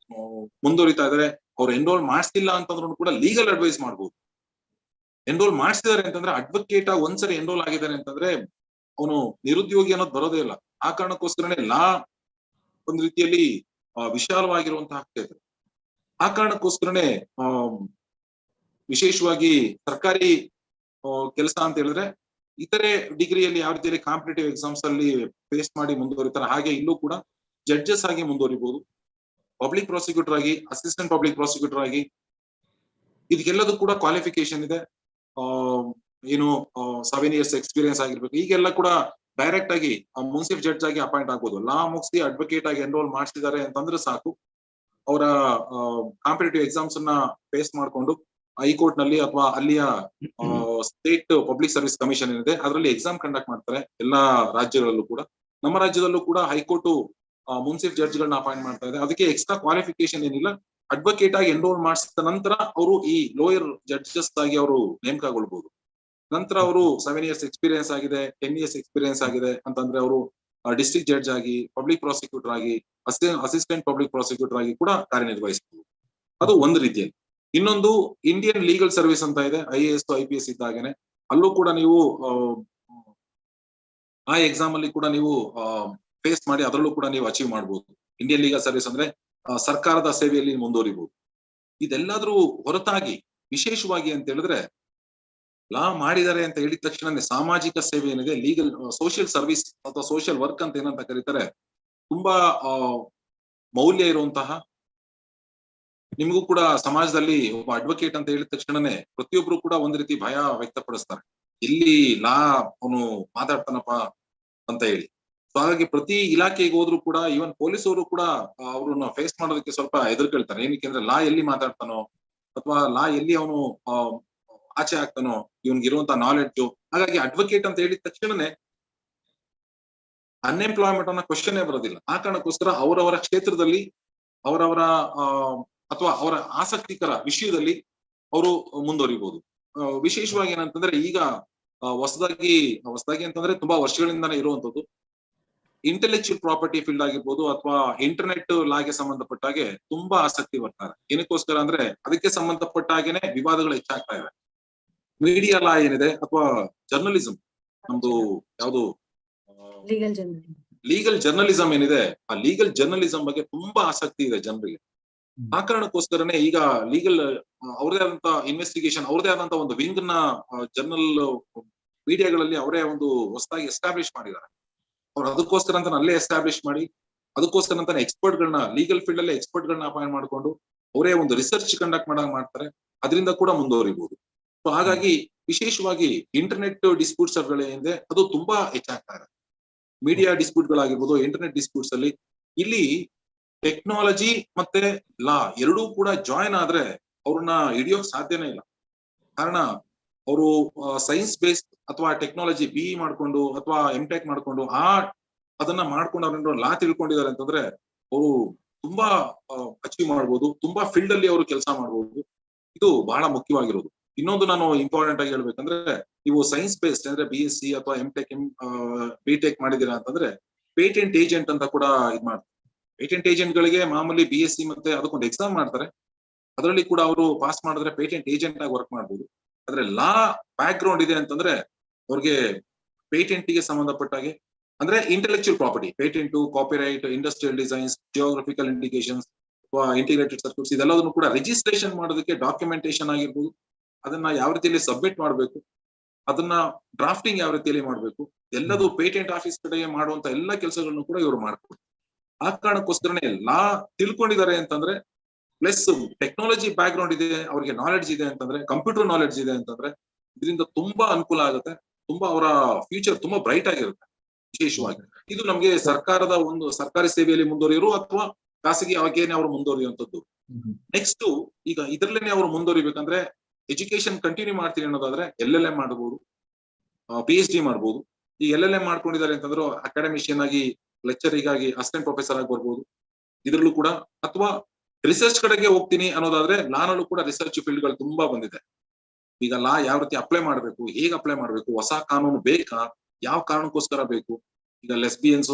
C: ಮುಂದುವರಿತಾ ಇದಾರೆ, ಅವ್ರು ಎನ್ರೋಲ್ ಮಾಡಿಸ್ತಿಲ್ಲ ಅಂತಂದ್ರೂ ಕೂಡ ಲೀಗಲ್ ಅಡ್ವೈಸ್ ಮಾಡ್ಬೋದು. ಎನ್ರೋಲ್ ಮಾಡಿಸಿದಾರೆ ಅಂತಂದ್ರೆ, ಅಡ್ವೊಕೇಟ್ ಆಗಿ ಒಂದ್ಸರಿ ಎನ್ರೋಲ್ ಆಗಿದ್ದಾರೆ ಅಂತಂದ್ರೆ ಅವನು ನಿರುದ್ಯೋಗಿ ಅನ್ನೋದು ಬರೋದೇ ಇಲ್ಲ. ಆ ಕಾರಣಕ್ಕೋಸ್ಕರನೇ ಲಾ ಒಂದು ರೀತಿಯಲ್ಲಿ ವಿಶಾಲವಾಗಿರುವಂತಹ ಕ್ಷೇತ್ರ. ಆ ಕಾರಣಕ್ಕೋಸ್ಕರನೇ ವಿಶೇಷವಾಗಿ ಸರ್ಕಾರಿ ಕೆಲಸ ಅಂತ ಹೇಳಿದ್ರೆ ಇತರೆ ಡಿಗ್ರಿಯಲ್ಲಿ ಯಾವ ರೀತಿಯಲ್ಲಿ ಕಾಂಪಿಟೇಟಿವ್ ಎಕ್ಸಾಮ್ಸ್ ಅಲ್ಲಿ ಫೇಸ್ ಮಾಡಿ ಮುಂದುವರಿತಾರೆ, ಹಾಗೆ ಇಲ್ಲೂ ಕೂಡ ಜಡ್ಜಸ್ ಆಗಿ ಮುಂದುವರಿಬಹುದು, ಪಬ್ಲಿಕ್ ಪ್ರಾಸಿಕ್ಯೂಟರ್ ಆಗಿ, ಅಸಿಸ್ಟೆಂಟ್ ಪಬ್ಲಿಕ್ ಪ್ರಾಸಿಕ್ಯೂಟರ್ ಆಗಿ. ಇದಕ್ಕೆಲ್ಲದೂ ಕೂಡ ಕ್ವಾಲಿಫಿಕೇಶನ್ ಇದೆ. ಏನು 7 years ಎಕ್ಸ್ಪೀರಿಯನ್ಸ್ ಆಗಿರ್ಬೇಕು. ಈಗೆಲ್ಲ ಕೂಡ ಡೈರೆಕ್ಟ್ ಆಗಿ ಮುನ್ಸಿಫ್ ಜಡ್ಜ್ ಆಗಿ ಅಪಾಯಿಂಟ್ ಆಗ್ಬೋದು. ಲಾ ಮುಗಿಸಿ ಅಡ್ವೊಕೇಟ್ ಆಗಿ ಎನ್ರೋಲ್ ಮಾಡಿಸಿದ್ದಾರೆ ಅಂತಂದ್ರೆ ಸಾಕು, ಅವರ ಕಾಂಪಿಟೇಟಿವ್ ಎಕ್ಸಾಮ್ಸ್ ಅನ್ನ ಫೇಸ್ ಮಾಡಿಕೊಂಡು ಹೈಕೋರ್ಟ್ ನಲ್ಲಿ ಅಥವಾ ಅಲ್ಲಿಯ ಸ್ಟೇಟ್ ಪಬ್ಲಿಕ್ ಸರ್ವಿಸ್ ಕಮಿಷನ್ ಏನಿದೆ ಅದರಲ್ಲಿ ಎಕ್ಸಾಮ್ ಕಂಡಕ್ಟ್ ಮಾಡ್ತಾರೆ ಎಲ್ಲಾ ರಾಜ್ಯಗಳಲ್ಲೂ ಕೂಡ. ನಮ್ಮ ರಾಜ್ಯದಲ್ಲೂ ಕೂಡ ಹೈಕೋರ್ಟ್ ಮುನ್ಸಿಫ್ ಜಡ್ಜ್ ಗಳನ್ನ ಅಪಾಯಿಂಟ್ ಮಾಡ್ತಾ ಇದೆ. ಅದಕ್ಕೆ ಎಕ್ಸ್ಟ್ರಾ ಕ್ವಾಲಿಫಿಕೇಶನ್ ಏನಿಲ್ಲ, ಅಡ್ವೊಕೇಟ್ ಆಗಿ ಎನ್ರೋಲ್ ಮಾಡಿಸಿದ ನಂತರ ಅವರು ಈ ಲೋಯರ್ ಜಡ್ಜಸ್ ಆಗಿ ಅವರು ನೇಮಕಗೊಳ್ಬಹುದು. ನಂತರ ಅವರು 7 years ಎಕ್ಸ್ಪೀರಿಯನ್ಸ್ ಆಗಿದೆ, 10 years ಎಕ್ಸ್ಪೀರಿಯನ್ಸ್ ಆಗಿದೆ ಅಂತಂದ್ರೆ ಅವರು ಡಿಸ್ಟ್ರಿಕ್ಟ್ ಜಡ್ಜ್ ಆಗಿ, ಪಬ್ಲಿಕ್ ಪ್ರಾಸಿಕ್ಯೂಟರ್ ಆಗಿ, ಅಸಿಸ್ಟೆಂಟ್ ಪಬ್ಲಿಕ್ ಪ್ರಾಸಿಕ್ಯೂಟರ್ ಆಗಿ ಕೂಡ ಕಾರ್ಯನಿರ್ವಹಿಸಬಹುದು. ಅದು ಒಂದು ರೀತಿಯಲ್ಲಿ. ಇನ್ನೊಂದು ಇಂಡಿಯನ್ ಲೀಗಲ್ ಸರ್ವಿಸ್ ಅಂತ ಇದೆ, IAS IPS ಇದ್ದಾಗೇನೆ ಅಲ್ಲೂ ಕೂಡ ನೀವು ಆ ಎಕ್ಸಾಮ್ ಅಲ್ಲಿ ಕೂಡ ನೀವು ಫೇಸ್ ಮಾಡಿ ಅದರಲ್ಲೂ ಕೂಡ ನೀವು ಅಚೀವ್ ಮಾಡಬಹುದು. ಇಂಡಿಯನ್ ಲೀಗಲ್ ಸರ್ವಿಸ್ ಅಂದ್ರೆ ಸರ್ಕಾರದ ಸೇವೆಯಲ್ಲಿ ಮುಂದುವರಿಬಹುದು. ಇದೆಲ್ಲಾದ್ರೂ ಹೊರತಾಗಿ ವಿಶೇಷವಾಗಿ ಅಂತ ಹೇಳಿದ್ರೆ ಲಾ ಮಾಡಿದ್ದಾರೆ ಅಂತ ಹೇಳಿದ ತಕ್ಷಣ ಸಾಮಾಜಿಕ ಸೇವೆ ಏನಿದೆ, ಲೀಗಲ್ ಸೋಷಿಯಲ್ ಸರ್ವಿಸ್ ಅಥವಾ ಸೋಷಿಯಲ್ ವರ್ಕ್ ಅಂತ ಏನಂತ ಕರೀತಾರೆ, ತುಂಬಾ ಮೌಲ್ಯ ಇರುವಂತಹ, ನಿಮಗೂ ಕೂಡ ಸಮಾಜದಲ್ಲಿ ಒಬ್ಬ ಅಡ್ವೊಕೇಟ್ ಅಂತ ಹೇಳಿದ ತಕ್ಷಣನೇ ಪ್ರತಿಯೊಬ್ರು ಕೂಡ ಒಂದ್ ರೀತಿ ಭಯ ವ್ಯಕ್ತಪಡಿಸ್ತಾರೆ, ಇಲ್ಲಿ ಲಾ ಅವನು ಮಾತಾಡ್ತಾನಪ್ಪ ಅಂತ ಹೇಳಿ. ಸೊ ಹಾಗಾಗಿ ಪ್ರತಿ ಇಲಾಖೆಗೆ ಹೋದ್ರು ಕೂಡ ಈವನ್ ಪೊಲೀಸ್ ಅವರು ಕೂಡ ಅವ್ರನ್ನ ಫೇಸ್ ಮಾಡೋದಕ್ಕೆ ಸ್ವಲ್ಪ ಹೆದರ್ಕೊಳ್ತಾರೆ. ಏನಕ್ಕೆ ಅಂದ್ರೆ ಲಾ ಎಲ್ಲಿ ಮಾತಾಡ್ತಾನೋ ಅಥವಾ ಲಾ ಎಲ್ಲಿ ಅವನು ಆಚೆ ಆಗ್ತಾನೋ, ಇವನ್ಗಿರುವಂತ ನಾಲೆಡ್ಜು. ಹಾಗಾಗಿ ಅಡ್ವೊಕೇಟ್ ಅಂತ ಹೇಳಿದ ತಕ್ಷಣನೇ ಅನ್ಎಂಪ್ಲಾಯ್ಮೆಂಟ್ ಅನ್ನೋ ಕ್ವಶನ್ ಬರೋದಿಲ್ಲ. ಆ ಕಾರಣಕ್ಕೋಸ್ಕರ ಅವರವರ ಕ್ಷೇತ್ರದಲ್ಲಿ ಅವರವರ ಅಥವಾ ಅವರ ಆಸಕ್ತಿಕರ ವಿಷಯದಲ್ಲಿ ಅವರು ಮುಂದುವರಿಬಹುದು. ವಿಶೇಷವಾಗಿ ಏನಂತಂದ್ರೆ ಈಗ ಹೊಸದಾಗಿ ಅಂತಂದ್ರೆ ತುಂಬಾ ವರ್ಷಗಳಿಂದಾನೇ ಇರುವಂತದ್ದು ಇಂಟೆಲೆಕ್ಚುಯಲ್ ಪ್ರಾಪರ್ಟಿ ಫೀಲ್ಡ್ ಆಗಿರ್ಬೋದು ಅಥವಾ ಇಂಟರ್ನೆಟ್ ಲಾಗೆ ಸಂಬಂಧಪಟ್ಟ ಹಾಗೆ ತುಂಬಾ ಆಸಕ್ತಿ ಬರ್ತಾರೆ. ಏನಕ್ಕೋಸ್ಕರ ಅಂದ್ರೆ ಅದಕ್ಕೆ ಸಂಬಂಧಪಟ್ಟ ಹಾಗೇನೆ ವಿವಾದಗಳು ಹೆಚ್ಚಾಗ್ತಾ ಇವೆ. ಮೀಡಿಯಾ ಲಾ ಏನಿದೆ ಅಥವಾ ಜರ್ನಲಿಸಂ, ನಮ್ದು ಯಾವುದು ಲೀಗಲ್ ಜರ್ನಲಿಸಂ ಏನಿದೆ, ಆ ಲೀಗಲ್ ಜರ್ನಲಿಸಂ ಬಗ್ಗೆ ತುಂಬಾ ಆಸಕ್ತಿ ಇದೆ ಜನರಿಗೆ. ಆ ಕಾರಣಕ್ಕೋಸ್ಕರನೇ ಈಗ ಲೀಗಲ್ ಅವ್ರದೇ ಆದಂತ ಇನ್ವೆಸ್ಟಿಗೇಷನ್, ಅವ್ರದೇ ಆದಂತ ಒಂದು ವಿಂಗ್ ನ ಜರ್ನಲ್ ಮೀಡಿಯಾಗಳಲ್ಲಿ ಅವರೇ ಒಂದು ಹೊಸದಾಗಿ ಎಸ್ಟಾಬ್ಲಿಷ್ ಮಾಡಿದ್ದಾರೆ. ಅವ್ರು ಅದಕ್ಕೋಸ್ಕರ ಅಂತ ಅಲ್ಲೇ ಎಸ್ಟಾಬ್ಲಿಷ್ ಮಾಡಿ ಅದಕ್ಕೋಸ್ಕರ ಅಂತಾನೆ ಎಕ್ಸ್ಪರ್ಟ್ ಗಳನ್ನ, ಲೀಗಲ್ ಫೀಲ್ಡ್ ಅಲ್ಲಿ ಎಕ್ಸ್ಪರ್ಟ್ ಗಳನ್ನ ಅಪಾಯಿಂಟ್ ಮಾಡ್ಕೊಂಡು ಅವರೇ ಒಂದು ರಿಸರ್ಚ್ ಕಂಡಕ್ಟ್ ಮಾಡ್ತಾರೆ. ಅದರಿಂದ ಕೂಡ ಮುಂದುವರಿಬಹುದು. ಸೊ ಹಾಗಾಗಿ ವಿಶೇಷವಾಗಿ ಇಂಟರ್ನೆಟ್ ಡಿಸ್ಪ್ಯೂಟ್ಸ್ ಗಳೇನಿದೆ ಅದು ತುಂಬಾ ಹೆಚ್ಚಾಗ್ತಾ ಇದೆ. ಮೀಡಿಯಾ ಡಿಸ್ಪ್ಯೂಟ್ ಗಳಾಗಿರ್ಬೋದು, ಇಂಟರ್ನೆಟ್ ಡಿಸ್ಪ್ಯೂಟ್ಸ್ ಅಲ್ಲಿ ಇಲ್ಲಿ ಟೆಕ್ನಾಲಜಿ ಮತ್ತೆ ಲಾ ಎರಡೂ ಕೂಡ ಜಾಯಿನ್ ಆದ್ರೆ ಅವ್ರನ್ನ ಹಿಡಿಯೋಕ್ ಸಾಧ್ಯನೇ ಇಲ್ಲ. ಕಾರಣ ಅವರು ಸೈನ್ಸ್ ಬೇಸ್ಡ್ ಅಥವಾ ಟೆಕ್ನಾಲಜಿ BE ಮಾಡ್ಕೊಂಡು ಅಥವಾ MTech ಮಾಡ್ಕೊಂಡು ಅದನ್ನ ಮಾಡ್ಕೊಂಡು ಅವ್ರ ಲಾ ತಿಳ್ಕೊಂಡಿದ್ದಾರೆ ಅಂತಂದ್ರೆ ಅವರು ತುಂಬಾ ಅಚೀವ್ ಮಾಡ್ಬೋದು, ತುಂಬಾ ಫೀಲ್ಡ್ ಅಲ್ಲಿ ಅವರು ಕೆಲಸ ಮಾಡ್ಬೋದು. ಇದು ಬಹಳ ಮುಖ್ಯವಾಗಿರೋದು. ಇನ್ನೊಂದು ನಾನು ಇಂಪಾರ್ಟೆಂಟ್ ಆಗಿ ಹೇಳ್ಬೇಕಂದ್ರೆ, ನೀವು ಸೈನ್ಸ್ ಬೇಸ್ಡ್ ಅಂದ್ರೆ BSc ಅಥವಾ MTech BTech ಮಾಡಿದೀರಾ ಅಂತಂದ್ರೆ ಪೇಟೆಂಟ್ ಏಜೆಂಟ್ ಅಂತ ಕೂಡ ಇದ್ ಮಾಡ್ತಾರೆ. ಪೇಟೆಂಟ್ ಏಜೆಂಟ್ ಗಳಿಗೆ ಮಾಮೂಲಿ BSc ಮತ್ತೆ ಅದಕ್ಕೊಂದು ಎಕ್ಸಾಮ್ ಮಾಡ್ತಾರೆ. ಅದರಲ್ಲಿ ಕೂಡ ಅವರು ಪಾಸ್ ಮಾಡಿದ್ರೆ ಪೇಟೆಂಟ್ ಏಜೆಂಟ್ ಆಗಿ ವರ್ಕ್ ಮಾಡ್ಬೋದು. ಆದ್ರೆ ಲಾ ಬ್ಯಾಕ್ ಗ್ರೌಂಡ್ ಇದೆ ಅಂತಂದ್ರೆ ಅವ್ರಿಗೆ ಪೇಟೆಂಟ್ ಗೆ ಸಂಬಂಧಪಟ್ಟಾಗೆ ಅಂದ್ರೆ intellectual property, patent, copyright, industrial designs, geographical indications ಅಥವಾ ಇಂಟಿಗ್ರೇಟೆಡ್ ಸರ್ಕ್ಯೂಟ್ಸ್ ಇದೆಲ್ಲದನ್ನು ಕೂಡ ರಿಜಿಸ್ಟ್ರೇಷನ್ ಮಾಡೋದಕ್ಕೆ ಡಾಕ್ಯುಮೆಂಟೇಶನ್ ಆಗಿರ್ಬೋದು, ಅದನ್ನ ಯಾವ ರೀತಿಯಲ್ಲಿ ಸಬ್ಮಿಟ್ ಮಾಡಬೇಕು, ಅದನ್ನ ಡ್ರಾಫ್ಟಿಂಗ್ ಯಾವ ರೀತಿಯಲ್ಲಿ ಮಾಡಬೇಕು, ಎಲ್ಲದು ಪೇಟೆಂಟ್ ಆಫೀಸ್ ಕಡೆಗೆ ಮಾಡುವಂತ ಎಲ್ಲಾ ಕೆಲಸಗಳನ್ನು ಕೂಡ ಇವರು ಮಾಡ್ತಾರೆ. ಆ ಕಾರಣಕ್ಕೋಸ್ಕರನೇ ಲಾ ತಿಳ್ಕೊಂಡಿದ್ದಾರೆ ಅಂತಂದ್ರೆ ಪ್ಲಸ್ ಟೆಕ್ನಾಲಜಿ ಬ್ಯಾಕ್ ಗ್ರೌಂಡ್ ಇದೆ, ಅವ್ರಿಗೆ ನಾಲೆಡ್ಜ್ ಇದೆ ಅಂತಂದ್ರೆ, ಕಂಪ್ಯೂಟರ್ ನಾಲೆಡ್ಜ್ ಇದೆ ಅಂತಂದ್ರೆ ಇದರಿಂದ ತುಂಬಾ ಅನುಕೂಲ ಆಗುತ್ತೆ. ತುಂಬಾ ಅವರ ಫ್ಯೂಚರ್ ತುಂಬಾ ಬ್ರೈಟ್ ಆಗಿರುತ್ತೆ. ವಿಶೇಷವಾಗಿ ಇದು ನಮ್ಗೆ ಸರ್ಕಾರದ ಒಂದು ಸರ್ಕಾರಿ ಸೇವೆಯಲ್ಲಿ ಮುಂದುವರಿಯೋರು ಅಥವಾ ಖಾಸಗಿ ಆಗೇನೆ ಅವರು ಮುಂದುವರಿಯುವಂತದ್ದು. ನೆಕ್ಸ್ಟ್ ಈಗ ಇದ್ರಲ್ಲೇನೆ ಅವರು ಮುಂದುವರಿಬೇಕಂದ್ರೆ ಎಜುಕೇಶನ್ ಕಂಟಿನ್ಯೂ ಮಾಡ್ತೀನಿ ಅನ್ನೋದಾದ್ರೆ LLM ಮಾಡಬಹುದು, PhD ಮಾಡಬಹುದು. ಈ LLM ಮಾಡ್ಕೊಂಡಿದ್ದಾರೆ ಅಂತಂದ್ರೆ ಅಕಾಡೆಮಿಷಿಯನ್ ಆಗಿ, ಲೆಕ್ಚರಿಗಾಗಿ, ಅಸಿಸ್ಟೆಂಟ್ ಪ್ರೊಫೆಸರ್ ಆಗಿ ಬರ್ಬೋದು ಇದ್ರಲ್ಲೂ ಕೂಡ. ಅಥವಾ ರಿಸರ್ಚ್ ಕಡೆಗೆ ಹೋಗ್ತೀನಿ ಅನ್ನೋದಾದ್ರೆ ಲಾನಲ್ಲೂ ಕೂಡ ರಿಸರ್ಚ್ ಫೀಲ್ಡ್ ಗಳು ತುಂಬಾ ಬಂದಿದೆ. ಈಗ ಲಾ ಯಾವ ರೀತಿ ಅಪ್ಲೈ ಮಾಡ್ಬೇಕು, ಹೇಗೆ ಅಪ್ಲೈ ಮಾಡ್ಬೇಕು, ಹೊಸ ಕಾನೂನು ಬೇಕಾ, ಯಾವ ಕಾರಣಕ್ಕೋಸ್ಕರ ಬೇಕು, ಈಗ ಲೆಸ್ಬಿಯನ್ಸ್,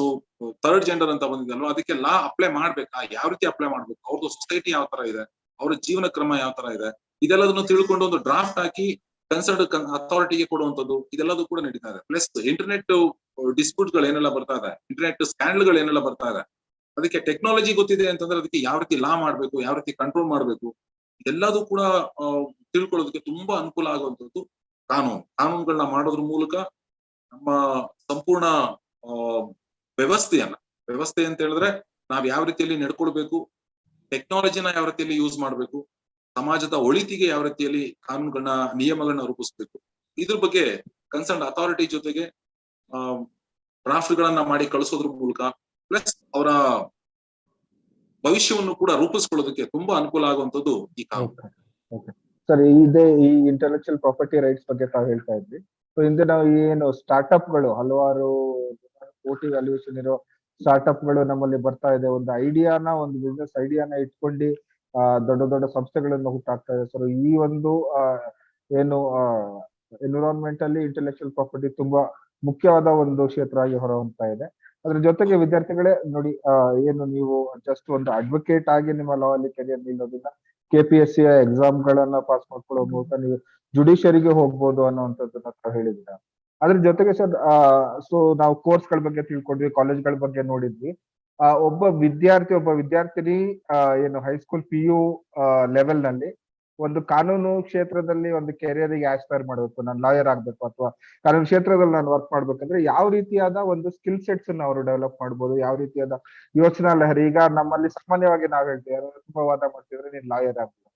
C: ಥರ್ಡ್ ಜೆಂಡರ್ ಅಂತ ಬಂದಿದಲ್ವಾ, ಅದಕ್ಕೆ ಲಾ ಅಪ್ಲೈ ಮಾಡ್ಬೇಕಾ, ಯಾವ ರೀತಿ ಅಪ್ಲೈ ಮಾಡ್ಬೇಕು, ಅವ್ರದ್ದು ಸೊಸೈಟಿ ಯಾವ ತರ ಇದೆ, ಅವ್ರ ಜೀವನ ಕ್ರಮ ಯಾವ ತರ ಇದೆ, ಇದೆಲ್ಲದನ್ನು ತಿಳ್ಕೊಂಡು ಒಂದು ಡ್ರಾಫ್ಟ್ ಹಾಕಿ ಕನ್ಸರ್ನ್ ಅಥಾರಿಟಿಗೆ ಕೊಡುವಂತದ್ದು ಇದೆಲ್ಲದೂ ಕೂಡ ನಡೀತಾ ಇದೆ. ಪ್ಲಸ್ ಇಂಟರ್ನೆಟ್ ಡಿಸ್ಪ್ಯೂಟ್ ಗಳು ಏನೆಲ್ಲ ಬರ್ತಾ ಇದೆ, ಇಂಟರ್ನೆಟ್ ಸ್ಕ್ಯಾಂಡಲ್ ಗಳು ಏನೆಲ್ಲ ಬರ್ತಾ ಇದೆ, ಅದಕ್ಕೆ ಟೆಕ್ನಾಲಜಿ ಗೊತ್ತಿದೆ ಅಂತಂದ್ರೆ ಅದಕ್ಕೆ ಯಾವ ರೀತಿ ಲಾ ಮಾಡ್ಬೇಕು, ಯಾವ ರೀತಿ ಕಂಟ್ರೋಲ್ ಮಾಡ್ಬೇಕು, ಎಲ್ಲದೂ ಕೂಡ ತಿಳ್ಕೊಳ್ಳೋದಕ್ಕೆ ತುಂಬಾ ಅನುಕೂಲ ಆಗುವಂತದ್ದು ಕಾನೂನುಗಳನ್ನ ಮಾಡೋದ್ರ ಮೂಲಕ ನಮ್ಮ ಸಂಪೂರ್ಣ ವ್ಯವಸ್ಥೆ ಅಂತ ಹೇಳಿದ್ರೆ ನಾವ್ ಯಾವ ರೀತಿಯಲ್ಲಿ ನಡ್ಕೊಳ್ಬೇಕು, ಟೆಕ್ನಾಲಜಿನ ಯಾವ ರೀತಿಯಲ್ಲಿ ಯೂಸ್ ಮಾಡ್ಬೇಕು, ಸಮಾಜದ ಒಳಿತಿಗೆ ಯಾವ ರೀತಿಯಲ್ಲಿ ಕಾನೂನುಗಳನ್ನ ನಿಯಮಗಳನ್ನ ರೂಪಿಸ್ಬೇಕು, ಇದ್ರ ಬಗ್ಗೆ ಕನ್ಸರ್ನ್ ಅಥಾರಿಟಿ ಜೊತೆಗೆ ಡ್ರಾಫ್ಟ್ ಗಳನ್ನ ಮಾಡಿ ಕಳಿಸೋದ್ರ ಮೂಲಕ ಪ್ಲಸ್ ಅವರ ಭವಿಷ್ಯವನ್ನು ಕೂಡ ರೂಪಿಸ್ಕೊಳ್ಳೋದಕ್ಕೆ ತುಂಬಾ ಅನುಕೂಲ ಆಗುವಂತದ್ದು ಈ ಕಾನೂನು.
A: ಸರ್, ಇದೇ ಈ ಇಂಟೆಲೆಕ್ಚುಯಲ್ ಪ್ರಾಪರ್ಟಿ ರೈಟ್ಸ್ ಬಗ್ಗೆ ತಾವು ಹೇಳ್ತಾ ಇದ್ವಿ. ಸೊ ಹಿಂದೆ ನಾವು ಏನು ಸ್ಟಾರ್ಟ್ಅಪ್ ಗಳು ಹಲವಾರು ಕೋಟಿ ವ್ಯಾಲ್ಯೂಯೇಷನ್ ಇರೋ ಸ್ಟಾರ್ಟ್ಅಪ್ ಗಳು ನಮ್ಮಲ್ಲಿ ಬರ್ತಾ ಇದೆ. ಒಂದು ಬಿಸ್ನೆಸ್ ಐಡಿಯಾನ ಇಟ್ಕೊಂಡು ದೊಡ್ಡ ದೊಡ್ಡ ಸಂಸ್ಥೆಗಳನ್ನು ಹುಟ್ಟಾಗ್ತಾ ಇದೆ. ಸರ್, ಈ ಒಂದು ಏನು ಎನ್ವಿರಾನ್ಮೆಂಟ್ ಅಲ್ಲಿ ಇಂಟೆಲೆಕ್ಚುಯಲ್ ಪ್ರಾಪರ್ಟಿ ತುಂಬಾ ಮುಖ್ಯವಾದ ಒಂದು ಕ್ಷೇತ್ರ ಆಗಿ ಹೊರಹೊಮ್ತಾ ಇದೆ. ಅದ್ರ ಜೊತೆಗೆ ವಿದ್ಯಾರ್ಥಿಗಳೇ ನೋಡಿ, ಏನು ನೀವು ಜಸ್ಟ್ ಒಂದು ಅಡ್ವೊಕೇಟ್ ಆಗಿ ನಿಮ್ಮ ಲಾ ಅಲ್ಲಿ ಕೆರಿಯರ್ ನಿಲ್ಲೋದಿಲ್ಲ, KPSC ಎಕ್ಸಾಮ್ ಗಳನ್ನ ಪಾಸ್ ಮಾಡ್ಕೊಳ್ಳೋ ಮೂಲಕ ನೀವು ಜುಡಿಷಿಯರಿಗೆ ಹೋಗ್ಬೋದು ಅನ್ನೋಂಥದ್ದನ್ನ ತಾವು ಹೇಳಿದ್ದೀರಾ. ಅದ್ರ ಜೊತೆಗೆ ಸರ್, ಸೊ ನಾವು ಕೋರ್ಸ್ ಗಳ ಬಗ್ಗೆ ತಿಳ್ಕೊಂಡ್ವಿ, ಕಾಲೇಜ್ಗಳ ಬಗ್ಗೆ ನೋಡಿದ್ವಿ. ಒಬ್ಬ ವಿದ್ಯಾರ್ಥಿನಿ ಏನು ಹೈಸ್ಕೂಲ್ PU ಲೆವೆಲ್ ನಲ್ಲಿ ಒಂದು ಕಾನೂನು ಕ್ಷೇತ್ರದಲ್ಲಿ ಒಂದು ಕೆರಿಯರ್ಗೆ ಆಸ್ಪೈರ್ ಮಾಡಬೇಕು, ನಾನು ಲಾಯರ್ ಆಗ್ಬೇಕು ಅಥವಾ ಕಾನೂನು ಕ್ಷೇತ್ರದಲ್ಲಿ ನಾನು ವರ್ಕ್ ಮಾಡ್ಬೇಕಂದ್ರೆ ಯಾವ ರೀತಿಯಾದ ಒಂದು ಸ್ಕಿಲ್ ಸೆಟ್ಸ್ ಅನ್ನ ಅವರು ಡೆವಲಪ್ ಮಾಡ್ಬೋದು, ಯಾವ ರೀತಿಯಾದ ಯೋಚನಾ ಲಹರಿ. ಈಗ ನಮ್ಮಲ್ಲಿ ಸಾಮಾನ್ಯವಾಗಿ ನಾವ್ ಹೇಳ್ತೀವಿ, ತುಂಬಾ ವಾದ ಮಾಡ್ತಿದ್ರೆ ನೀನ್ ಲಾಯರ್ ಆಗ್ಬೋದು.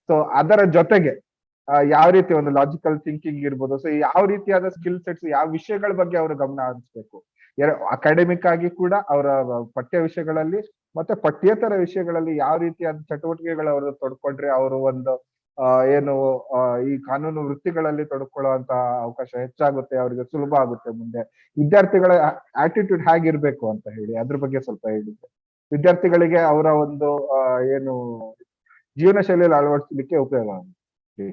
A: ಸೊ ಅದರ ಜೊತೆಗೆ ಯಾವ ರೀತಿ ಒಂದು ಲಾಜಿಕಲ್ ಥಿಂಕಿಂಗ್ ಇರ್ಬೋದು. ಸೊ ಯಾವ ರೀತಿಯಾದ ಸ್ಕಿಲ್ ಸೆಟ್ಸ್, ಯಾವ ವಿಷಯಗಳ ಬಗ್ಗೆ ಅವರು ಗಮನ ಹರಿಸ್ಬೇಕು, ಅಕಾಡೆಮಿಕ್ ಆಗಿ ಕೂಡ ಅವರ ಪಠ್ಯ ವಿಷಯಗಳಲ್ಲಿ ಮತ್ತೆ ಪಠ್ಯೇತರ ವಿಷಯಗಳಲ್ಲಿ ಯಾವ ರೀತಿಯಾದ ಚಟುವಟಿಕೆಗಳು ಅವರು ತೊಡ್ಕೊಂಡ್ರೆ ಅವರು ಒಂದು ಏನು ಈ ಕಾನೂನು ವೃತ್ತಿಗಳಲ್ಲಿ ತೊಡ್ಕೊಳ್ಳುವಂತ ಅವಕಾಶ ಹೆಚ್ಚಾಗುತ್ತೆ, ಅವರಿಗೆ ಸುಲಭ ಆಗುತ್ತೆ. ಮುಂದೆ ವಿದ್ಯಾರ್ಥಿಗಳ ಆಟಿಟ್ಯೂಡ್ ಹೇಗಿರ್ಬೇಕು ಅಂತ ಹೇಳಿ ಅದ್ರ ಬಗ್ಗೆ ಸ್ವಲ್ಪ ಹೇಳಿದ್ದೆ, ವಿದ್ಯಾರ್ಥಿಗಳಿಗೆ ಅವರ ಒಂದು ಏನು ಜೀವನ ಶೈಲಿಯಲ್ಲಿ ಅಳವಡಿಸಲಿಕ್ಕೆ ಉಪಯೋಗ ಆಗುತ್ತೆ.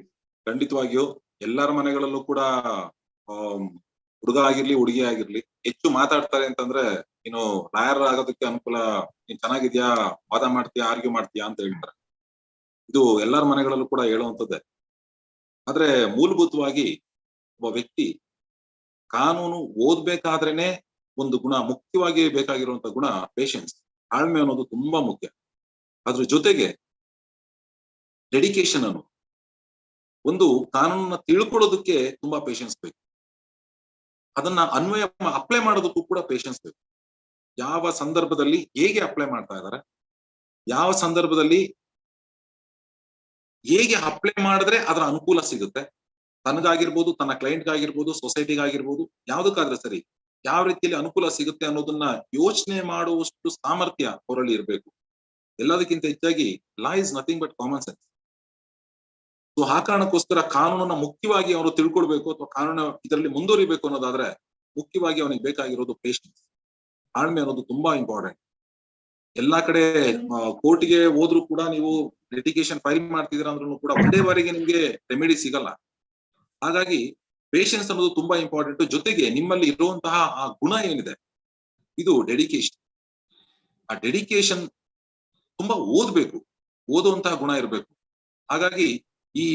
C: ಖಂಡಿತವಾಗಿಯೂ ಎಲ್ಲರ ಮನೆಗಳಲ್ಲೂ ಕೂಡ ಹುಡುಗ ಆಗಿರ್ಲಿ ಹುಡುಗಿ ಆಗಿರ್ಲಿ ಹೆಚ್ಚು ಮಾತಾಡ್ತಾರೆ ಅಂತಂದ್ರೆ ನೀನು ಲಾಯರ್ ಆಗೋದಕ್ಕೆ ಅನುಕೂಲ, ನೀನ್ ಚೆನ್ನಾಗಿದ್ಯಾ, ವಾದ ಮಾಡ್ತೀಯಾ, ಆರ್ಗ್ಯೂ ಮಾಡ್ತೀಯಾ ಅಂತ ಹೇಳ್ತಾರೆ. ಇದು ಎಲ್ಲರ ಮನೆಗಳಲ್ಲೂ ಕೂಡ ಹೇಳುವಂಥದ್ದೇ. ಆದ್ರೆ ಮೂಲಭೂತವಾಗಿ ಒಬ್ಬ ವ್ಯಕ್ತಿ ಕಾನೂನು ಓದ್ಬೇಕಾದ್ರೇನೆ ಒಂದು ಗುಣ, ಮುಖ್ಯವಾಗಿ ಬೇಕಾಗಿರುವಂತ ಗುಣ ಪೇಷನ್ಸ್, ತಾಳ್ಮೆ ಅನ್ನೋದು ತುಂಬಾ ಮುಖ್ಯ. ಅದ್ರ ಜೊತೆಗೆ ಡೆಡಿಕೇಶನ್ ಅನ್ನೋದು, ಒಂದು ಕಾನೂನನ್ನ ತಿಳ್ಕೊಳ್ಳೋದಕ್ಕೆ ತುಂಬಾ ಪೇಷನ್ಸ್ ಬೇಕು, ಅದನ್ನ ಅಪ್ಲೈ ಮಾಡೋದಕ್ಕೂ ಕೂಡ ಪೇಷನ್ಸ್ ಬೇಕು. ಯಾವ ಸಂದರ್ಭದಲ್ಲಿ ಹೇಗೆ ಅಪ್ಲೈ ಮಾಡ್ತಾ ಇದ್ದಾರೆ, ಯಾವ ಸಂದರ್ಭದಲ್ಲಿ ಹೇಗೆ ಅಪ್ಲೈ ಮಾಡಿದ್ರೆ ಅದರ ಅನುಕೂಲ ಸಿಗುತ್ತೆ, ತನಗಾಗಿರ್ಬೋದು, ತನ್ನ ಕ್ಲೈಂಟ್ಗಾಗಿರ್ಬೋದು, ಸೊಸೈಟಿಗಾಗಿರ್ಬೋದು, ಯಾವ್ದಕ್ಕಾದ್ರೆ ಸರಿ ಯಾವ ರೀತಿಯಲ್ಲಿ ಅನುಕೂಲ ಸಿಗುತ್ತೆ ಅನ್ನೋದನ್ನ ಯೋಚನೆ ಮಾಡುವಷ್ಟು ಸಾಮರ್ಥ್ಯ ಅವರಲ್ಲಿ ಇರಬೇಕು. ಎಲ್ಲದಕ್ಕಿಂತ ಹೆಚ್ಚಾಗಿ law is nothing but common sense. So ಆ ಕಾರಣಕ್ಕೋಸ್ಕರ ಕಾನೂನನ್ನ ಮುಖ್ಯವಾಗಿ ಅವರು ತಿಳ್ಕೊಳ್ಬೇಕು ಅಥವಾ ಕಾನೂನು ಇದರಲ್ಲಿ ಮುಂದುವರಿಬೇಕು ಅನ್ನೋದಾದ್ರೆ ಮುಖ್ಯವಾಗಿ ಅವನಿಗೆ ಬೇಕಾಗಿರೋದು ಪೇಷನ್ಸ್, ತಾಳ್ಮೆ ಅನ್ನೋದು ತುಂಬಾ ಇಂಪಾರ್ಟೆಂಟ್. ಎಲ್ಲಾ ಕಡೆ ಕೋರ್ಟ್ಗೆ ಹೋದ್ರು ಕೂಡ ನೀವು ಲಿಟಿಗೇಷನ್ ಫೈಲ್ ಮಾಡ್ತಿದ್ದೀರಾ ಅಂದ್ರೂ ಕೂಡ ಒಂದೇ ಬಾರಿಗೆ ನಿಮ್ಗೆ ರೆಮಿಡಿ ಸಿಗಲ್ಲ. ಹಾಗಾಗಿ ಪೇಷನ್ಸ್ ಅನ್ನೋದು ತುಂಬಾ ಇಂಪಾರ್ಟೆಂಟ್. ಜೊತೆಗೆ ನಿಮ್ಮಲ್ಲಿ ಇರುವಂತಹ ಆ ಗುಣ ಏನಿದೆ ಇದು ಡೆಡಿಕೇಶನ್. ಆ ಡೆಡಿಕೇಶನ್ ತುಂಬಾ ಓದುವಂತಹ ಗುಣ ಇರಬೇಕು. ಹಾಗಾಗಿ ಈ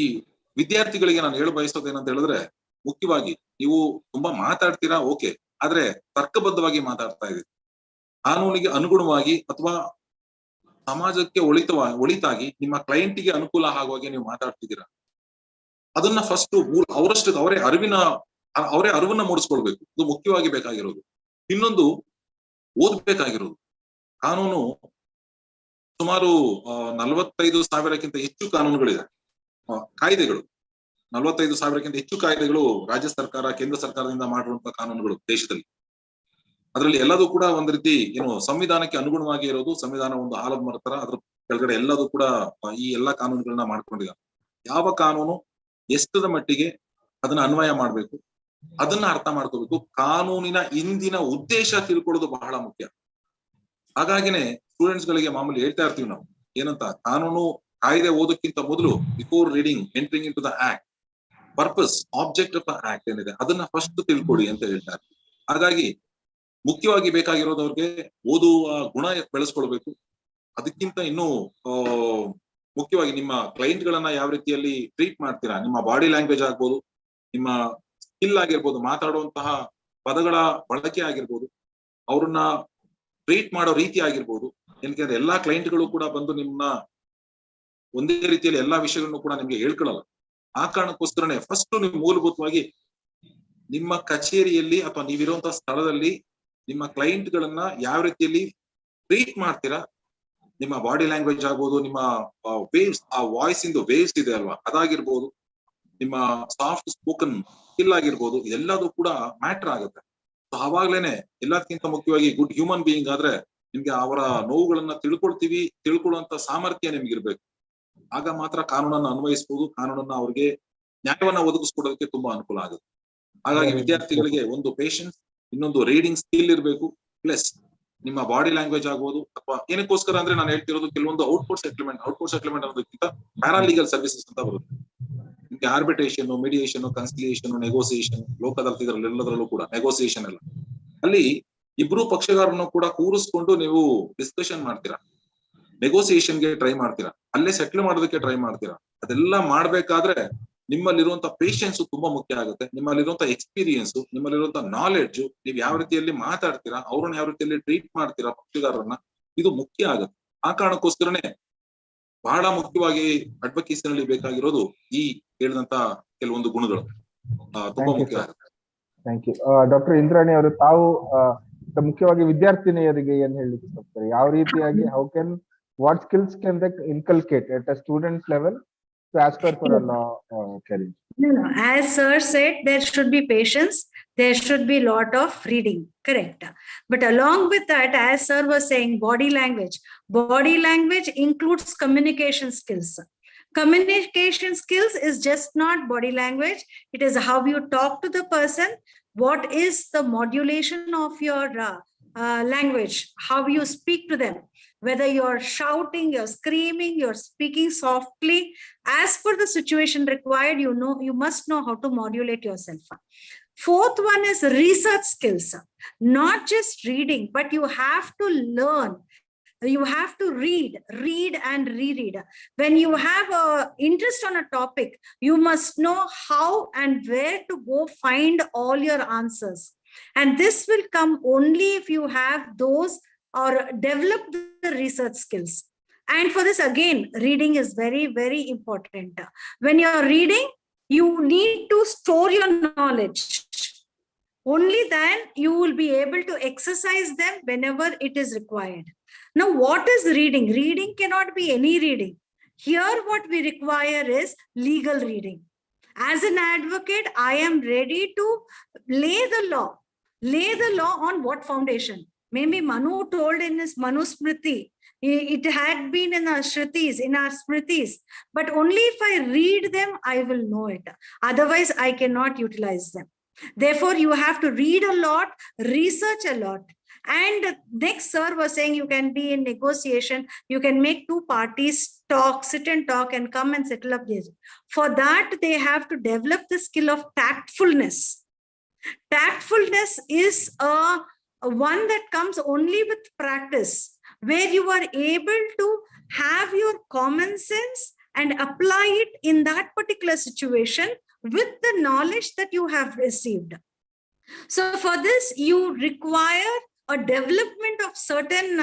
C: ವಿದ್ಯಾರ್ಥಿಗಳಿಗೆ ನಾನು ಹೇಳ ಬಯಸೋದೇನಂತ ಹೇಳಿದ್ರೆ, ಮುಖ್ಯವಾಗಿ ನೀವು ತುಂಬಾ ಮಾತಾಡ್ತೀರಾ ಓಕೆ, ಆದ್ರೆ ತರ್ಕಬದ್ಧವಾಗಿ ಮಾತಾಡ್ತಾ ಇದ್ದೀರಿ, ಕಾನೂನಿಗೆ ಅನುಗುಣವಾಗಿ ಅಥವಾ ಸಮಾಜಕ್ಕೆ ಒಳಿತಾಗಿ ನಿಮ್ಮ ಕ್ಲೈಂಟಿಗೆ ಅನುಕೂಲ ಆಗುವಾಗೆ ನೀವು ಮಾತಾಡ್ತಿದ್ದೀರಾ. ಅದನ್ನ ಫಸ್ಟ್ ಅವರೇ ಅರಿವನ್ನ ಮೂಡಿಸ್ಕೊಳ್ಬೇಕು. ಇದು ಮುಖ್ಯವಾಗಿ ಬೇಕಾಗಿರೋದು. ಇನ್ನೊಂದು ಓದ್ಬೇಕಾಗಿರೋದು. ಕಾನೂನು ಸುಮಾರು 45,000ಕ್ಕಿಂತ ಹೆಚ್ಚು ಕಾನೂನುಗಳಿದೆ, ಕಾಯ್ದೆಗಳು 45,000ಕ್ಕಿಂತ ಹೆಚ್ಚು ಕಾಯ್ದೆಗಳು ರಾಜ್ಯ ಸರ್ಕಾರ, ಕೇಂದ್ರ ಸರ್ಕಾರದಿಂದ ಮಾಡಿರುವಂತಹ ಕಾನೂನುಗಳು ದೇಶದಲ್ಲಿ. ಅದರಲ್ಲಿ ಎಲ್ಲದೂ ಕೂಡ ಒಂದ್ ರೀತಿ ಏನು ಸಂವಿಧಾನಕ್ಕೆ ಅನುಗುಣವಾಗಿ ಇರೋದು. ಸಂವಿಧಾನ ಒಂದು ಆಲದ ಮರ ತರ, ಅದ್ರ ಕೆಳಗಡೆ ಎಲ್ಲದೂ ಕೂಡ ಈ ಎಲ್ಲಾ ಕಾನೂನುಗಳನ್ನ ಮಾಡ್ಕೊಂಡಿದ್ದಾರೆ. ಯಾವ ಕಾನೂನು ಎಷ್ಟರ ಮಟ್ಟಿಗೆ ಅದನ್ನ ಅನ್ವಯ ಮಾಡ್ಬೇಕು, ಅದನ್ನ ಅರ್ಥ ಮಾಡ್ಕೋಬೇಕು. ಕಾನೂನಿನ ಇಂದಿನ ಉದ್ದೇಶ ತಿಳ್ಕೊಳ್ಳೋದು ಬಹಳ ಮುಖ್ಯ. ಹಾಗಾಗಿನೇ ಸ್ಟೂಡೆಂಟ್ಸ್ ಗಳಿಗೆ ಮಾಮೂಲಿ ಹೇಳ್ತಾ ಇರ್ತೀವಿ ನಾವು, ಏನಂತ, ಕಾನೂನು ಕಾಯ್ದೆ ಓದಕ್ಕಿಂತ ಮೊದಲು before reading entering into the act, purpose, object of the act ಏನಿದೆ ಅದನ್ನ ಫಸ್ಟ್ ತಿಳ್ಕೊಡಿ ಅಂತ ಹೇಳ್ತಾ ಇರ್ತೀವಿ. ಹಾಗಾಗಿ ಮುಖ್ಯವಾಗಿ ಬೇಕಾಗಿರೋದವ್ರಿಗೆ ಓದುವ ಗುಣ ಬೆಳೆಸ್ಕೊಳ್ಬೇಕು. ಅದಕ್ಕಿಂತ ಇನ್ನೂ ಮುಖ್ಯವಾಗಿ ನಿಮ್ಮ ಕ್ಲೈಂಟ್ ಗಳನ್ನ ಯಾವ ರೀತಿಯಲ್ಲಿ ಟ್ರೀಟ್ ಮಾಡ್ತೀರಾ, ನಿಮ್ಮ ಬಾಡಿ ಲ್ಯಾಂಗ್ವೇಜ್ ಆಗ್ಬೋದು, ನಿಮ್ಮ ಸ್ಕಿಲ್ ಆಗಿರ್ಬೋದು, ಮಾತಾಡುವಂತಹ ಪದಗಳ ಬಳಕೆ ಆಗಿರ್ಬೋದು, ಅವ್ರನ್ನ ಟ್ರೀಟ್ ಮಾಡೋ ರೀತಿ ಆಗಿರ್ಬೋದು. ಏನಕ್ಕೆ ಎಲ್ಲಾ ಕ್ಲೈಂಟ್ಗಳು ಕೂಡ ಬಂದು ನಿಮ್ನ ಒಂದೇ ರೀತಿಯಲ್ಲಿ ಎಲ್ಲಾ ವಿಷಯಗಳನ್ನು ಕೂಡ ನಿಮ್ಗೆ ಹೇಳ್ಕೊಳ್ಳಲ್ಲ. ಆ ಕಾರಣಕ್ಕೋಸ್ಕರನೇ ಫಸ್ಟ್ ನೀವು ಮೂಲಭೂತವಾಗಿ ನಿಮ್ಮ ಕಚೇರಿಯಲ್ಲಿ ಅಥವಾ ನೀವಿರುವಂತಹ ಸ್ಥಳದಲ್ಲಿ ನಿಮ್ಮ ಕ್ಲೈಂಟ್ ಗಳನ್ನ ಯಾವ ರೀತಿಯಲ್ಲಿ ಟ್ರೀಟ್ ಮಾಡ್ತೀರಾ, ನಿಮ್ಮ ಬಾಡಿ ಲ್ಯಾಂಗ್ವೇಜ್ ಆಗ್ಬೋದು, ನಿಮ್ಮ ವೇವ್ಸ್, ಆ ವಾಯ್ಸ್ ಇಂದು ವೇವ್ಸ್ ಇದೆ ಅಲ್ವಾ, ಅದಾಗಿರ್ಬೋದು, ನಿಮ್ಮ ಸಾಫ್ಟ್ ಸ್ಪೋಕನ್ ಸ್ಕಿಲ್ ಆಗಿರ್ಬೋದು, ಎಲ್ಲದೂ ಕೂಡ ಮ್ಯಾಟರ್ ಆಗುತ್ತೆ. ಸೊ ಅವಾಗ್ಲೇನೆ ಎಲ್ಲದಕ್ಕಿಂತ ಮುಖ್ಯವಾಗಿ ಗುಡ್ ಹ್ಯೂಮನ್ ಬೀಯಿಂಗ್ ಆದ್ರೆ ನಿಮ್ಗೆ ಅವರ ನೋವುಗಳನ್ನ ತಿಳ್ಕೊಳ್ಳುವಂತ ಸಾಮರ್ಥ್ಯ ನಿಮ್ಗಿರ್ಬೇಕು. ಆಗ ಮಾತ್ರ ಕಾನೂನನ್ನ ಅನ್ವಯಿಸಬಹುದು, ಕಾನೂನನ್ನ ಅವ್ರಿಗೆ ನ್ಯಾಯವನ್ನ ಒದಗಿಸ್ಕೊಡೋದಕ್ಕೆ ತುಂಬಾ ಅನುಕೂಲ ಆಗುತ್ತೆ. ಹಾಗಾಗಿ ವಿದ್ಯಾರ್ಥಿಗಳಿಗೆ ಒಂದು ಪೇಷನ್ಸ್, ಇನ್ನೊಂದು ರೀಡಿಂಗ್ ಸ್ಕಿಲ್ ಇರಬೇಕು, ಪ್ಲಸ್ ನಿಮ್ಮ ಬಾಡಿ ಲ್ಯಾಂಗ್ವೇಜ್ ಆಗ್ಬೋದು. ಅಥವಾ ಏನಕ್ಕೋಸ್ಕರ ಅಂದ್ರೆ ನಾನು ಹೇಳ್ತಿರೋದು ಕೆಲವೊಂದು ಔಟ್ಪುಟ್ ಸೆಟ್ಲ್ಮೆಂಟ್ ಅನ್ನೋದಕ್ಕಿಂತ ಪ್ಯಾರಾಲೀಗಲ್ ಸರ್ವಿಸಸ್ ಅಂತ ಬರುತ್ತೆ. ನಿಮ್ಗೆ arbitration, mediation, conciliation, negotiation, Lok Adalat ಎಲ್ಲದರಲ್ಲೂ ಕೂಡ ನೆಗೋಸಿಯೇಷನ್ ಎಲ್ಲ, ಅಲ್ಲಿ ಇಬ್ರು ಪಕ್ಷಗಾರನ್ನು ಕೂಡ ಕೂರಿಸ್ಕೊಂಡು ನೀವು ಡಿಸ್ಕಷನ್ ಮಾಡ್ತೀರಾ, ನೆಗೋಸಿಯೇಷನ್ಗೆ ಟ್ರೈ ಮಾಡ್ತೀರಾ, ಅಲ್ಲೇ ಸೆಟ್ಲ್ ಮಾಡೋದಕ್ಕೆ ಟ್ರೈ ಮಾಡ್ತೀರಾ. ಅದೆಲ್ಲ ಮಾಡ್ಬೇಕಾದ್ರೆ ನಿಮ್ಮಲ್ಲಿರುವಂತ ಪೇಷನ್ಸ್ ತುಂಬಾ ಮುಖ್ಯ ಆಗುತ್ತೆ. ನಿಮ್ಮಲ್ಲಿರುವಂತ ಎಕ್ಸ್ಪೀರಿಯನ್ಸ್, ನಿಮ್ಮಲ್ಲಿರುವಂತ ನಾಲೆಡ್ಜ್, ನೀವು ಯಾವ ರೀತಿಯಲ್ಲಿ ಮಾತಾಡ್ತೀರಾ, ಅವ್ರನ್ನ ಯಾವ ರೀತಿಯಲ್ಲಿ ಟ್ರೀಟ್ ಮಾಡ್ತೀರಾ ಪಕ್ಷಗಾರರನ್ನ, ಇದು ಮುಖ್ಯ ಆಗುತ್ತೆ. ಆ ಕಾರಣಕ್ಕೋಸ್ಕರನೇ ಬಹಳ ಮುಖ್ಯವಾಗಿ ಅಡ್ವೊಕೇಸಿನಲ್ಲಿ ಬೇಕಾಗಿರೋದು ಈ ಹೇಳಿದಂತ ಕೆಲವೊಂದು ಗುಣಗಳು ತುಂಬಾ ಮುಖ್ಯ ಆಗುತ್ತೆ.
A: Thank you. ಡಾಕ್ಟರ್ ಇಂದ್ರಾಣಿ ಅವರು, ತಾವು ಮುಖ್ಯವಾಗಿ ವಿದ್ಯಾರ್ಥಿನಿಯರಿಗೆ ಏನ್ ಹೇಳಲಿಕ್ಕೆ ಇಷ್ಟಪಡ್ತಾರೆ? ಯಾವ ರೀತಿಯಾಗಿ what skills can they inculcate at a student level to aspire for a law career?
D: No, as sir said, there should be patience, there should be lot of reading, correct? But along with that, as sir was saying, body language includes communication skills. Communication skills is just not body language, it is how you talk to the person, what is the modulation of your language, how you speak to them, whether you're shouting, you're screaming, you're speaking softly. As per the situation required, you must know how to modulate yourself. Fourth one is research skills, not just reading, but you have to learn. You have to read and reread. When you have an interest on a topic, you must know how and where to go find all your answers. And this will come only if you have those or develop the research skills. And for this, again, reading is very, very important. When you're reading, you need to store your knowledge. Only then you will be able to exercise them whenever it is required. Now, what is reading? Reading cannot be any reading. Here, what we require is legal reading. As an advocate, I am ready to lay the law on what foundation? Maybe Manu told in his Manu Smriti, it had been in our Shrutis, in our Smritis, but only if I read them, I will know it. Otherwise, I cannot utilize them. Therefore, you have to read a lot, research a lot. And next, sir was saying you can be in negotiation, you can make two parties talk, sit and talk and come and settle up this. For that, they have to develop the skill of tactfulness. Tactfulness is one that comes only with practice, where you are able to have your common sense and apply it in that particular situation with the knowledge that you have received. So for this, you require a development of certain,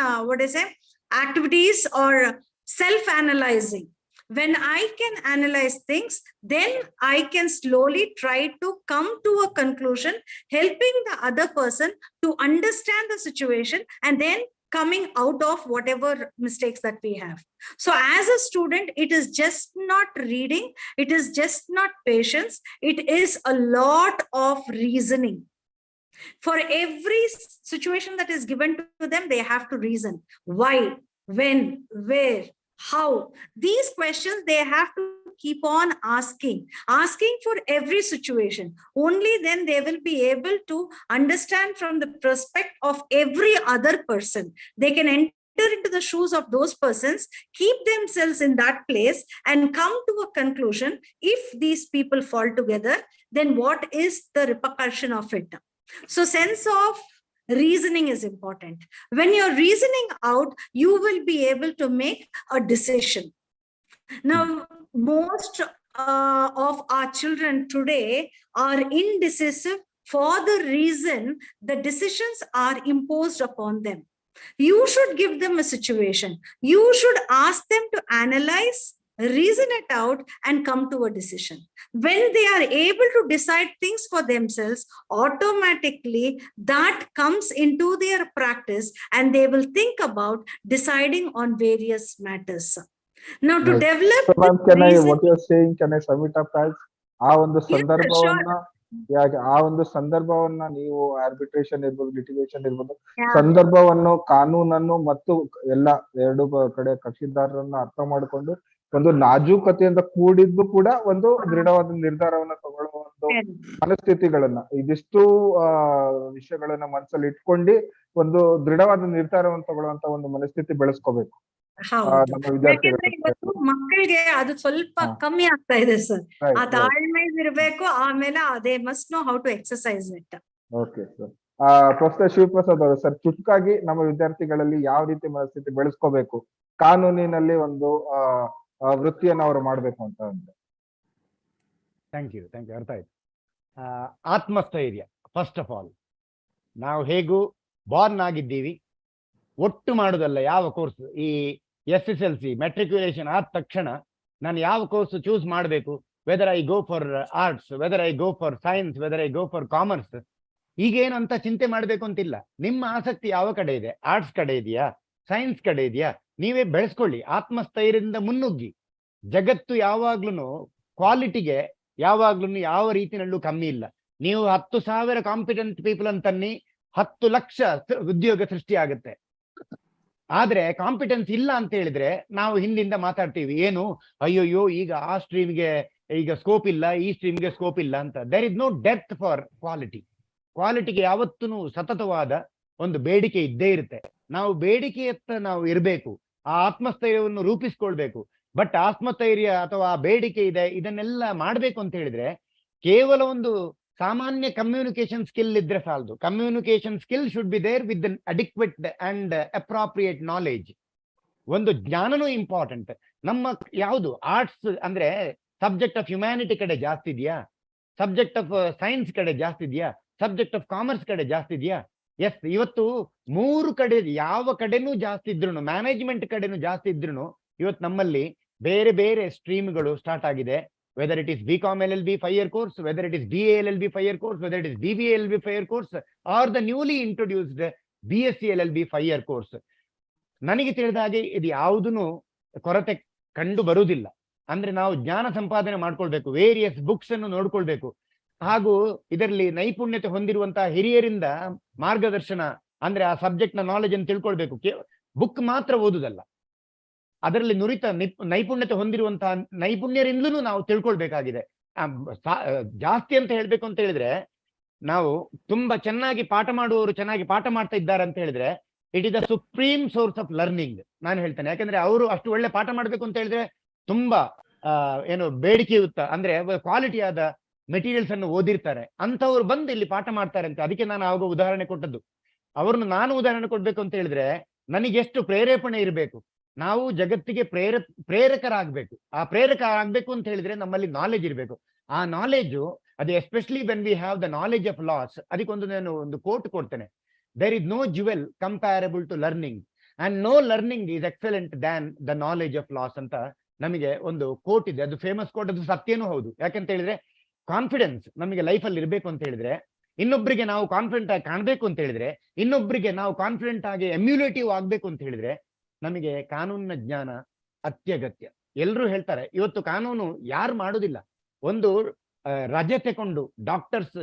D: activities or self-analyzing. When I can analyze things, then I can slowly try to come to a conclusion, helping the other person to understand the situation and then coming out of whatever mistakes that we have. So as a student, it is just not reading, it is just not patience, it is a lot of reasoning. For every situation that is given to them, they have to reason. Why, when, where, how? These questions they have to keep on asking for every situation. Only then they will be able to understand from the perspective of every other person. They can enter into the shoes of those persons, keep themselves in that place and come to a conclusion. If these people fall together, then what is the repercussion of it? So sense of reasoning is important. When you're reasoning out, you will be able to make a decision. Now, most of our children today are indecisive for the reason the decisions are imposed upon them. You should give them a situation. You should ask them to analyze, reason it out, and come to a decision. When they are able to decide things for themselves, automatically that comes into their practice, and they will think about deciding on various matters. Now, to develop,
A: so ma'am, what you're saying, can I sum it up as ಆ ಒಂದು ಸಂದರ್ಭವನ್ನ ಆ ಒಂದು ಸಂದರ್ಭವನ್ನ ನೀವು arbitration ಇರ್ಬೋದು, litigation ಇರ್ಬೋದು, ಸಂದರ್ಭವನ್ನು, ಕಾನೂನನ್ನು ಮತ್ತು ಎಲ್ಲ ಎರಡು ಕಡೆ ಕಕ್ಷಿದಾರರನ್ನ ಅರ್ಥ ಮಾಡಿಕೊಂಡು ಒಂದು ನಾಜೂಕತೆಯಿಂದ ಕೂಡಿದ್ದು ಕೂಡ ಒಂದು ದೃಢವಾದ ನಿರ್ಧಾರವನ್ನ ತಗೊಳ್ಳುವ ಒಂದು ಮನಸ್ಥಿತಿಗಳನ್ನ, ಇದಿಷ್ಟು ವಿಷಯಗಳನ್ನ ಮನಸ್ಸಲ್ಲಿ ಇಟ್ಕೊಂಡು ಒಂದು ದೃಢವಾದ ನಿರ್ಧಾರವನ್ನು ತಗೊಳ್ಳುವಂತ ಒಂದು ಮನಸ್ಥಿತಿ ಬೆಳೆಸ್ಕೋಬೇಕು.
D: ಯಾಕೆಂದ್ರೆ ಇವತ್ತು ಮಕ್ಕಳಿಗೆ ಅದು ಸ್ವಲ್ಪ ಕಮ್ಮಿ ಆಗ್ತಾ ಇದೆ ಸರ್. ಆ ತಾಳ್ಮೆ ಇರ್ಬೇಕು, ಆಮೇಲೆ ಅದೇ must know how to exercise it.
A: Okay sir. Professor Shivaprasad ಅವರು ಸರ್, ಚುಟುಕಾಗಿ ನಮ್ಮ ವಿದ್ಯಾರ್ಥಿಗಳಲ್ಲಿ ಯಾವ ರೀತಿ ಮನಸ್ಥಿತಿ ಬೆಳೆಸ್ಕೋಬೇಕು, ಕಾನೂನಿನಲ್ಲಿ ಒಂದು ವೃತ್ತಿಯನ್ನು ಅವರು ಮಾಡ್ಬೇಕು ಅಂತ ಅಂದ್ರೆ?
E: ಥ್ಯಾಂಕ್ ಯು ಅರ್ಥ ಆಯ್ತು. ಆತ್ಮಸ್ಥೈರ್ಯ ಫಸ್ಟ್ ಆಫ್ ಆಲ್. ನಾವು ಹೇಗೂ ಬಾರ್ನ್ ಆಗಿದ್ದೀವಿ, ಒಟ್ಟು ಮಾಡೋದಲ್ಲ. ಯಾವ ಕೋರ್ಸ್, ಈ SSLC ಮೆಟ್ರಿಕ್ಯುಲೇಷನ್ ಆದ ತಕ್ಷಣ ನಾನು ಯಾವ ಕೋರ್ಸ್ ಚೂಸ್ ಮಾಡಬೇಕು, whether I go for arts, whether I go for science, whether I go for commerce, ಈಗೇನು ಅಂತ ಚಿಂತೆ ಮಾಡಬೇಕು ಅಂತಿಲ್ಲ. ನಿಮ್ಮ ಆಸಕ್ತಿ ಯಾವ ಕಡೆ ಇದೆ, ಆರ್ಟ್ಸ್ ಕಡೆ ಇದೆಯಾ, ಸೈನ್ಸ್ ಕಡೆ ಇದೆಯಾ, ನೀವೇ ಬೆಳೆಸ್ಕೊಳ್ಳಿ. ಆತ್ಮಸ್ಥೈರ್ಯದಿಂದ ಮುನ್ನುಗ್ಗಿ. ಜಗತ್ತು ಯಾವಾಗ್ಲೂ ಕ್ವಾಲಿಟಿಗೆ ಯಾವಾಗ್ಲೂ ಯಾವ ರೀತಿಯಲ್ಲೂ ಕಮ್ಮಿ ಇಲ್ಲ. ನೀವು 10,000 ಕಾಂಪಿಟೆಂಟ್ ಪೀಪಲ್ ಅಂತನ್ನಿ, 10 ಲಕ್ಷ ಉದ್ಯೋಗ ಸೃಷ್ಟಿ ಆಗುತ್ತೆ. ಆದ್ರೆ ಕಾಂಪಿಟೆನ್ಸ್ ಇಲ್ಲ ಅಂತ ಹೇಳಿದ್ರೆ ನಾವು ಹಿಂದಿಂದ ಮಾತಾಡ್ತೀವಿ, ಏನು ಅಯ್ಯೋಯ್ಯೋ ಈಗ ಆ ಸ್ಟ್ರೀಮ್ಗೆ ಈಗ ಸ್ಕೋಪ್ ಇಲ್ಲ, ಈ ಸ್ಟ್ರೀಮ್ಗೆ ಸ್ಕೋಪ್ ಇಲ್ಲ ಅಂತ. There is no depth for quality. ಕ್ವಾಲಿಟಿಗೆ ಯಾವತ್ತೂ ಸತತವಾದ ಒಂದು ಬೇಡಿಕೆ ಇದ್ದೇ ಇರುತ್ತೆ. ನಾವು ಬೇಡಿಕೆಯತ್ತ ನಾವು ಇರಬೇಕು, ಆ ಆತ್ಮಸ್ಥೈರ್ಯವನ್ನು ರೂಪಿಸ್ಕೊಳ್ಬೇಕು. ಬಟ್ ಆತ್ಮಸ್ಥೈರ್ಯ ಅಥವಾ ಬೇಡಿಕೆ ಇದೆ, ಇದನ್ನೆಲ್ಲ ಮಾಡ್ಬೇಕು ಅಂತ ಹೇಳಿದ್ರೆ ಕೇವಲ ಒಂದು ಸಾಮಾನ್ಯ ಕಮ್ಯುನಿಕೇಶನ್ ಸ್ಕಿಲ್ ಇದ್ರೆ ಸಾಲದು. Communication skill should be there with adequate and appropriate knowledge. ಒಂದು ಜ್ಞಾನನೂ ಇಂಪಾರ್ಟೆಂಟ್. ನಮ್ಮ ಯಾವುದು ಆರ್ಟ್ಸ್ ಅಂದ್ರೆ ಸಬ್ಜೆಕ್ಟ್ ಆಫ್ ಹ್ಯುಮ್ಯಾನಿಟಿ ಕಡೆ ಜಾಸ್ತಿ ಇದೆಯಾ, ಸಬ್ಜೆಕ್ಟ್ ಆಫ್ ಸೈನ್ಸ್ ಕಡೆ ಜಾಸ್ತಿ ಇದೆಯಾ, ಸಬ್ಜೆಕ್ಟ್ ಆಫ್ ಕಾಮರ್ಸ್ ಕಡೆ ಜಾಸ್ತಿ ಇದೆಯಾ? ಎಸ್, ಇವತ್ತು 3 ಕಡೆ ಯಾವ ಕಡೆನೂ ಜಾಸ್ತಿ ಇದ್ರು, ಮ್ಯಾನೇಜ್ಮೆಂಟ್ ಕಡೆನೂ ಜಾಸ್ತಿ ಇದ್ರು ಇವತ್ತು ನಮ್ಮಲ್ಲಿ ಬೇರೆ ಬೇರೆ ಸ್ಟ್ರೀಮ್ಗಳು ಸ್ಟಾರ್ಟ್ ಆಗಿದೆ. Whether it is BCom LLB 5-year course, whether it is BA LLB 5-year course, whether it is BBA LLB 5-year course, or the newly introduced BSc LLB 5-year course. ನನಗೆ ತಿಳಿದ ಹಾಗೆ ಇದು ಯಾವುದೂ ಕೊರತೆ ಕಂಡು ಬರುವುದಿಲ್ಲ. ಅಂದ್ರೆ ನಾವು ಜ್ಞಾನ ಸಂಪಾದನೆ ಮಾಡ್ಕೊಳ್ಬೇಕು, ವೇರಿಯಸ್ ಬುಕ್ಸ್ ಅನ್ನು ನೋಡ್ಕೊಳ್ಬೇಕು, ಹಾಗೂ ಇದರಲ್ಲಿ ನೈಪುಣ್ಯತೆ ಹೊಂದಿರುವಂತಹ ಹಿರಿಯರಿಂದ ಮಾರ್ಗದರ್ಶನ, ಅಂದ್ರೆ ಆ ಸಬ್ಜೆಕ್ಟ್ ನ ನಾಲೆಜ್ ಅನ್ನು ತಿಳ್ಕೊಳ್ಬೇಕು. ಬುಕ್ ಮಾತ್ರ ಓದುದಲ್ಲ, ಅದರಲ್ಲಿ ನುರಿತ ನೈಪುಣ್ಯತೆ ಹೊಂದಿರುವಂತಹ ನೈಪುಣ್ಯರಿಂದಲೂ ನಾವು ತಿಳ್ಕೊಳ್ಬೇಕಾಗಿದೆ. ಜಾಸ್ತಿ ಅಂತ ಹೇಳ್ಬೇಕು ಅಂತ ಹೇಳಿದ್ರೆ, ನಾವು ತುಂಬಾ ಚೆನ್ನಾಗಿ ಪಾಠ ಮಾಡುವವರು ಚೆನ್ನಾಗಿ ಪಾಠ ಮಾಡ್ತಾ ಇದ್ದಾರೆ ಅಂತ ಹೇಳಿದ್ರೆ it is the supreme source of learning ನಾನು ಹೇಳ್ತೇನೆ. ಯಾಕಂದ್ರೆ ಅವರು ಅಷ್ಟು ಒಳ್ಳೆ ಪಾಠ ಮಾಡ್ಬೇಕು ಅಂತ ಹೇಳಿದ್ರೆ ತುಂಬಾ ಏನು ಬೇಡಿಕೆಯುಕ್ತ ಅಂದ್ರೆ ಕ್ವಾಲಿಟಿ ಆದ ಮೆಟೀರಿಯಲ್ಸ್ ಅನ್ನು ಓದಿರ್ತಾರೆ, ಅಂತವ್ರು ಬಂದು ಇಲ್ಲಿ ಪಾಠ ಮಾಡ್ತಾರೆ ಅಂತ. ಅದಕ್ಕೆ ನಾನು ಆವಾಗ ಉದಾಹರಣೆ ಕೊಟ್ಟದ್ದು. ಅವ್ರನ್ನ ನಾನು ಉದಾಹರಣೆ ಕೊಡ್ಬೇಕು ಅಂತ ಹೇಳಿದ್ರೆ ನನಗೆಷ್ಟು ಪ್ರೇರೇಪಣೆ ಇರಬೇಕು. ನಾವು ಜಗತ್ತಿಗೆ ಪ್ರೇರಕರಾಗಬೇಕು. ಆ ಪ್ರೇರಕ ಆಗ್ಬೇಕು ಅಂತ ಹೇಳಿದ್ರೆ ನಮ್ಮಲ್ಲಿ ನಾಲೆಜ್ ಇರಬೇಕು. ಆ ನಾಲೆಜು ಅದು especially when we have the knowledge of laws. ಅದಕ್ಕೊಂದು ನಾನು ಒಂದು ಕೋಟ್ ಕೊಡ್ತೇನೆ, there is no jewel comparable to learning and no learning is excellent than the knowledge of laws ಅಂತ ನಮಗೆ ಒಂದು ಕೋಟ್ ಇದೆ. ಅದು ಫೇಮಸ್ ಕೋಟ್, ಅದು ಸತ್ಯನೂ ಹೌದು. ಯಾಕಂತ ಹೇಳಿದ್ರೆ ಕಾನ್ಫಿಡೆನ್ಸ್ ನಮಗೆ ಲೈಫಲ್ಲಿ ಇರಬೇಕು ಅಂತ ಹೇಳಿದ್ರೆ, ಇನ್ನೊಬ್ಬರಿಗೆ ನಾವು ಕಾನ್ಫಿಡೆಂಟ್ ಆಗಿ ಕಾಣಬೇಕು ಅಂತ ಹೇಳಿದ್ರೆ, ಇನ್ನೊಬ್ಬರಿಗೆ ನಾವು ಕಾನ್ಫಿಡೆಂಟ್ ಆಗಿ ಎಮ್ಯುಲೇಟಿವ್ ಆಗ್ಬೇಕು ಅಂತ ಹೇಳಿದ್ರೆ ನಮಗೆ ಕಾನೂನಿನ ಜ್ಞಾನ ಅತ್ಯಗತ್ಯ. ಎಲ್ಲರೂ ಹೇಳ್ತಾರೆ ಇವತ್ತು ಕಾನೂನು ಯಾರು ಮಾಡುದಿಲ್ಲ. ಒಂದು ರಜೆ ತಗೊಂಡು ಡಾಕ್ಟರ್ಸ್,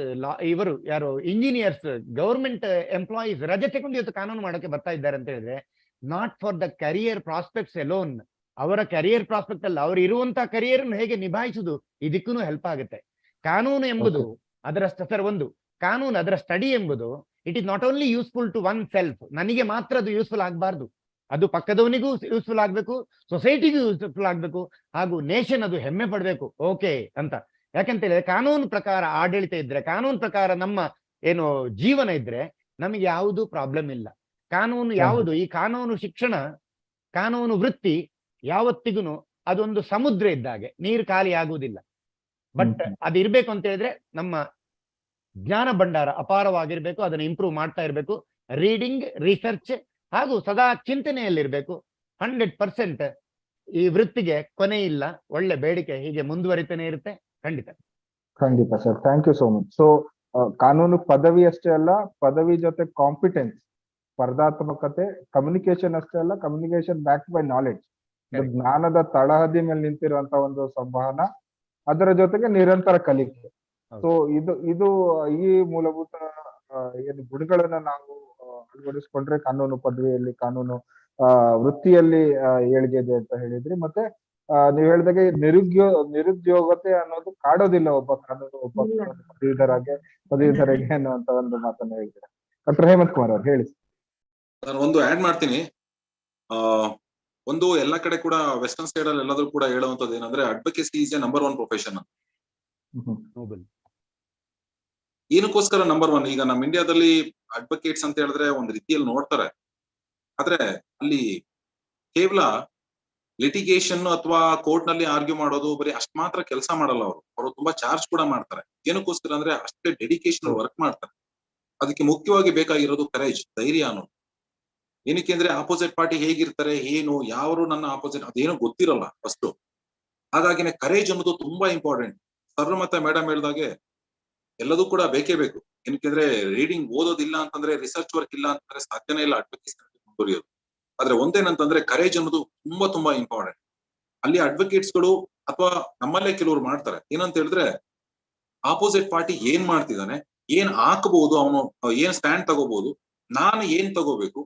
E: ಇವರು ಯಾರು ಇಂಜಿನಿಯರ್ಸ್, ಗವರ್ಮೆಂಟ್ ಎಂಪ್ಲಾಯೀಸ್ ರಜೆ ತಗೊಂಡು ಇವತ್ತು ಕಾನೂನು ಮಾಡೋಕೆ ಬರ್ತಾ ಇದ್ದಾರೆ ಅಂತ ಹೇಳಿದ್ರೆ not for the career prospects Elon. ಅವರ ಕರಿಯರ್ ಪ್ರಾಸ್ಪೆಕ್ಟ್ ಅಲ್ಲ, ಅವರು ಇರುವಂತಹ ಕರಿಯರ್ ಹೇಗೆ ನಿಭಾಯಿಸುದು ಇದಕ್ಕೂ ಹೆಲ್ಪ್ ಆಗುತ್ತೆ. ಕಾನೂನು ಎಂಬುದು ಅದರ ಒಂದು ಕಾನೂನು ಅದರ ಸ್ಟಡಿ ಎಂಬುದು it is not only useful to oneself. ನನಗೆ ಮಾತ್ರ ಅದು ಯೂಸ್ಫುಲ್ ಆಗಬಾರ್ದು, ಅದು ಪಕ್ಕದವನಿಗೂ ಯೂಸ್ಫುಲ್ ಆಗ್ಬೇಕು, ಸೊಸೈಟಿಗೂ ಯೂಸ್ಫುಲ್ ಆಗ್ಬೇಕು, ಹಾಗೂ ನೇಷನ್ ಅದು ಹೆಮ್ಮೆ ಪಡ್ಬೇಕು ಓಕೆ ಅಂತ. ಯಾಕಂತ ಹೇಳಿದ್ರೆ ಕಾನೂನು ಪ್ರಕಾರ ಆಡಳಿತ ಇದ್ರೆ, ಕಾನೂನು ಪ್ರಕಾರ ನಮ್ಮ ಏನು ಜೀವನ ಇದ್ರೆ ನಮಗೆ ಯಾವುದು ಪ್ರಾಬ್ಲಮ್ ಇಲ್ಲ. ಕಾನೂನು ಯಾವುದು, ಈ ಕಾನೂನು ಶಿಕ್ಷಣ, ಕಾನೂನು ವೃತ್ತಿ ಯಾವತ್ತಿಗೂ ಅದೊಂದು ಸಮುದ್ರ ಇದ್ದಾಗೆ, ನೀರು ಖಾಲಿ ಆಗುವುದಿಲ್ಲ. ಬಟ್ ಅದು ಇರ್ಬೇಕು ಅಂತ ಹೇಳಿದ್ರೆ ನಮ್ಮ ಜ್ಞಾನ ಭಂಡಾರ ಅಪಾರವಾಗಿರ್ಬೇಕು, ಅದನ್ನು ಇಂಪ್ರೂವ್ ಮಾಡ್ತಾ ಇರಬೇಕು. ರೀಡಿಂಗ್, ರಿಸರ್ಚ್ ಹಾಗೂ ಸದಾ ಚಿಂತನೆಯಲ್ಲಿರ್ಬೇಕು. 100% ಈ ವೃತ್ತಿಗೆ ಕೊನೆ ಇಲ್ಲ, ಒಳ್ಳೆ ಬೇಡಿಕೆ ಹೀಗೆ ಮುಂದುವರಿತಾನೆ ಇರುತ್ತೆ. ಖಂಡಿತ
A: ಖಂಡಿತ ಸರ್, thank you so much. So ಕಾನೂನು ಪದವಿ ಅಷ್ಟೇ ಅಲ್ಲ, ಪದವಿ ಜೊತೆ ಕಾಂಪಿಟೆನ್ಸ್, ಸ್ಪರ್ಧಾತ್ಮಕತೆ, ಕಮ್ಯುನಿಕೇಶನ್ ಅಷ್ಟೇ ಅಲ್ಲ, ಕಮ್ಯುನಿಕೇಶನ್ ಬ್ಯಾಕ್ಡ್ ಬೈ ನಾಲೆಡ್ಜ್, ಜ್ಞಾನದ ತಳಹದಿ ಮೇಲೆ ನಿಂತಿರುವಂತ ಒಂದು ಸಂವಹನ, ಅದರ ಜೊತೆಗೆ ನಿರಂತರ ಕಲಿಕೆ. ಸೊ ಇದು ಈ ಮೂಲಭೂತ ಏನು ಗುಣಗಳನ್ನ ನಾವು ಅಳವಡಿಸ್ಕೊಂಡ್ರೆ ಕಾನೂನು ಪದವಿಯಲ್ಲಿ, ಕಾನೂನು ವೃತ್ತಿಯಲ್ಲಿ ಏಳಿಗೆ ಇದೆ ಅಂತ ಹೇಳಿದ್ರಿ. ಮತ್ತೆ ನೀವ್ ಹೇಳ್ದಾಗೆ ನಿರುದ್ಯೋಗತೆ ಅನ್ನೋದು ಕಾಡೋದಿಲ್ಲ ಒಬ್ಬ ಪದವೀಧರಗೆ ಅನ್ನುವಂತ ಒಂದು ಮಾತನ್ನ ಹೇಳ್ತೀರಾ. ಡಾಕ್ಟರ್ ಹೇಮಂತ್ ಕುಮಾರ್ ಅವ್ರು ಹೇಳಿ.
C: ನಾನು ಒಂದು ಆಡ್ ಮಾಡ್ತೀನಿ. ಒಂದು ಎಲ್ಲ ಕಡೆ ಕೂಡ ವೆಸ್ಟರ್ನ್ ಸೈಡ್ ಅಲ್ಲಿ ಎಲ್ಲಾದ್ರೂ ಕೂಡ ಹೇಳುವಂತದ್ದು ಏನಂದ್ರೆ advocacy is a number 1 profession. ಏನಕ್ಕೋಸ್ಕರ ನಂಬರ್ 1? ಈಗ ನಮ್ಮ ಇಂಡಿಯಾದಲ್ಲಿ ಅಡ್ವೊಕೇಟ್ಸ್ ಅಂತ ಹೇಳಿದ್ರೆ ಒಂದ್ ರೀತಿಯಲ್ಲಿ ನೋಡ್ತಾರೆ, ಆದ್ರೆ ಅಲ್ಲಿ ಕೇವಲ ಲಿಟಿಗೇಷನ್ ಅಥವಾ ಕೋರ್ಟ್ ನಲ್ಲಿ ಆರ್ಗ್ಯೂ ಮಾಡೋದು ಬರೀ ಅಷ್ಟ್ ಮಾತ್ರ ಕೆಲಸ ಮಾಡಲ್ಲ. ಅವರು ತುಂಬಾ ಚಾರ್ಜ್ ಕೂಡ ಮಾಡ್ತಾರೆ. ಏನಕ್ಕೋಸ್ಕರ ಅಂದ್ರೆ ಅಷ್ಟೇ ಡೆಡಿಕೇಶನ್ ವರ್ಕ್ ಮಾಡ್ತಾರೆ. ಅದಕ್ಕೆ ಮುಖ್ಯವಾಗಿ ಬೇಕಾಗಿರೋದು ಕರೇಜ್, ಧೈರ್ಯ ಅನ್ನೋದು. ಏನಕ್ಕೆ ಅಂದ್ರೆ ಆಪೋಸಿಟ್ ಪಾರ್ಟಿ ಹೇಗಿರ್ತಾರೆ, ಏನು ಯಾರು ನನ್ನ ಆಪೋಸಿಟ್ ಅದೇನೋ ಗೊತ್ತಿರಲ್ಲ ಫಸ್ಟ್. ಹಾಗಾಗಿನೇ ಕರೇಜ್ ಅನ್ನೋದು ತುಂಬಾ ಇಂಪಾರ್ಟೆಂಟ್. ಸರ್ ಮತ್ತೆ ಮೇಡಮ್ ಹೇಳ್ದಾಗೆ ಎಲ್ಲದೂ ಕೂಡ ಬೇಕೇ ಬೇಕು. ಏನಕ್ಕೆಂದ್ರೆ ರೀಡಿಂಗ್ ಓದೋದಿಲ್ಲ ಅಂತಂದ್ರೆ, ರಿಸರ್ಚ್ ವರ್ಕ್ ಇಲ್ಲ ಅಂತಂದ್ರೆ ಸಾಧ್ಯನೇ ಇಲ್ಲ ಅಡ್ವೊಕೇಸಿ ಮುಂದುವರಿಯೋದು. ಆದ್ರೆ ಒಂದೇನಂತಂದ್ರೆ ಕರೇಜ್ ಅನ್ನೋದು ತುಂಬಾ ಇಂಪಾರ್ಟೆಂಟ್. ಅಲ್ಲಿ ಅಡ್ವೊಕೇಟ್ಸ್ ಗಳು ಅಥವಾ ನಮ್ಮಲ್ಲೇ ಕೆಲವರು ಮಾಡ್ತಾರೆ. ಏನಂತ ಹೇಳಿದ್ರೆ ಆಪೋಸಿಟ್ ಪಾರ್ಟಿ ಏನ್ ಮಾಡ್ತಿದ್ದಾನೆ, ಏನ್ ಹಾಕಬಹುದು, ಅವನು ಏನ್ ಸ್ಟ್ಯಾಂಡ್ ತಗೋಬಹುದು, ನಾನು ಏನ್ ತಗೋಬೇಕು,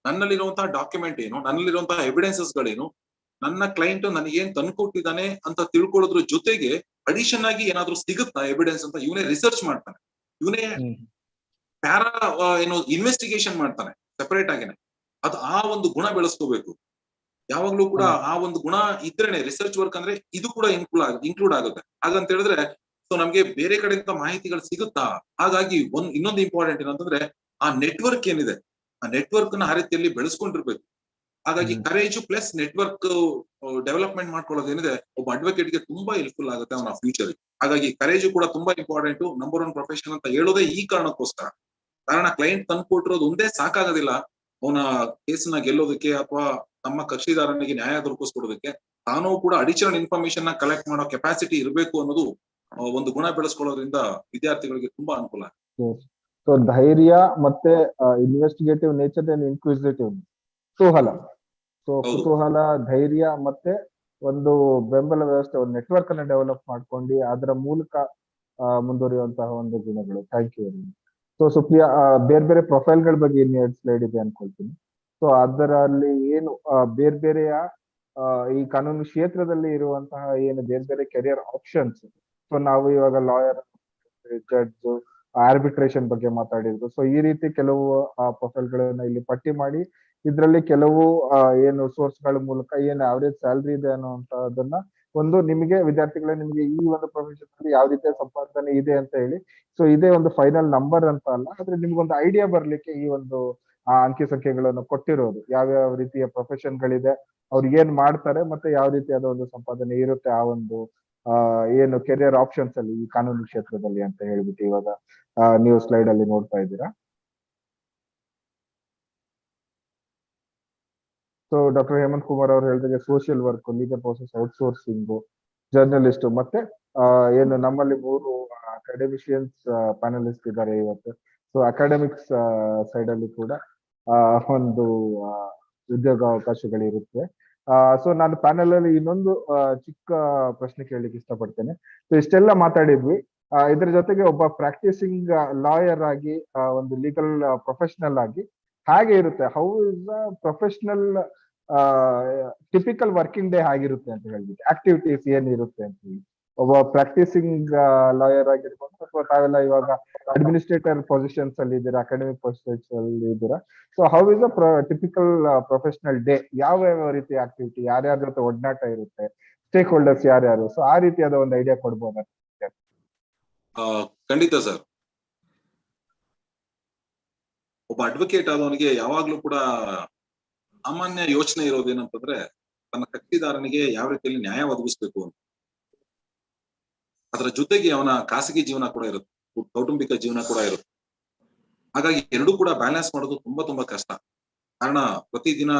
C: ನನ್ನಲ್ಲಿರುವಂತಹ ಡಾಕ್ಯುಮೆಂಟ್ ಏನು, ನನ್ನಲ್ಲಿರುವಂತಹ ಎವಿಡೆನ್ಸಸ್ ಗಳೇನು, ನನ್ನ ಕ್ಲೈಂಟ್ ನನಗೇನ್ ತಂದ್ಕೊಟ್ಟಿದ್ದಾನೆ ಅಂತ ತಿಳ್ಕೊಳ್ಳೋದ್ರ ಜೊತೆಗೆ ಅಡಿಷನ್ ಆಗಿ ಏನಾದ್ರೂ ಸಿಗುತ್ತಾ ಎವಿಡೆನ್ಸ್ ಅಂತ ಇವನೇ ರಿಸರ್ಚ್ ಮಾಡ್ತಾನೆ. ಇವನೇ ಪ್ಯಾರಾ ಏನು ಇನ್ವೆಸ್ಟಿಗೇಷನ್ ಮಾಡ್ತಾನೆ ಸೆಪರೇಟ್ ಆಗೇನೆ. ಅದು ಆ ಒಂದು ಗುಣ ಬೆಳೆಸ್ಕೋಬೇಕು ಯಾವಾಗ್ಲೂ ಕೂಡ. ಆ ಒಂದು ಗುಣ ಇದ್ರೇನೆ ರಿಸರ್ಚ್ ವರ್ಕ್ ಅಂದ್ರೆ ಇದು ಕೂಡ ಇನ್ಕ್ಲೂಡ್ ಆಗುತ್ತೆ. ಹಾಗಂತ ಹೇಳಿದ್ರೆ ಸೊ ನಮ್ಗೆ ಬೇರೆ ಕಡೆಯಿಂದ ಮಾಹಿತಿಗಳು ಸಿಗುತ್ತಾ. ಹಾಗಾಗಿ ಇನ್ನೊಂದು ಇಂಪಾರ್ಟೆಂಟ್ ಏನಂತಂದ್ರೆ ಆ ನೆಟ್ವರ್ಕ್ ಏನಿದೆ, ಆ ನೆಟ್ವರ್ಕ್ ನ ಆ ರೀತಿಯಲ್ಲಿ ಬೆಳೆಸ್ಕೊಂಡಿರ್ಬೇಕು. ಹಾಗಾಗಿ ಕರೇಜ್ ಪ್ಲಸ್ ನೆಟ್ವರ್ಕ್ ಡೆವಲಪ್ಮೆಂಟ್ ಮಾಡ್ಕೊಳ್ಳೋದು ಏನಿದೆ ಒಬ್ಬ ಅಡ್ವೊಕೇಟ್ ಗೆ ತುಂಬಾ ಹೆಲ್ಪ್ಫುಲ್ ಆಗುತ್ತೆ ಅವನ ಫ್ಯೂಚರ್. ಹಾಗಾಗಿ ಕರೇಜ್ ಕೂಡ ತುಂಬಾ ಇಂಪಾರ್ಟೆಂಟ್, ನಂಬರ್ 1 ಪ್ರೊಫೆಷನ್ ಅಂತ ಹೇಳೋದೇ ಈ ಕಾರಣಕ್ಕೋಸ್ಕರ. ಕಾರಣ ಕ್ಲೈಂಟ್ ತಂದ್ಕೊಟ್ಟಿರೋದು ಒಂದೇ ಸಾಕಾಗೋದಿಲ್ಲ ಅವನ ಕೇಸನ್ನ ಗೆಲ್ಲೋದಕ್ಕೆ ಅಥವಾ ತಮ್ಮ ಕಕ್ಷಿದಾರನಿಗೆ ನ್ಯಾಯ ದೊರಕಿಸ್ಕೊಡೋದಕ್ಕೆ. ತಾನೂ ಕೂಡ ಅಡಿಷನಲ್ ಇನ್ಫಾರ್ಮೇಶನ್ ನ ಕಲೆಕ್ಟ್ ಮಾಡೋ ಕೆಪಾಸಿಟಿ ಇರಬೇಕು ಅನ್ನೋದು ಒಂದು ಗುಣ ಬೆಳೆಸ್ಕೊಳ್ಳೋದ್ರಿಂದ ವಿದ್ಯಾರ್ಥಿಗಳಿಗೆ ತುಂಬಾ ಅನುಕೂಲ.
A: ಸೊ ಧೈರ್ಯ ಮತ್ತೆ ಇನ್ವೆಸ್ಟಿಗೇಟಿವ್ ನೇಚರ್ ಅಂಡ್ ಇನ್ಕ್ವಿಸಿಟಿವ್ ಕುತೂಹಲ. ಸೊ ಕುತೂಹಲ, ಧೈರ್ಯ ಮತ್ತೆ ಒಂದು ಬೆಂಬಲ ವ್ಯವಸ್ಥೆ, ಒಂದು ನೆಟ್ವರ್ಕ್ ಅನ್ನ ಡೆವಲಪ್ ಮಾಡ್ಕೊಂಡು ಅದರ ಮೂಲಕ ಮುಂದುವರಿಯುವಂತಹ ಒಂದು ಗುಣಗಳು. Thank you. ಸೊ ಸುಪ್ರಿಯಾ, ಬೇರೆ ಬೇರೆ ಪ್ರೊಫೈಲ್ಗಳ ಬಗ್ಗೆ ಇನ್ನು 2 ಸ್ಲೈಡ್ ಇದೆ ಅನ್ಕೊಳ್ತೀನಿ. ಸೊ ಅದರಲ್ಲಿ ಏನು ಬೇರೆ ಬೇರೆಯ ಈ ಕಾನೂನು ಕ್ಷೇತ್ರದಲ್ಲಿ ಇರುವಂತಹ ಏನು ಬೇರೆ ಬೇರೆ ಕೆರಿಯರ್ ಆಪ್ಷನ್ಸ್. ಸೊ ನಾವು ಇವಾಗ ಲಾಯರ್, ಜಡ್ಜ್, ಆರ್ಬಿಟ್ರೇಷನ್ ಬಗ್ಗೆ ಮಾತಾಡಿದ್ರು. ಸೊ ಈ ರೀತಿ ಕೆಲವು ಪ್ರೊಫೈಲ್ಗಳನ್ನ ಇಲ್ಲಿ ಪಟ್ಟಿ ಮಾಡಿ ಇದರಲ್ಲಿ ಕೆಲವು ಏನು ಸೋರ್ಸ್ ಗಳ ಮೂಲಕ ಏನು ಅವರೇಜ್ ಸ್ಯಾಲರಿ ಇದೆ ಅನ್ನುವಂತದನ್ನ ಒಂದು ನಿಮಗೆ ವಿದ್ಯಾರ್ಥಿಗಳೇ ನಿಮಗೆ ಈ ಒಂದು ಪ್ರೊಫೆಷನ್ ಅಲ್ಲಿ ಯಾವ ರೀತಿಯ ಸಂಪಾದನೆ ಇದೆ ಅಂತ ಹೇಳಿ. ಸೊ ಇದೇ ಒಂದು ಫೈನಲ್ ನಂಬರ್ ಅಂತ ಅಲ್ಲ, ಆದ್ರೆ ನಿಮ್ಗೊಂದು ಐಡಿಯಾ ಬರ್ಲಿಕ್ಕೆ ಈ ಒಂದು ಅಂಕಿ ಸಂಖ್ಯೆಗಳನ್ನು ಕೊಟ್ಟಿರೋದು. ಯಾವ್ಯಾವ ರೀತಿಯ ಪ್ರೊಫೆಷನ್ ಗಳಿದೆ, ಅವ್ರು ಏನ್ ಮಾಡ್ತಾರೆ, ಮತ್ತೆ ಯಾವ ರೀತಿಯಾದ ಒಂದು ಸಂಪಾದನೆ ಇರುತ್ತೆ ಆ ಒಂದು ಏನು ಕೆರಿಯರ್ ಆಪ್ಷನ್ಸ್ ಅಲ್ಲಿ ಈ ಕಾನೂನು ಕ್ಷೇತ್ರದಲ್ಲಿ ಅಂತ ಹೇಳ್ಬಿಟ್ಟು ಇವಾಗ ನೀವು ಸ್ಲೈಡ್ ಅಲ್ಲಿ ನೋಡ್ತಾ ಇದ್ದೀರಾ. ಸೊ ಡಾಕ್ಟರ್ ಹೇಮಂತ್ ಕುಮಾರ್ ಅವರು ಹೇಳಿದಾಗೆ social work, legal process outsourcing, journalist, ಮತ್ತೆ ಏನು ನಮ್ಮಲ್ಲಿ 3 ಅಕಾಡೆಮಿಷಿಯನ್ಸ್ ಪ್ಯಾನಲಿಸ್ಟ್ ಇದ್ದಾರೆ ಇವತ್ತು. ಸೊ ಅಕಾಡೆಮಿಕ್ಸ್ ಸೈಡ್ ಅಲ್ಲಿ ಕೂಡ ಒಂದು ಉದ್ಯೋಗ ಅವಕಾಶಗಳಿರುತ್ತೆ. ಸೊ ನಾನು ಪ್ಯಾನಲ್ ಅಲ್ಲಿ ಇನ್ನೊಂದು ಚಿಕ್ಕ ಪ್ರಶ್ನೆ ಕೇಳಲಿಕ್ಕೆ ಇಷ್ಟಪಡ್ತೇನೆ. ಸೊ ಇಷ್ಟೆಲ್ಲ ಮಾತಾಡಿದ್ವಿ, ಇದ್ರ ಜೊತೆಗೆ ಒಬ್ಬ ಪ್ರಾಕ್ಟೀಸಿಂಗ್ ಲಾಯರ್ ಆಗಿ ಒಂದು ಲೀಗಲ್ ಪ್ರೊಫೆಷನಲ್ ಆಗಿ ಹಾಗೆ ಇರುತ್ತೆ, how is professional typical working day ಆಗಿರುತ್ತೆ ಅಂತ ಹೇಳ್ಬಿಟ್ಟು, ಆಕ್ಟಿವಿಟೀಸ್ ಏನಿರುತ್ತೆ ಅಂತ ಹೇಳಿ. ಒಬ್ಬ ಪ್ರಾಕ್ಟೀಸಿಂಗ್ ಲಾಯರ್ ಆಗಿರ್ಬೋದು ಅಥವಾ ತಾವೆಲ್ಲ ಇವಾಗ ಅಡ್ಮಿನಿಸ್ಟ್ರೇಟರ್ ಪೊಸಿಷನ್ಸ್ ಅಲ್ಲಿ ಇದ್ದೀರಾ, ಅಕಾಡೆಮಿಕ್ ಪೊಸಿಷನ್ಸ್ ಅಲ್ಲಿ ಇದ್ದೀರಾ. So how is a typical professional day, ಯಾವ ರೀತಿ ಆಕ್ಟಿವಿಟಿ, ಯಾರ್ಯಾರ ಜೊತೆ ಒಡನಾಟ ಇರುತ್ತೆ, ಸ್ಟೇಕ್ ಹೋಲ್ಡರ್ಸ್ ಯಾರ್ಯಾರು, ಸೊ ಆ ರೀತಿಯಾದ ಒಂದು ಐಡಿಯಾ ಕೊಡ್ಬೋದಾ?
C: ಖಂಡಿತ ಸರ್. ಒಬ್ಬ ಅಡ್ವೊಕೇಟ್ ಆದವನಿಗೆ ಯಾವಾಗ್ಲೂ ಕೂಡ ಸಾಮಾನ್ಯ ಯೋಚನೆ ಇರೋದೇನಂತಂದ್ರೆ ತನ್ನ ಕಕ್ಷಿದಾರನಿಗೆ ಯಾವ ರೀತಿಯಲ್ಲಿ ನ್ಯಾಯ ಒದಗಿಸ್ಬೇಕು ಅಂತ. ಅದರ ಜೊತೆಗೆ ಅವನ ಖಾಸಗಿ ಜೀವನ ಕೂಡ ಇರುತ್ತೆ. ಕೌಟುಂಬಿಕ ಜೀವನ ಕೂಡ ಇರುತ್ತೆ. ಹಾಗಾಗಿ ಎರಡೂ ಕೂಡ ಬ್ಯಾಲೆನ್ಸ್ ಮಾಡೋದು ತುಂಬಾ ಕಷ್ಟ. ಕಾರಣ ಪ್ರತಿದಿನ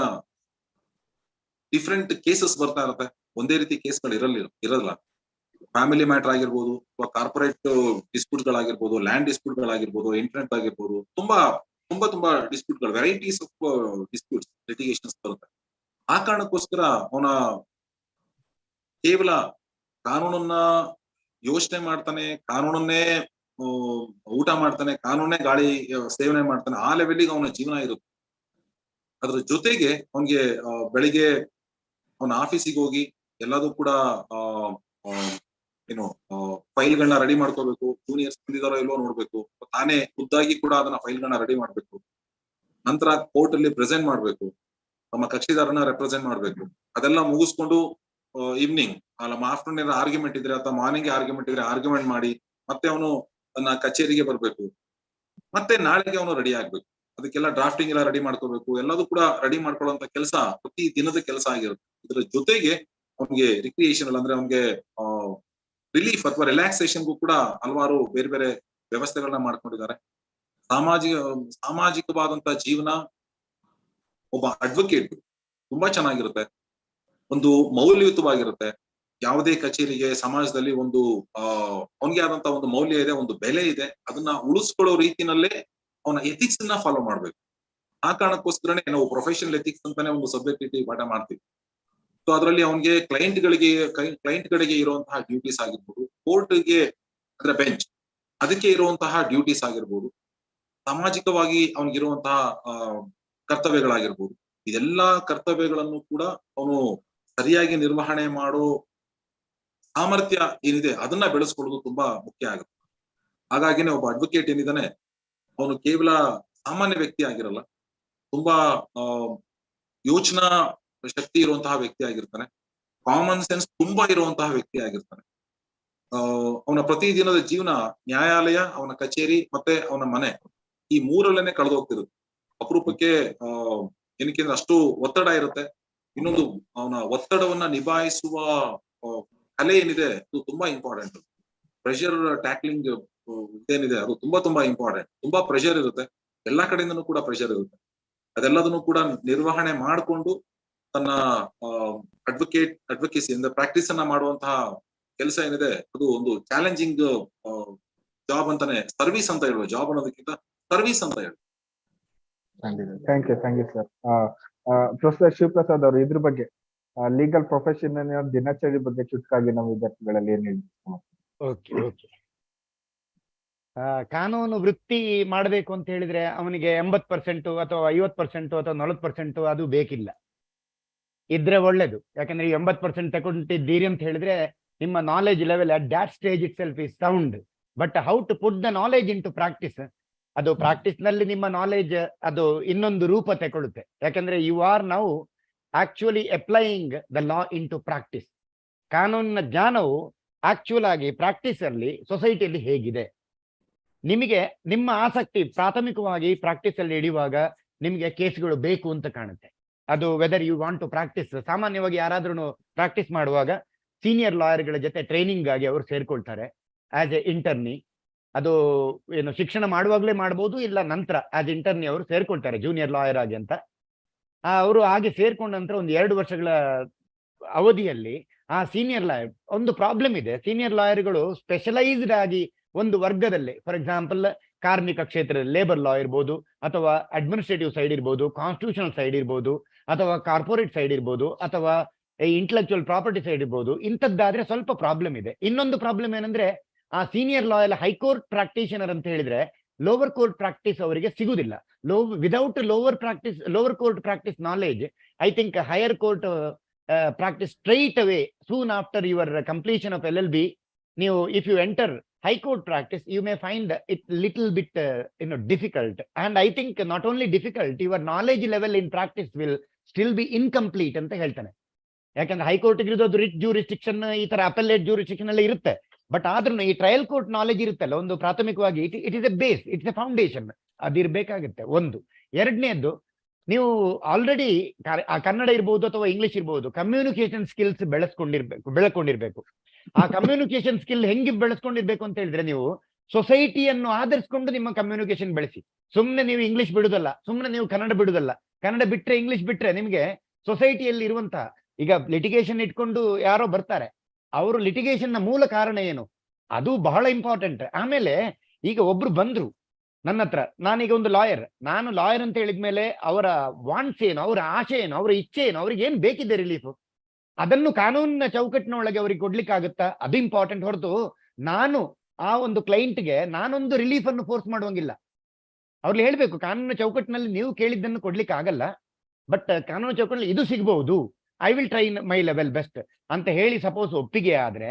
C: ಡಿಫ್ರೆಂಟ್ ಕೇಸಸ್ ಬರ್ತಾ ಇರುತ್ತೆ. ಒಂದೇ ರೀತಿ ಕೇಸ್ಗಳು ಇರಲ್ಲ. ಫ್ಯಾಮಿಲಿ ಮ್ಯಾಟರ್ ಆಗಿರ್ಬೋದು, ಅಥವಾ ಕಾರ್ಪೊರೇಟ್ ಡಿಸ್ಪ್ಯೂಟ್ ಗಳಾಗಿರ್ಬೋದು, ಲ್ಯಾಂಡ್ ಡಿಸ್ಪ್ಯೂಟ್ ಗಳಾಗಿರ್ಬೋದು, ಇಂಟರ್ನೆಟ್ ಆಗಿರ್ಬೋದು, ತುಂಬಾ ಡಿಸ್ಪ್ಯೂಟ್ ಗಳು, ವೆರೈಟೀಸ್ ಆಫ್ ಡಿಸ್ಪ್ಯೂಟ್ಸ್, ಲಿಟಿಗೇಷನ್ಸ್ ಬರುತ್ತೆ. ಆ ಕಾರಣಕ್ಕೋಸ್ಕರ ಅವನ ಕೇವಲ ಕಾನೂನನ್ನ ಯೋಚನೆ ಮಾಡ್ತಾನೆ, ಕಾನೂನನ್ನೇ ಊಟ ಮಾಡ್ತಾನೆ, ಕಾನೂನೇ ಗಾಳಿ ಸೇವನೆ ಮಾಡ್ತಾನೆ, ಆ ಲೆವೆಲ್ಗೆ ಅವನ ಜೀವನ ಇರುತ್ತೆ. ಅದ್ರ ಜೊತೆಗೆ ಅವನ್ಗೆ ಬೆಳಿಗ್ಗೆ ಅವನ ಆಫೀಸಿಗೆ ಹೋಗಿ ಎಲ್ಲದೂ ಕೂಡ ಫೈಲ್ಗಳನ್ನ ರೆಡಿ ಮಾಡ್ಕೋಬೇಕು, ಜೂನಿಯರ್ಸ್ ಬಂದಿದಾರೋ ಇಲ್ವೋ ನೋಡ್ಬೇಕು, ತಾನೇ ಖುದ್ದಾಗಿ ಕೂಡ ಅದನ್ನ ಫೈಲ್ಗಳನ್ನ ರೆಡಿ ಮಾಡ್ಬೇಕು. ನಂತರ ಕೋರ್ಟ್ ಅಲ್ಲಿ ಪ್ರೆಸೆಂಟ್ ಮಾಡ್ಬೇಕು, ನಮ್ಮ ಕಕ್ಷಿದಾರನ ರೆಪ್ರೆಸೆಂಟ್ ಮಾಡ್ಬೇಕು. ಅದೆಲ್ಲ ಮುಗಿಸ್ಕೊಂಡು ಈವ್ನಿಂಗ್ ಆಫ್ಟರ್ನೂನ್ ಆರ್ಗ್ಯುಮೆಂಟ್ ಇದ್ರೆ ಅಥವಾ ಮಾರ್ನಿಂಗ್ ಆರ್ಗ್ಯುಮೆಂಟ್ ಇದ್ರೆ ಆರ್ಗ್ಯುಮೆಂಟ್ ಮಾಡಿ ಮತ್ತೆ ಅವನು ತನ್ನ ಕಚೇರಿಗೆ ಬರ್ಬೇಕು. ಮತ್ತೆ ನಾಳೆಗೆ ಅವನು ರೆಡಿ ಆಗ್ಬೇಕು. ಅದಕ್ಕೆಲ್ಲ ಡ್ರಾಫ್ಟಿಂಗ್ ಎಲ್ಲ ರೆಡಿ ಮಾಡ್ಕೋಬೇಕು. ಎಲ್ಲದೂ ಕೂಡ ರೆಡಿ ಮಾಡ್ಕೊಳ್ಳುವಂತ ಕೆಲಸ ಪ್ರತಿ ದಿನದ ಕೆಲಸ ಆಗಿರುತ್ತೆ. ಇದ್ರ ಜೊತೆಗೆ ಅವನಿಗೆ ರಿಕ್ರಿಯೇಷನ್ ಅಂದ್ರೆ ಅವನಿಗೆ ರಿಲೀಫ್ ಅಥವಾ ರಿಲ್ಯಾಕ್ಸೇಷನ್ಗೂ ಕೂಡ ಹಲವಾರು ಬೇರೆ ಬೇರೆ ವ್ಯವಸ್ಥೆಗಳನ್ನ ಮಾಡ್ಕೊಂಡಿದ್ದಾರೆ. ಸಾಮಾಜಿಕವಾದಂತ ಜೀವನ ಒಬ್ಬ ಅಡ್ವೊಕೇಟ್ ತುಂಬಾ ಚೆನ್ನಾಗಿರುತ್ತೆ, ಒಂದು ಮೌಲ್ಯಯುತವಾಗಿರುತ್ತೆ. ಯಾವುದೇ ಕಚೇರಿಗೆ ಸಮಾಜದಲ್ಲಿ ಒಂದು ಅವನಿಗೆ ಆದಂತ ಒಂದು ಮೌಲ್ಯ ಇದೆ, ಒಂದು ಬೆಲೆ ಇದೆ. ಅದನ್ನ ಉಳಿಸ್ಕೊಳ್ಳೋ ರೀತಿನಲ್ಲೇ ಅವನ ಎಥಿಕ್ಸ್ ಅನ್ನ ಫಾಲೋ ಮಾಡ್ಬೇಕು. ಆ ಕಾರಣಕ್ಕೋಸ್ಕರನೇ ನಾವು ಪ್ರೊಫೆಷನಲ್ ಎಥಿಕ್ಸ್ ಅಂತಾನೆ ಒಂದು ಸಬ್ಜೆಕ್ಟ್ ಪಾಠ ಮಾಡ್ತೀವಿ. ಸೊ ಅದರಲ್ಲಿ ಅವನಿಗೆ ಕ್ಲೈಂಟ್ ಗಳಿಗೆ ಇರುವಂತಹ ಡ್ಯೂಟೀಸ್ ಆಗಿರ್ಬೋದು, ಕೋರ್ಟ್ಗೆ ಅಂದ್ರೆ ಬೆಂಚ್ ಅದಕ್ಕೆ ಇರುವಂತಹ ಡ್ಯೂಟೀಸ್ ಆಗಿರ್ಬೋದು, ಸಾಮಾಜಿಕವಾಗಿ ಅವನಿಗಿರುವಂತಹ ಕರ್ತವ್ಯಗಳಾಗಿರ್ಬೋದು, ಇದೆಲ್ಲಾ ಕರ್ತವ್ಯಗಳನ್ನು ಕೂಡ ಅವನು ಸರಿಯಾಗಿ ನಿರ್ವಹಣೆ ಮಾಡೋ ಸಾಮರ್ಥ್ಯ ಏನಿದೆ ಅದನ್ನ ಬೆಳೆಸ್ಕೊಳ್ಳೋದು ತುಂಬಾ ಮುಖ್ಯ ಆಗುತ್ತೆ. ಹಾಗಾಗಿನೇ ಒಬ್ಬ ಅಡ್ವೊಕೇಟ್ ಏನಿದಾನೆ ಅವನು ಕೇವಲ ಸಾಮಾನ್ಯ ವ್ಯಕ್ತಿ ಆಗಿರಲ್ಲ, ತುಂಬಾ ಯೋಚನಾ ಶಕ್ತಿ ಇರುವಂತಹ ವ್ಯಕ್ತಿ ಆಗಿರ್ತಾನೆ, ಕಾಮನ್ ಸೆನ್ಸ್ ತುಂಬಾ ಇರುವಂತಹ ವ್ಯಕ್ತಿ ಆಗಿರ್ತಾನೆ. ಅವನ ಪ್ರತಿದಿನದ ಜೀವನ ನ್ಯಾಯಾಲಯ, ಅವನ ಕಚೇರಿ ಮತ್ತೆ ಅವನ ಮನೆ, ಈ ಮೂರಲ್ಲೇನೆ ಕಳೆದು ಹೋಗ್ತಿರುತ್ತೆ. ಅಪರೂಪಕ್ಕೆ ಏನಕ್ಕೆ ಅಂದ್ರೆ ಅಷ್ಟು ಒತ್ತಡ ಇರುತ್ತೆ. ಇನ್ನೊಂದು ಅವನ ಒತ್ತಡವನ್ನ ನಿಭಾಯಿಸುವ ಕಲೆ ಏನಿದೆ ಅದು ತುಂಬಾ ಇಂಪಾರ್ಟೆಂಟ್. ಪ್ರೆಷರ್ ಟ್ಯಾಕ್ಲಿಂಗ್ ಏನಿದೆ ಅದು ತುಂಬಾ ಇಂಪಾರ್ಟೆಂಟ್. ತುಂಬಾ ಪ್ರೆಷರ್ ಇರುತ್ತೆ, ಎಲ್ಲಾ ಕಡೆಯಿಂದನೂ ಕೂಡ ಪ್ರೆಷರ್ ಇರುತ್ತೆ. ಅದೆಲ್ಲದನ್ನು ಕೂಡ ನಿರ್ವಹಣೆ ಮಾಡಿಕೊಂಡು ತನ್ನ ಅಡ್ವೊಕೇಸಿ ಅಂದ್ರೆ ಪ್ರಾಕ್ಟೀಸ್ ಅನ್ನ ಮಾಡುವಂತಹ ಕೆಲಸ ಏನಿದೆ ಅದು ಒಂದು ಚಾಲೆಂಜಿಂಗ್ ಜಾಬ್ ಅಂತಾನೆ, ಸರ್ವಿಸ್ ಅಂತ ಹೇಳುವ, ಜಾಬ್ ಅನ್ನೋದಕ್ಕಿಂತ ಸರ್ವಿಸ್ ಅಂತ ಹೇಳಿ.
A: Thank you sir. Professor Shivaprasad ಅವರು ಇದ್ರ ಬಗ್ಗೆ ಲೀಗಲ್ ಪ್ರೊಫೆಷನ್ ದಿನಚರಿ ಬಗ್ಗೆ ಚುಟ್ಕಾಗಿ ನಮ್ಮ ವಿದ್ಯಾರ್ಥಿಗಳಲ್ಲಿ ಏನ್ ಹೇಳ್ಬೇಕು?
E: ಓಕೆ. ಕಾನೂನು ವೃತ್ತಿ ಮಾಡಬೇಕು ಅಂತ ಹೇಳಿದ್ರೆ ಅವನಿಗೆ 80% ಅಥವಾ 50% ಅಥವಾ 40% ಅದು ಬೇಕಿಲ್ಲ, ಇದ್ರೆ ಒಳ್ಳೇದು. ಯಾಕಂದ್ರೆ 80% ತಗೊಂಡಿದ್ದೀರಿ ಅಂತ ಹೇಳಿದ್ರೆ ನಿಮ್ಮ knowledge level at that stage itself is sound. But how to put the knowledge into practice, ಅದು ಪ್ರಾಕ್ಟೀಸ್ ನಲ್ಲಿ ನಿಮ್ಮ ನಾಲೆಜ್ ಅದು ಇನ್ನೊಂದು ರೂಪ ತಗೊಳ್ಳುತ್ತೆ. ಯಾಕಂದ್ರೆ you are now actually applying the law into practice. ಕಾನೂನಿನ ಜ್ಞಾನವು ಆಕ್ಚುಲ್ ಆಗಿ ಪ್ರಾಕ್ಟೀಸ್ ಅಲ್ಲಿ ಸೊಸೈಟಿಯಲ್ಲಿ ಹೇಗಿದೆ, ನಿಮಗೆ ನಿಮ್ಮ ಆಸಕ್ತಿ ಪ್ರಾಥಮಿಕವಾಗಿ ಪ್ರಾಕ್ಟೀಸ್ ಅಲ್ಲಿ ಹಿಡಿಯುವಾಗ ನಿಮಗೆ ಕೇಸ್ಗಳು ಬೇಕು ಅಂತ ಕಾಣುತ್ತೆ. ಅದು whether you want to practice. ಸಾಮಾನ್ಯವಾಗಿ ಯಾರಾದ್ರೂ ಪ್ರಾಕ್ಟೀಸ್ ಮಾಡುವಾಗ ಸೀನಿಯರ್ ಲಾಯರ್ಗಳ ಜೊತೆ ಟ್ರೈನಿಂಗ್ ಆಗಿ ಅವರು ಸೇರ್ಕೊಳ್ತಾರೆ ಆಸ್ ಎ ಇಂಟರ್ನಿ. ಅದು ಏನು ಶಿಕ್ಷಣ ಮಾಡುವಾಗಲೇ ಮಾಡ್ಬೋದು, ಇಲ್ಲ ನಂತರ ಆಸ್ ಇಂಟರ್ನಿ ಅವರು ಸೇರ್ಕೊಳ್ತಾರೆ ಜೂನಿಯರ್ ಲಾಯರ್ ಆಗಿ ಅಂತ. ಅವರು ಹಾಗೆ ಸೇರ್ಕೊಂಡ ನಂತರ ಒಂದು 2 ವರ್ಷಗಳ ಅವಧಿಯಲ್ಲಿ ಆ ಸೀನಿಯರ್ ಲಾಯರ್, ಒಂದು ಪ್ರಾಬ್ಲಮ್ ಇದೆ, ಸೀನಿಯರ್ ಲಾಯರ್ಗಳು ಸ್ಪೆಷಲೈಸ್ಡ್ ಆಗಿ ಒಂದು ವರ್ಗದಲ್ಲಿ, ಫಾರ್ ಎಕ್ಸಾಂಪಲ್ ಕಾರ್ಮಿಕ ಕ್ಷೇತ್ರದಲ್ಲಿ ಲೇಬರ್ ಲಾ ಇರ್ಬೋದು, ಅಥವಾ ಅಡ್ಮಿನಿಸ್ಟ್ರೇಟಿವ್ ಸೈಡ್ ಇರ್ಬೋದು, ಕಾನ್ಸ್ಟಿಟ್ಯೂಷನಲ್ ಸೈಡ್ ಇರ್ಬೋದು, ಅಥವಾ ಕಾರ್ಪೊರೇಟ್ ಸೈಡ್ ಇರ್ಬೋದು, ಅಥವಾ ಇಂಟೆಲೆಕ್ಚುಯಲ್ ಪ್ರಾಪರ್ಟಿ ಸೈಡ್ ಇರ್ಬೋದು. ಇಂಥದ್ದಾದ್ರೆ ಸ್ವಲ್ಪ ಪ್ರಾಬ್ಲಮ್ ಇದೆ. ಇನ್ನೊಂದು ಪ್ರಾಬ್ಲಮ್ ಏನಂದ್ರೆ ಆ ಸೀನಿಯರ್ ಲಾ ಎಲ್ಲ ಹೈಕೋರ್ಟ್ ಪ್ರಾಕ್ಟೀಷನರ್ ಅಂತ ಹೇಳಿದ್ರೆ ಲೋವರ್ ಕೋರ್ಟ್ ಪ್ರಾಕ್ಟೀಸ್ ಅವರಿಗೆ ಸಿಗುದಿಲ್ಲ. Without lower court practice knowledge, I think higher court practice straight away soon after your completion of LLB. ನೀವು if you enter high court practice, you may find it little bit difficult, and I think not only difficult, your knowledge level in practice will still be incomplete ಅಂತ ಹೇಳ್ತಾನೆ. ಯಾಕಂದ್ರೆ high court ಇರೋದು writ jurisdiction, ಈ ತರ appellate jurisdiction ಎಲ್ಲ ಇರುತ್ತೆ. But ಆದ್ರೂ ಈ ಟ್ರಯಲ್ ಕೋರ್ಟ್ ನಾಲೆಜ್ ಇರುತ್ತಲ್ಲ, ಒಂದು ಪ್ರಾಥಮಿಕವಾಗಿ it is a base, it's a foundation, ಅದಿರ್ಬೇಕಾಗುತ್ತೆ ಒಂದು. ಎರಡನೇದ್ದು, ನೀವು ಆಲ್ರೆಡಿ ಕನ್ನಡ ಇರ್ಬೋದು ಅಥವಾ ಇಂಗ್ಲಿಷ್ ಇರ್ಬೋದು, ಕಮ್ಯುನಿಕೇಶನ್ ಸ್ಕಿಲ್ಸ್ ಬೆಳೆಸ್ಕೊಂಡಿರ್ಬೇಕು. ಆ ಕಮ್ಯುನಿಕೇಶನ್ ಸ್ಕಿಲ್ ಹೆಂಗೆ ಬೆಳೆಸ್ಕೊಂಡಿರ್ಬೇಕು ಅಂತ ಹೇಳಿದ್ರೆ, ನೀವು ಸೊಸೈಟಿಯನ್ನು ಆಧರಿಸಿಕೊಂಡು ನಿಮ್ಮ ಕಮ್ಯುನಿಕೇಶನ್ ಬೆಳೆಸಿ. ಸುಮ್ಮನೆ ನೀವು ಇಂಗ್ಲಿಷ್ ಬಿಡುದಲ್ಲ, ಸುಮ್ಮನೆ ನೀವು ಕನ್ನಡ ಬಿಡುದಲ್ಲ. ಕನ್ನಡ ಬಿಟ್ರೆ ಇಂಗ್ಲಿಷ್ ಬಿಟ್ರೆ ನಿಮಗೆ ಸೊಸೈಟಿಯಲ್ಲಿ ಇರುವಂತಹ, ಈಗ ಲಿಟಿಗೇಷನ್ ಇಟ್ಕೊಂಡು ಯಾರೋ ಬರ್ತಾರೆ, ಅವರು ಲಿಟಿಗೇಷನ್ ನ ಮೂಲ ಕಾರಣ ಏನು, ಅದು ಬಹಳ ಇಂಪಾರ್ಟೆಂಟ್. ಆಮೇಲೆ ಈಗ ಒಬ್ರು ಬಂದ್ರು ನನ್ನ ಹತ್ರ, ನಾನೀಗ ಒಂದು ಲಾಯರ್, ನಾನು ಲಾಯರ್ ಅಂತ ಹೇಳಿದ್ಮೇಲೆ ಅವರ ವಾಂಟ್ಸ್ ಏನು, ಅವರ ಆಶೆ ಏನು, ಅವರ ಇಚ್ಛೆ ಏನು, ಅವ್ರಿಗೆ ಏನ್ ಬೇಕಿದೆ ರಿಲೀಫ್, ಅದನ್ನು ಕಾನೂನಿನ ಚೌಕಟ್ಟಿನೊಳಗೆ ಅವ್ರಿಗೆ ಕೊಡ್ಲಿಕ್ಕಾಗುತ್ತಾ, ಅದು ಇಂಪಾರ್ಟೆಂಟ್. ಹೊರತು ನಾನು ಆ ಒಂದು ಕ್ಲೈಂಟ್ಗೆ ನಾನೊಂದು ರಿಲೀಫ್ ಅನ್ನು ಫೋರ್ಸ್ ಮಾಡುವಂಗಿಲ್ಲ. ಅವ್ರಿಗೆ ಹೇಳ್ಬೇಕು, ಕಾನೂನಿನ ಚೌಕಟ್ಟಿನಲ್ಲಿ ನೀವು ಕೇಳಿದ್ದನ್ನು ಕೊಡ್ಲಿಕ್ಕೆ ಆಗಲ್ಲ, ಬಟ್ ಕಾನೂನು ಚೌಕಟ್ಟಿನಲ್ಲಿ ಇದು ಸಿಗಬಹುದು, I will try my level best ಅಂತ ಹೇಳಿ ಸಪೋಸ್ ಒಪ್ಪಿಗೆ ಆದ್ರೆ,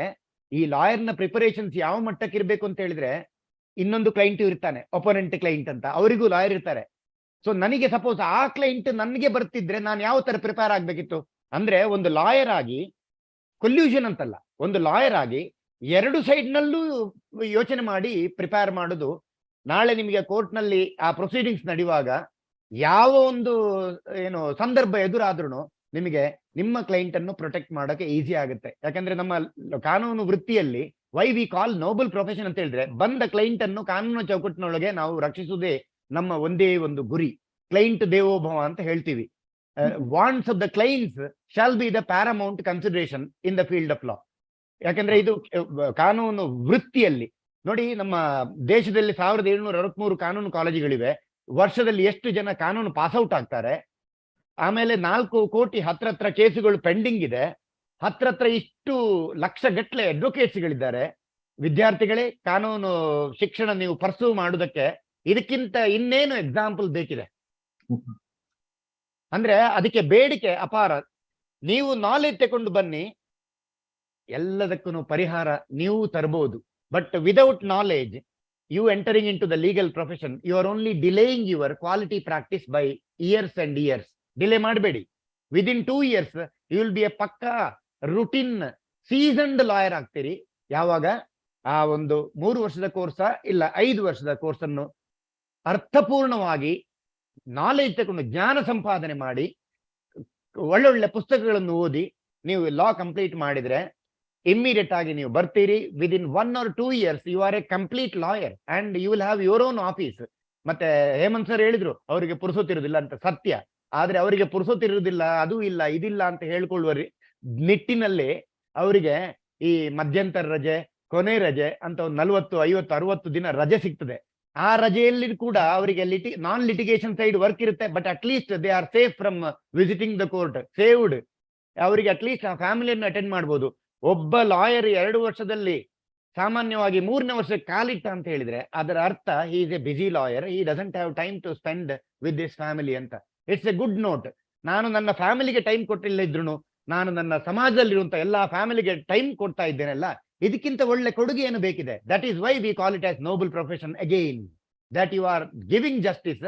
E: ಈ ಲಾಯರ್ನ ಪ್ರಿಪರೇಷನ್ಸ್ ಯಾವ ಮಟ್ಟಕ್ಕೆ ಇರಬೇಕು ಅಂತ ಹೇಳಿದ್ರೆ, ಇನ್ನೊಂದು ಕ್ಲೈಂಟ್ ಇರ್ತಾನೆ, ಒಪೋನೆಂಟ್ ಕ್ಲೈಂಟ್ ಅಂತ, ಅವರಿಗೂ ಲಾಯರ್ ಇರ್ತಾರೆ. ಸೊ ನನಗೆ ಸಪೋಸ್ ಆ ಕ್ಲೈಂಟ್ ನನಗೆ ಬರ್ತಿದ್ರೆ ನಾನು ಯಾವ ತರ ಪ್ರಿಪೇರ್ ಆಗ್ಬೇಕಿತ್ತು ಅಂದ್ರೆ, ಒಂದು ಲಾಯರ್ ಆಗಿ ಕೊಲ್ಯೂಷನ್ ಅಂತಲ್ಲ, ಒಂದು ಲಾಯರ್ ಆಗಿ ಎರಡು ಸೈಡ್ ನಲ್ಲೂ ಯೋಚನೆ ಮಾಡಿ ಪ್ರಿಪೇರ್ ಮಾಡೋದು. ನಾಳೆ ನಿಮಗೆ ಕೋರ್ಟ್ ನಲ್ಲಿ ಆ ಪ್ರೊಸೀಡಿಂಗ್ಸ್ ನಡೆಯುವಾಗ ಯಾವ ಒಂದು ಏನು ಸಂದರ್ಭ ಎದುರಾದ್ರೂ ನಿಮಗೆ ನಿಮ್ಮ ಕ್ಲೈಂಟ್ ಅನ್ನು ಪ್ರೊಟೆಕ್ಟ್ ಮಾಡೋಕೆ ಈಸಿ ಆಗುತ್ತೆ. ಯಾಕಂದ್ರೆ ನಮ್ಮ ಕಾನೂನು ವೃತ್ತಿಯಲ್ಲಿ why we call noble profession ಅಂತ ಹೇಳಿದ್ರೆ, ಬಂದ ಕ್ಲೈಂಟ್ ಅನ್ನು ಕಾನೂನು ಚೌಕಟ್ಟಿನೊಳಗೆ ನಾವು ರಕ್ಷಿಸುವುದೇ ನಮ್ಮ ಒಂದೇ ಒಂದು ಗುರಿ. ಕ್ಲೈಂಟ್ ದೇವೋಭವ ಅಂತ ಹೇಳ್ತೀವಿ. Wants of the clients shall be the paramount consideration in the field of law. ಯಾಕಂದ್ರೆ ಇದು ಕಾನೂನು ವೃತ್ತಿಯಲ್ಲಿ ನೋಡಿ, ನಮ್ಮ ದೇಶದಲ್ಲಿ 1763 ಕಾನೂನು ಕಾಲೇಜುಗಳಿವೆ. ವರ್ಷದಲ್ಲಿ ಎಷ್ಟು ಜನ ಕಾನೂನು ಪಾಸ್ಔಟ್ ಆಗ್ತಾರೆ? ಆಮೇಲೆ 4 ಕೋಟಿ ಹತ್ರ ಕೇಸುಗಳು ಪೆಂಡಿಂಗ್ ಇದೆ. ಹತ್ರ ಇಷ್ಟು ಲಕ್ಷ ಗಟ್ಟಲೆ ಅಡ್ವೊಕೇಟ್ಸ್ಗಳಿದ್ದಾರೆ. ವಿದ್ಯಾರ್ಥಿಗಳೇ, ಕಾನೂನು ಶಿಕ್ಷಣ ನೀವು ಪರ್ಸೂ ಮಾಡುವುದಕ್ಕೆ ಇದಕ್ಕಿಂತ ಇನ್ನೇನು ಎಕ್ಸಾಂಪಲ್ ಬೇಕಿದೆ? ಅಂದ್ರೆ ಅದಕ್ಕೆ ಬೇಡಿಕೆ ಅಪಾರ. ನೀವು ನಾಲೆಜ್ ತಗೊಂಡು ಬನ್ನಿ, ಎಲ್ಲದಕ್ಕೂ ಪರಿಹಾರ ನೀವು ತರಬಹುದು. But without knowledge you entering into the legal profession, you are only delaying your quality practice by years and years. Delay ಮಾಡಬೇಡಿ. Within 2 years you will be a ಪಕ್ಕಾ routine seasoned lawyer ಆಗ್ತೀರಿ. ಯಾವಾಗ ಆ ಒಂದು 3 ವರ್ಷದ ಕೋರ್ಸ ಇಲ್ಲ 5 ವರ್ಷದ ಕೋರ್ಸ್ ಅನ್ನು ಅರ್ಥಪೂರ್ಣವಾಗಿ ನಾಲೆಜ್ ತಗೊಂಡು ಜ್ಞಾನ ಸಂಪಾದನೆ ಮಾಡಿ ಒಳ್ಳೊಳ್ಳೆ ಪುಸ್ತಕಗಳನ್ನು ಓದಿ ನೀವು ಲಾ ಕಂಪ್ಲೀಟ್ ಮಾಡಿದ್ರೆ ಇಮ್ಮಿಡಿಯೇಟ್ ಆಗಿ ನೀವು ಬರ್ತೀರಿ. Within 1 or 2 years you are a complete lawyer and you will have your own office. ಮತ್ತೆ ಹೇಮಂತ್ ಸರ್ ಹೇಳಿದ್ರು ಅವರಿಗೆ ಪುರುಸೊತ್ತಿರುವುದಿಲ್ಲ ಅಂತ, ಸತ್ಯ. ಆದ್ರೆ ಅವರಿಗೆ ಪುರುಸೊತ್ತಿರುವುದಿಲ್ಲ, ಅದು ಇಲ್ಲ ಇದಿಲ್ಲ ಅಂತ ಹೇಳ್ಕೊಳ್ಳುವ ನಿಟ್ಟಿನಲ್ಲಿ ಅವರಿಗೆ ಈ ಮಧ್ಯಂತರ ರಜೆ, ಕೊನೆ ರಜೆ ಅಂತ ಒಂದು 40, 50, 60 ದಿನ ರಜೆ ಸಿಗ್ತದೆ. ಆ ರಜೆಯಲ್ಲಿ ಕೂಡ ಅವರಿಗೆ ನಾನ್ ಲಿಟಿಗೇಷನ್ ಸೈಡ್ ವರ್ಕ್ ಇರುತ್ತೆ. But at least they are safe from visiting the court, saved. ಅವರಿಗೆ ಅಟ್ ಲೀಸ್ಟ್ ಆ ಫ್ಯಾಮಿಲಿಯನ್ನು ಅಟೆಂಡ್ ಮಾಡ್ಬೋದು. ಒಬ್ಬ ಲಾಯರ್ 2 ವರ್ಷದಲ್ಲಿ ಸಾಮಾನ್ಯವಾಗಿ 3ನೇ ವರ್ಷಕ್ಕೆ ಕಾಲಿಟ್ಟ ಅಂತ ಹೇಳಿದ್ರೆ ಅದರ ಅರ್ಥ he is a busy lawyer, he doesn't have time to spend with this family ಅಂತ. It's a good note. ನಾನು ನನ್ನ ಫ್ಯಾಮಿಲಿಗೆ ಟೈಮ್ ಕೊಟ್ಟಿಲ್ಲ ಇದ್ರು ನಾನು ನನ್ನ ಸಮಾಜದಲ್ಲಿರುವಂತ ಎಲ್ಲಾ ಫ್ಯಾಮಿಲಿಗೆ ಟೈಮ್ ಕೊಡ್ತಾ ಇದ್ದೇನೆಲ್ಲ, ಇದಕ್ಕಿಂತ ಒಳ್ಳೆ ಕೊಡುಗೆ ಏನು ಬೇಕಿದೆ? That is why we call it as noble profession again. That you are giving justice,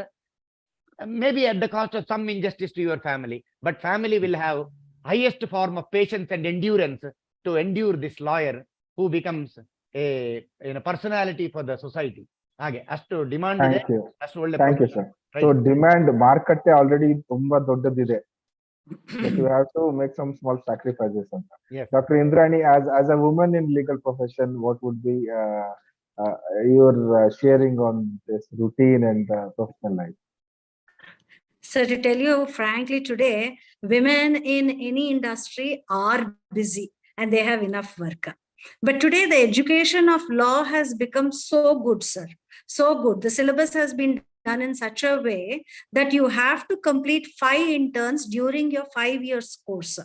E: may be at the cost of some injustice to your family, but family will have highest form of patience and endurance to endure this lawyer who becomes a personality for the society. ಹಾಗೆ ಅಷ್ಟು demand ಇದೆ, ಅಷ್ಟು ಒಳ್ಳೆ.
A: Thank you sir. So demand market already ತುಂಬಾ ದೊಡ್ಡದಿದೆ. But you have to make some small sacrifices.
E: Yes.
A: Dr. Indirani, as a woman in legal profession, what would be your sharing on this routine and professional life?
D: So to tell you frankly, today women in any industry are busy and they have enough work. But today the education of law has become so good, sir. So good. The syllabus has been done in such a way that you have to complete 5 interns during your 5 years course.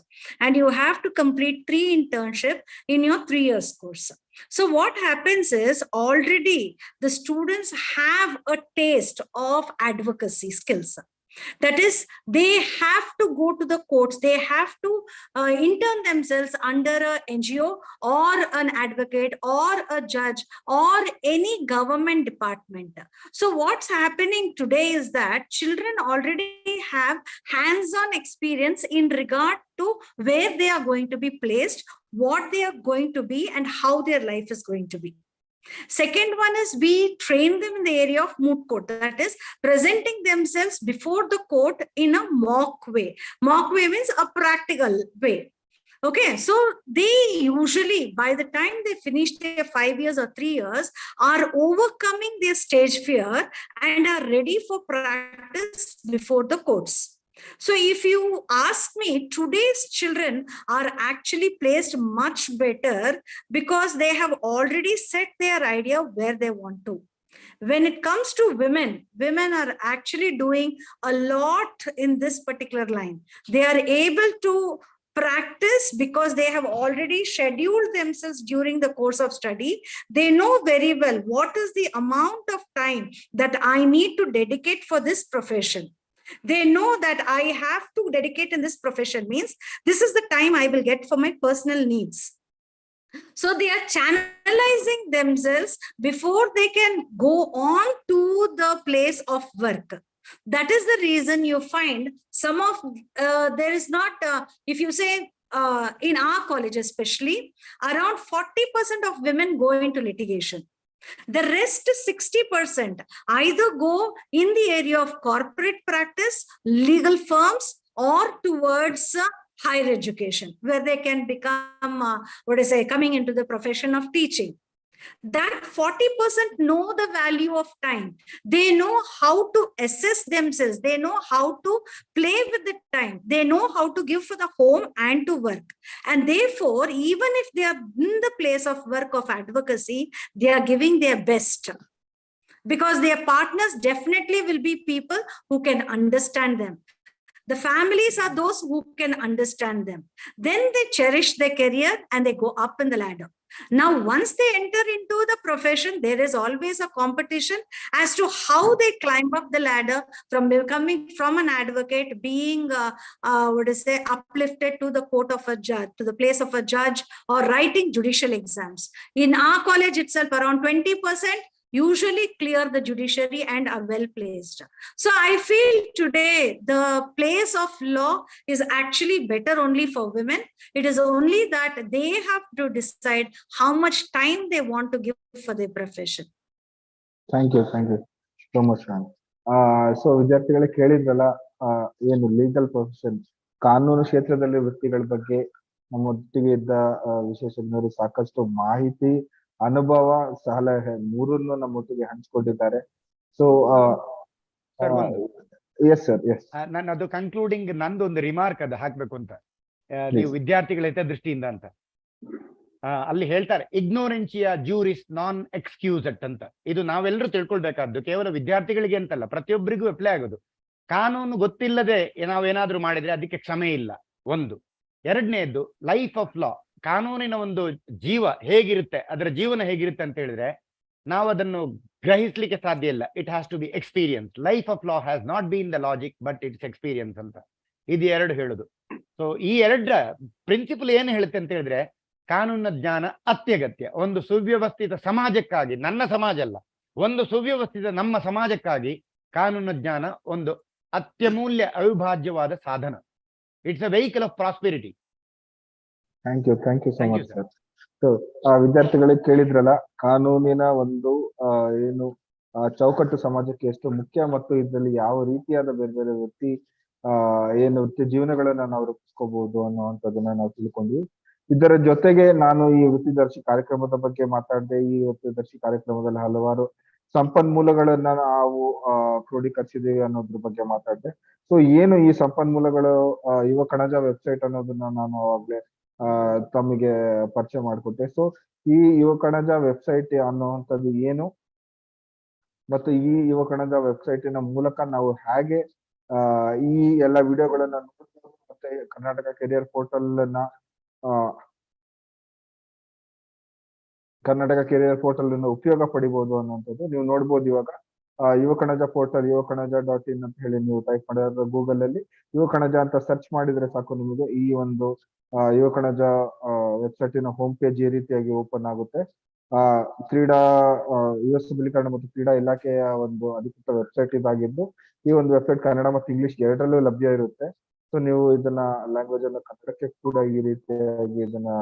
D: And you have to complete 3 internship in your 3 years course. So what happens is already the students have a taste of advocacy skills. That is, they have to go to the courts, they have to intern themselves under a NGO or an advocate or a judge or any government department. So what's happening today is that children already have hands-on experience in regard to where they are going to be placed, what they are going to be, and how their life is going to be. Second one is we train them in the area of moot court, that is presenting themselves before the court in a mock way. Mock way means a practical way. Okay, so they usually, by the time they finish their 5 years or 3 years, are overcoming their stage fear and are ready for practice before the courts. So if you ask me, today's children are actually placed much better because they have already set their idea where they want to. When it comes to women, women are actually doing a lot in this particular line. They are able to practice because they have already scheduled themselves during the course of study. They know very well what is the amount of time that I need to dedicate for this profession. They know that I have to dedicate in this profession means this is the time I will get for my personal needs. So they are channelizing themselves before they can go on to the place of work. That is the reason you find some of, there is not, if you say in our college especially, around 40% of women go into litigation. The rest 60% either go in the area of corporate practice, legal firms, or towards higher education, where they can become, coming into the profession of teaching. That 40% know the value of time. They know how to assess themselves. They know how to play with the time. They know how to give for the home and to work. And therefore, even if they are in the place of work of advocacy, they are giving their best. Because their partners definitely will be people who can understand them. The families are those who can understand them. Then they cherish their career and they go up in the ladder. Now, once they enter into the profession, there is always a competition as to how they climb up the ladder from becoming from an advocate, being uplifted to the court of a judge, to the place of a judge, or writing judicial exams. In our college itself, around 20% usually clear the judiciary and are well placed. So I feel today the place of law is actually better only for women. It is only that they have to decide how much time they want to give for their profession.
A: Thank you so much, ma'am. So ವಿದ್ಯಾರ್ಥಿಗಳೇ ಕೇಳಿದ್ರಲ್ಲ, ಏನು legal profession, ಕಾನೂನು ಕ್ಷೇತ್ರದಲ್ಲಿ ವೃತ್ತಿಗಳ ಬಗ್ಗೆ ನಮ್ಮೊಟ್ಟಿಗೆ ಇದ್ದ ವಿಶೇಷಜ್ಞರು ಸಾಕಷ್ಟು ಮಾಹಿತಿ, ಅನುಭವ, ಸಲಹೆ ಮೂರನ್ನು ನಮ್ಮೊಟ್ಟಿಗೆ ಹಂಚಿಕೊಂಡಿದ್ದಾರೆ. So yes sir, yes.
E: ನಾನು ಅದು ಕನ್ಕ್ಲೂಡಿಂಗ್ ನಂದು ಒಂದು ರಿಮಾರ್ಕ್ ಅದು ಹಾಕ್ಬೇಕು ಅಂತ, ನೀವು ವಿದ್ಯಾರ್ಥಿಗಳ ಹಿತದೃಷ್ಟಿಯಿಂದ ಅಂತ. ಅಲ್ಲಿ ಹೇಳ್ತಾರೆ, ಇಗ್ನೋರೆನ್ಸಿಯಾ ಜ್ಯೂರಿಸ್ ನಾನ್ ಎಕ್ಸ್ಕ್ಯೂಸೆಡ್ ಅಂತ. ಇದು ನಾವೆಲ್ಲರೂ ತಿಳ್ಕೊಳ್ಬೇಕಾದ್ದು, ಕೇವಲ ವಿದ್ಯಾರ್ಥಿಗಳಿಗೆ ಅಂತಲ್ಲ, ಪ್ರತಿಯೊಬ್ಬರಿಗೂ ಅಪ್ಲೈ ಆಗೋದು. ಕಾನೂನು ಗೊತ್ತಿಲ್ಲದೆ ನಾವೇನಾದ್ರೂ ಮಾಡಿದ್ರೆ ಅದಕ್ಕೆ ಕ್ಷಮೆ ಇಲ್ಲ, ಒಂದು. ಎರಡನೇದ್ದು, ಲೈಫ್ ಆಫ್ ಲಾ, ಕಾನೂನಿನ ಒಂದು ಜೀವ ಹೇಗಿರುತ್ತೆ, ಅದರ ಜೀವನ ಹೇಗಿರುತ್ತೆ ಅಂತ ಹೇಳಿದ್ರೆ ನಾವು ಅದನ್ನು ಗ್ರಹಿಸ್ಲಿಕ್ಕೆ ಸಾಧ್ಯ ಇಲ್ಲ. It has to be experience. Life of law has not been the logic but it's experience ಅಂತ. ಇದು ಎರಡು ಹೇಳುದು. ಸೊ ಈ ಎರಡರ ಪ್ರಿನ್ಸಿಪಲ್ ಏನು ಹೇಳುತ್ತೆ ಅಂತ ಹೇಳಿದ್ರೆ, ಕಾನೂನಿನ ಜ್ಞಾನ ಅತ್ಯಗತ್ಯ. ಒಂದು ಸುವ್ಯವಸ್ಥಿತ ಸಮಾಜಕ್ಕಾಗಿ, ನನ್ನ ಸಮಾಜ ಅಲ್ಲ, ಒಂದು ಸುವ್ಯವಸ್ಥಿತ ನಮ್ಮ ಸಮಾಜಕ್ಕಾಗಿ ಕಾನೂನಿನ ಜ್ಞಾನ ಒಂದು ಅತ್ಯಮೂಲ್ಯ ಅವಿಭಾಜ್ಯವಾದ ಸಾಧನ. It's a vehicle of prosperity.
A: Thank you so much sir. So ವಿದ್ಯಾರ್ಥಿಗಳಿಗೆ ಕೇಳಿದ್ರಲ್ಲ, ಕಾನೂನಿನ ಒಂದು ಏನು ಚೌಕಟ್ಟು ಸಮಾಜಕ್ಕೆ ಎಷ್ಟು ಮುಖ್ಯ ಮತ್ತು ಇದರಲ್ಲಿ ಯಾವ ರೀತಿಯಾದ ಬೇರೆ ಬೇರೆ ವೃತ್ತಿ ಜೀವನಗಳನ್ನ ನಾವು ರೂಪಿಸ್ಕೋಬಹುದು ಅನ್ನುವಂಥದ್ದನ್ನ ನಾವು ತಿಳ್ಕೊಂಡ್ವಿ. ಇದರ ಜೊತೆಗೆ ನಾನು ಈ ವೃತ್ತಿದರ್ಶಿ ಕಾರ್ಯಕ್ರಮದ ಬಗ್ಗೆ ಮಾತಾಡಿದೆ. ಈ ವೃತ್ತಿದರ್ಶಿ ಕಾರ್ಯಕ್ರಮದಲ್ಲಿ ಹಲವಾರು ಸಂಪನ್ಮೂಲಗಳನ್ನ ನಾವು ಕ್ರೋಢೀಕರಿಸಿದೀವಿ ಅನ್ನೋದ್ರ ಬಗ್ಗೆ ಮಾತಾಡಿದೆ. ಸೊ ಏನು ಈ ಸಂಪನ್ಮೂಲಗಳು, ಯುವ ಕಣಜ ವೆಬ್ಸೈಟ್ ಅನ್ನೋದನ್ನ ನಾನು ಅವಾಗ್ಲೇ ತಮಗೆ ಪರಿಚಯ ಮಾಡಿಕೊಟ್ಟೆ. ಸೊ ಈ ಯುವ ಕಣಜ ವೆಬ್ಸೈಟ್ ಅನ್ನುವಂಥದ್ದು ಏನು ಮತ್ತು ಈ ಯುವ ಕಣಜ ವೆಬ್ಸೈಟಿನ ಮೂಲಕ ನಾವು ಹೇಗೆ ಈ ಎಲ್ಲ ವಿಡಿಯೋಗಳನ್ನ ನೋಡ್ಬೋದು, ಮತ್ತೆ ಕರ್ನಾಟಕ ಕೆರಿಯರ್ ಪೋರ್ಟಲ್ ಅನ್ನ ಉಪಯೋಗ ಪಡಿಬಹುದು ಅನ್ನುವಂಥದ್ದು ನೀವು ನೋಡ್ಬೋದು. ಇವಾಗ ಯುವ ಕಣಜ ಪೋರ್ಟಲ್, ಯುವ ಕಣಜ .in ಅಂತ ಹೇಳಿ ನೀವು ಟೈಪ್ ಮಾಡಿದ್ರೆ ಗೂಗಲ್ ಅಲ್ಲಿ ಯುವ ಕಣಜ ಅಂತ ಸರ್ಚ್ ಮಾಡಿದ್ರೆ ಸಾಕು, ನಿಮಗೆ ಈ ಒಂದು ಯುವ ಕಣಜ ವೆಬ್ಸೈಟಿನ ಹೋಮ್ ಪೇಜ್ ಈ ರೀತಿಯಾಗಿ ಓಪನ್ ಆಗುತ್ತೆ. ಕ್ರೀಡಾ ಯುವ ಸಬಲೀಕರಣ ಮತ್ತು ಕ್ರೀಡಾ ಇಲಾಖೆಯ ಒಂದು ಅಧಿಕೃತ ವೆಬ್ಸೈಟ್ ಇದಾಗಿದ್ದು, ಈ ಒಂದು ವೆಬ್ಸೈಟ್ ಕನ್ನಡ ಮತ್ತು ಇಂಗ್ಲಿಷ್ ಎರಡರಲ್ಲೂ ಲಭ್ಯ ಇರುತ್ತೆ. ಸೊ ನೀವು ಇದನ್ನ ಲ್ಯಾಂಗ್ವೇಜ್ ಅನ್ನ ಕನ್ನಡಕ್ಕೆ ಕೂಡ ಈ ರೀತಿಯಾಗಿ ಇದನ್ನ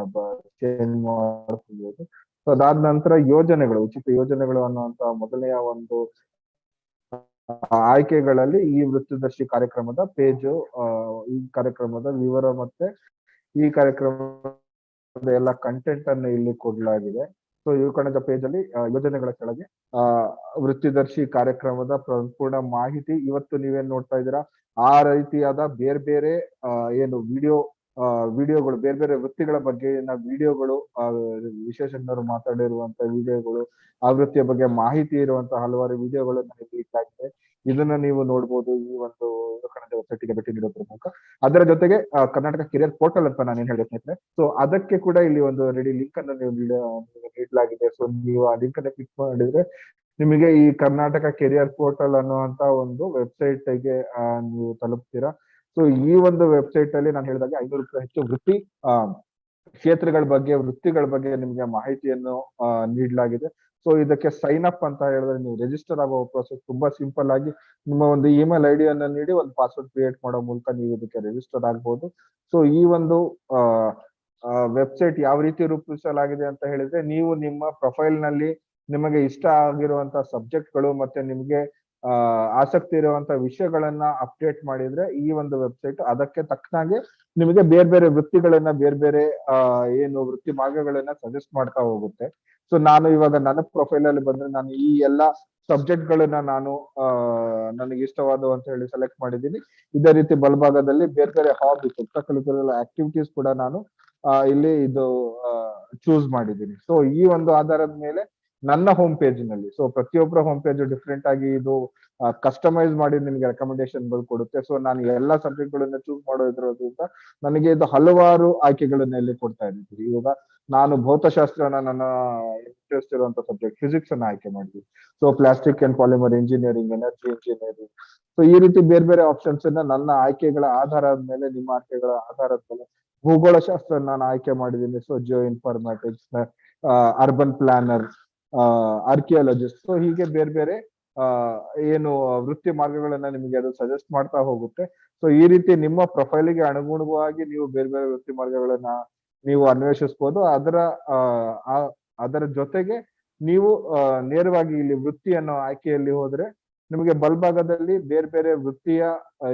A: ಚೇಂಜ್ ಮಾಡ್ಕೋಬಹುದು. ಸೊ ಅದಾದ ನಂತರ ಯೋಜನೆಗಳು, ಉಚಿತ ಯೋಜನೆಗಳು ಅನ್ನುವಂತ ಮೊದಲನೆಯ ಒಂದು ಆಯ್ಕೆಗಳಲ್ಲಿ ಈ ವೃತ್ತಿದರ್ಶಿ ಕಾರ್ಯಕ್ರಮದ ಪೇಜ್, ಈ ಕಾರ್ಯಕ್ರಮದ ವಿವರ ಮತ್ತೆ ಈ ಕಾರ್ಯಕ್ರಮದ ಎಲ್ಲ ಕಂಟೆಂಟ್ ಅನ್ನು ಇಲ್ಲಿ ಕೊಡಲಾಗಿದೆ. ಸೊ ಯುವಕಣಜ ಪೇಜ್ ಅಲ್ಲಿ ಯೋಜನೆಗಳ ಕೆಳಗೆ ವೃತ್ತಿದರ್ಶಿ ಕಾರ್ಯಕ್ರಮದ ಸಂಪೂರ್ಣ ಮಾಹಿತಿ ಇವತ್ತು ನೀವೇನ್ ನೋಡ್ತಾ ಇದ್ದೀರಾ ಆ ರೀತಿಯಾದ ಬೇರೆ ಬೇರೆ ಏನು ವಿಡಿಯೋಗಳು ಬೇರೆ ಬೇರೆ ವೃತ್ತಿಗಳ ಬಗ್ಗೆ ವಿಡಿಯೋಗಳು ವಿಶೇಷಜ್ಞರು ಮಾತಾಡಿರುವಂತ ವಿಡಿಯೋಗಳು ಆ ವೃತ್ತಿಯ ಬಗ್ಗೆ ಮಾಹಿತಿ ಇರುವಂತಹ ಹಲವಾರು ವಿಡಿಯೋಗಳು ನನಗೆ ಇಟ್ಟಾಗಿದೆ. ಇದನ್ನ ನೀವು ನೋಡ್ಬೋದು ಈ ಒಂದು ಕನ್ನಡ ವೆಬ್ಸೈಟ್ಗೆ ಭೇಟಿ ನೀಡೋದ್ರ ಮೂಲಕ. ಅದರ ಜೊತೆಗೆ ಕರ್ನಾಟಕ ಕೆರಿಯರ್ ಪೋರ್ಟಲ್ ಅಂತ ನಾನು ಹೇಳಿದೆ ಸ್ನೇಹಿತರೆ. ಸೊ ಅದಕ್ಕೆ ಕೂಡ ಇಲ್ಲಿ ಒಂದು ರೆಡಿ ಲಿಂಕ್ ಅನ್ನು ನೀವು ನೀಡಲಾಗಿದೆ. ಸೊ ನೀವು ಆ ಲಿಂಕ್ ಅನ್ನು ಕ್ಲಿಕ್ ಮಾಡಿದ್ರೆ ನಿಮಗೆ ಈ ಕರ್ನಾಟಕ ಕೆರಿಯರ್ ಪೋರ್ಟಲ್ ಅನ್ನುವಂತ ಒಂದು ವೆಬ್ಸೈಟ್ ಗೆ ನೀವು ತಲುಪ್ತೀರಾ. ಸೊ ಈ ಒಂದು ವೆಬ್ಸೈಟ್ ಅಲ್ಲಿ ನಾನು ಹೇಳಿದಾಗ 500 ಹೆಚ್ಚು ವೃತ್ತಿ ಕ್ಷೇತ್ರಗಳ ಬಗ್ಗೆ ವೃತ್ತಿಗಳ ಬಗ್ಗೆ ನಿಮ್ಗೆ ಮಾಹಿತಿಯನ್ನು ನೀಡಲಾಗಿದೆ. ಸೊ ಇದಕ್ಕೆ ಸೈನ್ ಅಪ್ ಅಂತ ಹೇಳಿದ್ರೆ ನೀವು ರಿಜಿಸ್ಟರ್ ಆಗೋ ಪ್ರೊಸೆಸ್ ತುಂಬಾ ಸಿಂಪಲ್ ಆಗಿ ನಿಮ್ಮ ಒಂದು ಇಮೇಲ್ ಐಡಿ ಅನ್ನ ನೀಡಿ ಒಂದು ಪಾಸ್ವರ್ಡ್ ಕ್ರಿಯೇಟ್ ಮಾಡೋ ಮೂಲಕ ನೀವು ಇದಕ್ಕೆ ರಿಜಿಸ್ಟರ್ ಆಗ್ಬಹುದು. ಸೊ ಈ ಒಂದು ವೆಬ್ಸೈಟ್ ಯಾವ ರೀತಿ ರೂಪಿಸಲಾಗಿದೆ ಅಂತ ಹೇಳಿದ್ರೆ ನೀವು ನಿಮ್ಮ ಪ್ರೊಫೈಲ್ ನಲ್ಲಿ ನಿಮಗೆ ಇಷ್ಟ ಆಗಿರುವಂತಹ ಸಬ್ಜೆಕ್ಟ್ಗಳು ಮತ್ತೆ ನಿಮ್ಗೆ ಆಸಕ್ತಿ ಇರುವಂತಹ ವಿಷಯಗಳನ್ನ ಅಪ್ಡೇಟ್ ಮಾಡಿದ್ರೆ ಈ ಒಂದು ವೆಬ್ಸೈಟ್ ಅದಕ್ಕೆ ತಕ್ಕನಾಗೆ ನಿಮಗೆ ಬೇರೆ ಬೇರೆ ವೃತ್ತಿಗಳನ್ನ ಬೇರೆ ಬೇರೆ ಏನು ವೃತ್ತಿ ಮಾರ್ಗಗಳನ್ನ ಸಜೆಸ್ಟ್ ಮಾಡ್ತಾ ಹೋಗುತ್ತೆ. ಸೊ ನಾನು ಇವಾಗ ನನ್ನ ಪ್ರೊಫೈಲ್ ಅಲ್ಲಿ ಬಂದ್ರೆ ನಾನು ಈ ಎಲ್ಲಾ ಸಬ್ಜೆಕ್ಟ್ ಗಳನ್ನ ನಾನು ನನಗೆ ಇಷ್ಟವಾದವು ಅಂತ ಹೇಳಿ ಸೆಲೆಕ್ಟ್ ಮಾಡಿದ್ದೀನಿ. ಇದೇ ರೀತಿ ಬಲಭಾಗದಲ್ಲಿ ಬೇರೆ ಬೇರೆ ಹಾಬೀಸ್ ಎಕ್ಸ್ಟ್ರಾ ಕರಿಕ್ಯುಲರ್ ಆಕ್ಟಿವಿಟೀಸ್ ಕೂಡ ನಾನು ಇಲ್ಲಿ ಇದು ಚೂಸ್ ಮಾಡಿದ್ದೀನಿ. ಸೊ ಈ ಒಂದು ಆಧಾರದ ಮೇಲೆ ನನ್ನ ಹೋಮ್ ಪೇಜ್ ನಲ್ಲಿ ಸೊ ಪ್ರತಿಯೊಬ್ಬರ ಹೋಮ್ ಪೇಜ್ ಡಿಫ್ರೆಂಟ್ ಆಗಿ ಇದು ಕಸ್ಟಮೈಸ್ ಮಾಡಿ ನಿಮ್ಗೆ ರೆಕಮೆಂಡೇಶನ್ ಕೊಡುತ್ತೆ. ಸೊ ನಾನು ಎಲ್ಲಾ ಸಬ್ಜೆಕ್ಟ್ ಗಳನ್ನ ಚೂಸ್ ಮಾಡೋದ್ರಿಂದ ನನಗೆ ಇದು ಹಲವಾರು ಆಯ್ಕೆಗಳನ್ನ ಇಲ್ಲಿ ಕೊಡ್ತಾ ಇದ್ದೀನಿ. ಇವಾಗ ನಾನು ಭೌತಶಾಸ್ತ್ರನ ನನ್ನ ಇಂಟ್ರೆಸ್ಟ್ ಇರುವಂತ ಸಬ್ಜೆಕ್ಟ್ ಫಿಸಿಕ್ಸ್ ಅನ್ನ ಆಯ್ಕೆ ಮಾಡಿದ್ವಿ. So plastic and polymer engineering, energy engineering, so ಈ ರೀತಿ ಬೇರೆ ಬೇರೆ ಆಪ್ಷನ್ಸ್ ಅನ್ನ ನನ್ನ ಆಯ್ಕೆಗಳ ಆಧಾರದ ಮೇಲೆ ನಿಮ್ಮ ಆಯ್ಕೆಗಳ ಆಧಾರದ ಮೇಲೆ ಭೂಗೋಳಶಾಸ್ತ್ರ ನಾನು ಆಯ್ಕೆ ಮಾಡಿದ್ದೀನಿ. So Jio informatics, urban planner, archaeologist, so ಹೀಗೆ ಬೇರೆ ಬೇರೆ ಏನು ವೃತ್ತಿ ಮಾರ್ಗಗಳನ್ನ ನಿಮಗೆ ಅದು ಸಜೆಸ್ಟ್ ಮಾಡ್ತಾ ಹೋಗುತ್ತೆ. ಸೊ ಈ ರೀತಿ ನಿಮ್ಮ ಪ್ರೊಫೈಲಿಗೆ ಅನುಗುಣವಾಗಿ ನೀವು ಬೇರೆ ಬೇರೆ ವೃತ್ತಿ ಮಾರ್ಗಗಳನ್ನ ನೀವು ಅನ್ವೇಷಿಸಬಹುದು. ಅದರ ಜೊತೆಗೆ ನೀವು ನೇರವಾಗಿ ಇಲ್ಲಿ ವೃತ್ತಿ ಅನ್ನೋ ಆಯ್ಕೆಯಲ್ಲಿ ಹೋದ್ರೆ ನಿಮಗೆ ಬಲಭಾಗದಲ್ಲಿ ಬೇರೆ ಬೇರೆ ವೃತ್ತಿಯ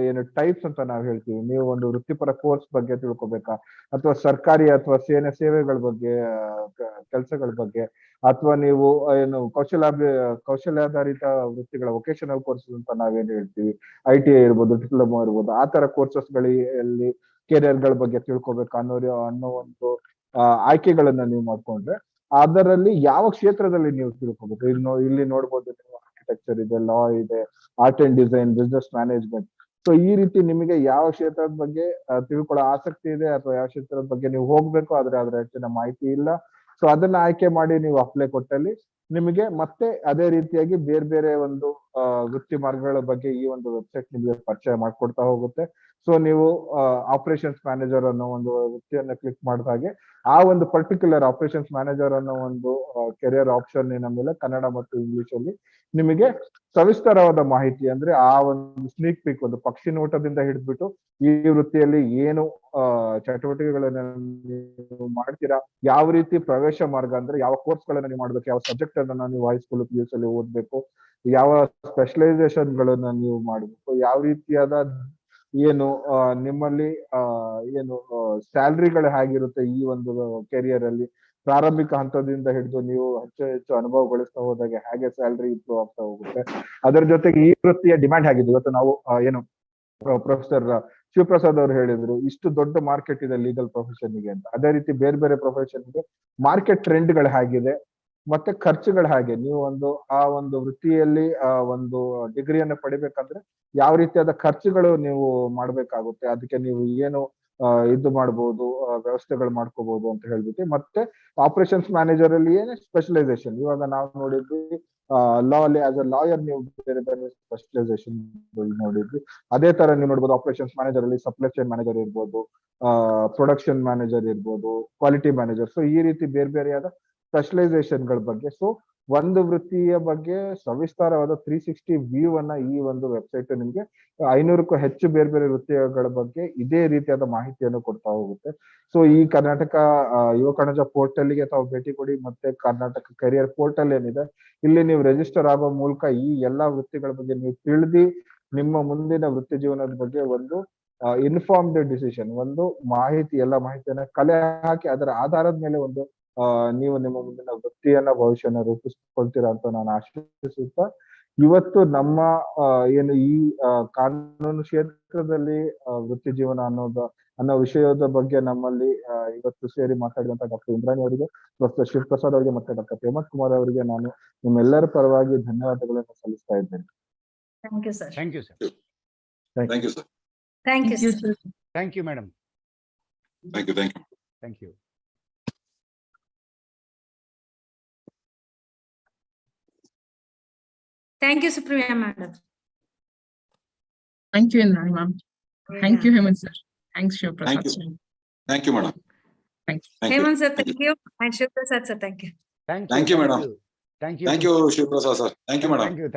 A: ಏನು ಟೈಪ್ಸ್ ಅಂತ ನಾವು ಹೇಳ್ತೀವಿ. ನೀವು ಒಂದು ವೃತ್ತಿಪರ ಕೋರ್ಸ್ ಬಗ್ಗೆ ತಿಳ್ಕೊಬೇಕಾ ಅಥವಾ ಸರ್ಕಾರಿ ಅಥವಾ ಸೇವೆಗಳ ಬಗ್ಗೆ ಕೆಲಸಗಳ ಬಗ್ಗೆ ಅಥವಾ ನೀವು ಏನು ಕೌಶಲ್ಯಾಧಾರಿತ ವೃತ್ತಿಗಳ ವೊಕೇಶನಲ್ ಕೋರ್ಸಸ್ ಅಂತ ನಾವೇನು ಹೇಳ್ತೀವಿ, ITI ಇರ್ಬೋದು, ಡಿಪ್ಲೊಮಾ ಇರ್ಬೋದು, ಆ ತರ ಕೋರ್ಸಸ್ಗಳಲ್ಲಿ ಕೆರಿಯರ್ ಗಳ ಬಗ್ಗೆ ತಿಳ್ಕೊಬೇಕು ಅನ್ನೋ ಒಂದು ಆಯ್ಕೆಗಳನ್ನ ನೀವು ಮಾಡ್ಕೊಂಡ್ರೆ ಅದರಲ್ಲಿ ಯಾವ ಕ್ಷೇತ್ರದಲ್ಲಿ ನೀವು ತಿಳ್ಕೊಬೇಕು. ಇಲ್ಲಿ ನೋಡ್ಬೋದು ನೀವು ಆರ್ಕಿಟೆಕ್ಚರ್ ಇದೆ, ಲಾ ಇದೆ, art and design, business management. So ಈ ರೀತಿ ನಿಮಗೆ ಯಾವ ಕ್ಷೇತ್ರದ ಬಗ್ಗೆ ತಿಳ್ಕೊಳ್ಳೋ ಆಸಕ್ತಿ ಇದೆ ಅಥವಾ ಯಾವ ಕ್ಷೇತ್ರದ ಬಗ್ಗೆ ನೀವು ಹೋಗ್ಬೇಕು ಆದ್ರೆ ಅದರ ಹೆಚ್ಚಿನ ಮಾಹಿತಿ ಇಲ್ಲ. ಸೊ ಅದನ್ನ ಆಯ್ಕೆ ಮಾಡಿ ನೀವು ಅಪ್ಲೈ ಕೊಟ್ಟಲ್ಲಿ ನಿಮಗೆ ಮತ್ತೆ ಅದೇ ರೀತಿಯಾಗಿ ಬೇರೆ ಬೇರೆ ಒಂದು ವೃತ್ತಿ ಮಾರ್ಗಗಳ ಬಗ್ಗೆ ಈ ಒಂದು ವೆಬ್ಸೈಟ್ ನಿಮಗೆ ಪರಿಚಯ ಮಾಡ್ಕೊಡ್ತಾ ಹೋಗುತ್ತೆ. ಸೊ ನೀವು ಆಪರೇಷನ್ಸ್ ಮ್ಯಾನೇಜರ್ ಅನ್ನೋ ಒಂದು ವೃತ್ತಿಯನ್ನ ಕ್ಲಿಕ್ ಮಾಡಿದ ಹಾಗೆ ಆ ಒಂದು ಪರ್ಟಿಕ್ಯುಲರ್ ಆಪರೇಷನ್ಸ್ ಮ್ಯಾನೇಜರ್ ಅನ್ನೋ ಒಂದು ಕೆರಿಯರ್ ಆಪ್ಷನ್ ಮೇಲೆ ಕನ್ನಡ ಮತ್ತು ಇಂಗ್ಲಿಷ್ ಅಲ್ಲಿ ನಿಮಗೆ ಸವಿಸ್ತರವಾದ ಮಾಹಿತಿ ಅಂದ್ರೆ ಆ ಒಂದು ಸ್ನೀಕ್ ಪೀಕ್ ಒಂದು ಪಕ್ಷಿ ನೋಟದಿಂದ ಹಿಡಿದ್ಬಿಟ್ಟು ಈ ವೃತ್ತಿಯಲ್ಲಿ ಏನು ಚಟುವಟಿಕೆಗಳನ್ನ ನೀವು ಮಾಡ್ತೀರಾ, ಯಾವ ರೀತಿ ಪ್ರವೇಶ ಮಾರ್ಗ ಅಂದ್ರೆ ಯಾವ ಕೋರ್ಸ್ ಗಳನ್ನ ನೀವು ಮಾಡ್ಬೇಕು, ಯಾವ ಸಬ್ಜೆಕ್ಟ್ ಅನ್ನ ನೀವು ಹೈಸ್ಕೂಲ್ PUC ಅಲ್ಲಿ ಓದ್ಬೇಕು, ಯಾವ ಸ್ಪೆಷಲೈಸೇಷನ್ ಗಳನ್ನ ನೀವು ಮಾಡ್ಬೇಕು, ಯಾವ ರೀತಿಯಾದ ಏನು ನಿಮ್ಮಲ್ಲಿ ಏನು ಸ್ಯಾಲ್ರಿಗಳು ಹೇಗಿರುತ್ತೆ ಈ ಒಂದು ಕೆರಿಯರ್ ಅಲ್ಲಿ ಪ್ರಾರಂಭಿಕ ಹಂತದಿಂದ ಹಿಡಿದು ನೀವು ಹೆಚ್ಚು ಅನುಭವಗೊಳಿಸ್ತಾ ಹೋದಾಗ ಹೇಗೆ ಸ್ಯಾಲ್ರಿ ಇಂಪ್ರೂವ್ ಆಗ್ತಾ ಹೋಗುತ್ತೆ. ಅದರ ಜೊತೆಗೆ ಈ ವೃತ್ತಿಯ ಡಿಮ್ಯಾಂಡ್ ಹೇಗಿದೆ. ಇವತ್ತು ನಾವು ಏನು ಪ್ರೊಫೆಸರ್ ಶಿವಪ್ರಸಾದ್ ಅವರು ಹೇಳಿದ್ರು ಇಷ್ಟು ದೊಡ್ಡ ಮಾರ್ಕೆಟ್ ಇದೆ ಲೀಗಲ್ ಪ್ರೊಫೆಷನ್ಗೆ ಅಂತ. ಅದೇ ರೀತಿ ಬೇರೆ ಬೇರೆ ಪ್ರೊಫೆಷನ್ಗೆ ಮಾರ್ಕೆಟ್ ಟ್ರೆಂಡ್ಗಳು ಹೇಗಿದೆ ಮತ್ತೆ ಖರ್ಚುಗಳು ಹಾಗೆ. ನೀವು ಆ ಒಂದು ವೃತ್ತಿಯಲ್ಲಿ ಒಂದು ಡಿಗ್ರಿಯನ್ನು ಪಡಿಬೇಕಂದ್ರೆ ಯಾವ ರೀತಿಯಾದ ಖರ್ಚುಗಳು ನೀವು ಮಾಡ್ಬೇಕಾಗುತ್ತೆ, ಅದಕ್ಕೆ ನೀವು ಏನು ಇದು ಮಾಡ್ಬೋದು, ವ್ಯವಸ್ಥೆಗಳು ಮಾಡ್ಕೋಬಹುದು ಅಂತ ಹೇಳ್ಬಿಟ್ಟು. ಮತ್ತೆ ಆಪರೇಷನ್ಸ್ ಮ್ಯಾನೇಜರ್ ಅಲ್ಲಿ ಏನೇ ಸ್ಪೆಷಲೈಸೇಷನ್, ಇವಾಗ ನಾವು ನೋಡಿದ್ವಿ ಲಾ ಅಲ್ಲಿ ಆಸ್ ಅ ಲಾಯರ್ ನೀವು ಬೇರೆ ಬೇರೆ ಸ್ಪೆಷಲೈಸೇಷನ್ ನೋಡಿದ್ವಿ. ಅದೇ ತರ ನೀವು ನೋಡ್ಬೋದು ಆಪರೇಷನ್ಸ್ ಮ್ಯಾನೇಜರ್ ಅಲ್ಲಿ ಸಪ್ಲೈ ಚೈನ್ ಮ್ಯಾನೇಜರ್ ಇರ್ಬೋದು, ಪ್ರೊಡಕ್ಷನ್ ಮ್ಯಾನೇಜರ್ ಇರ್ಬೋದು, ಕ್ವಾಲಿಟಿ ಮ್ಯಾನೇಜರ್. ಸೊ ಈ ರೀತಿ ಬೇರೆ ಬೇರೆಯಾದ ಸ್ಪೆಷಲೈಸೇಷನ್ ಗಳ ಬಗ್ಗೆ ಸೊ ಒಂದು ವೃತ್ತಿಯ ಬಗ್ಗೆ ಸವಿಸ್ತಾರವಾದ 360 ವ್ಯೂ ಅನ್ನ ಈ ಒಂದು ವೆಬ್ಸೈಟ್ ನಿಮ್ಗೆ 500ಕ್ಕೂ ಹೆಚ್ಚು ಬೇರೆ ಬೇರೆ ವೃತ್ತಿಗಳ ಬಗ್ಗೆ ಇದೇ ರೀತಿಯಾದ ಮಾಹಿತಿಯನ್ನು ಕೊಡ್ತಾ ಹೋಗುತ್ತೆ. ಸೊ ಈ ಕರ್ನಾಟಕ ಯುವ ಕಣಜ ಪೋರ್ಟಲ್ಗೆ ತಾವು ಭೇಟಿ ಕೊಡಿ. ಮತ್ತೆ ಕರ್ನಾಟಕ ಕೆರಿಯರ್ ಪೋರ್ಟಲ್ ಏನಿದೆ ಇಲ್ಲಿ ನೀವು ರಿಜಿಸ್ಟರ್ ಆಗೋ ಮೂಲಕ ಈ ಎಲ್ಲಾ ವೃತ್ತಿಗಳ ಬಗ್ಗೆ ನೀವು ತಿಳಿದು ನಿಮ್ಮ ಮುಂದಿನ ವೃತ್ತಿ ಜೀವನದ ಬಗ್ಗೆ ಒಂದು ಇನ್ಫಾರ್ಮ್ಡ್ ಡಿಸಿಷನ್, ಒಂದು ಮಾಹಿತಿ, ಎಲ್ಲ ಮಾಹಿತಿಯನ್ನ ಕಲೆ ಹಾಕಿ ಅದರ ಆಧಾರದ ಮೇಲೆ ಒಂದು ನೀವು ನಿಮ್ಮ ಮುಂದಿನ ವೃತ್ತಿಯನ್ನ ಭವಿಷ್ಯನ ರೂಪಿಸ್ಕೊಳ್ತೀರಾ ಅಂತ ನಾನು ಆಶಿಸುತ್ತಾ, ಇವತ್ತು ನಮ್ಮ ಏನು ಈ ಕಾನೂನು ಕ್ಷೇತ್ರದಲ್ಲಿ ವೃತ್ತಿ ಜೀವನ ಅನ್ನೋ ವಿಷಯದ ಬಗ್ಗೆ ನಮ್ಮಲ್ಲಿ ಇವತ್ತು ಸೇರಿ ಮಾತಾಡಿದಂತ ಡಾಕ್ಟರ್ ಇಂದ್ರಾಣಿ ಅವರಿಗೆ, ಪ್ರೊಫೆಸರ್ ಶಿವಪ್ರಸಾದ್ ಅವರಿಗೆ ಮತ್ತೆ ಡಾಕ್ಟರ್ ಹೇಮಂತ್ ಕುಮಾರ್ ಅವರಿಗೆ ನಾನು ನಿಮ್ಮೆಲ್ಲರ ಪರವಾಗಿ ಧನ್ಯವಾದಗಳನ್ನು ಸಲ್ಲಿಸ್ತಾ ಇದ್ದೇನೆ.
D: Thank you sir.
E: Thank you sir.
C: Thank you sir.
D: Thank you sir.
E: Thank you madam.
C: Thank you. Thank you.
E: Thank you.
D: Thank you, Supriya Madam.
B: Thank you, Indrani ma'am. Thank you, Hemanth sir. Thanks, Shivprasad
C: Thank you.
B: sir.
C: Thank you, madam.
B: Thank you.
C: Thank you.
D: Hemanth sir, thank you. And Shivprasad sir, thank you.
E: Thank you.
C: Thank you, madam.
E: Thank you.
C: Thank you, Shiv Prasad sir. Thank you, madam.
E: Thank you.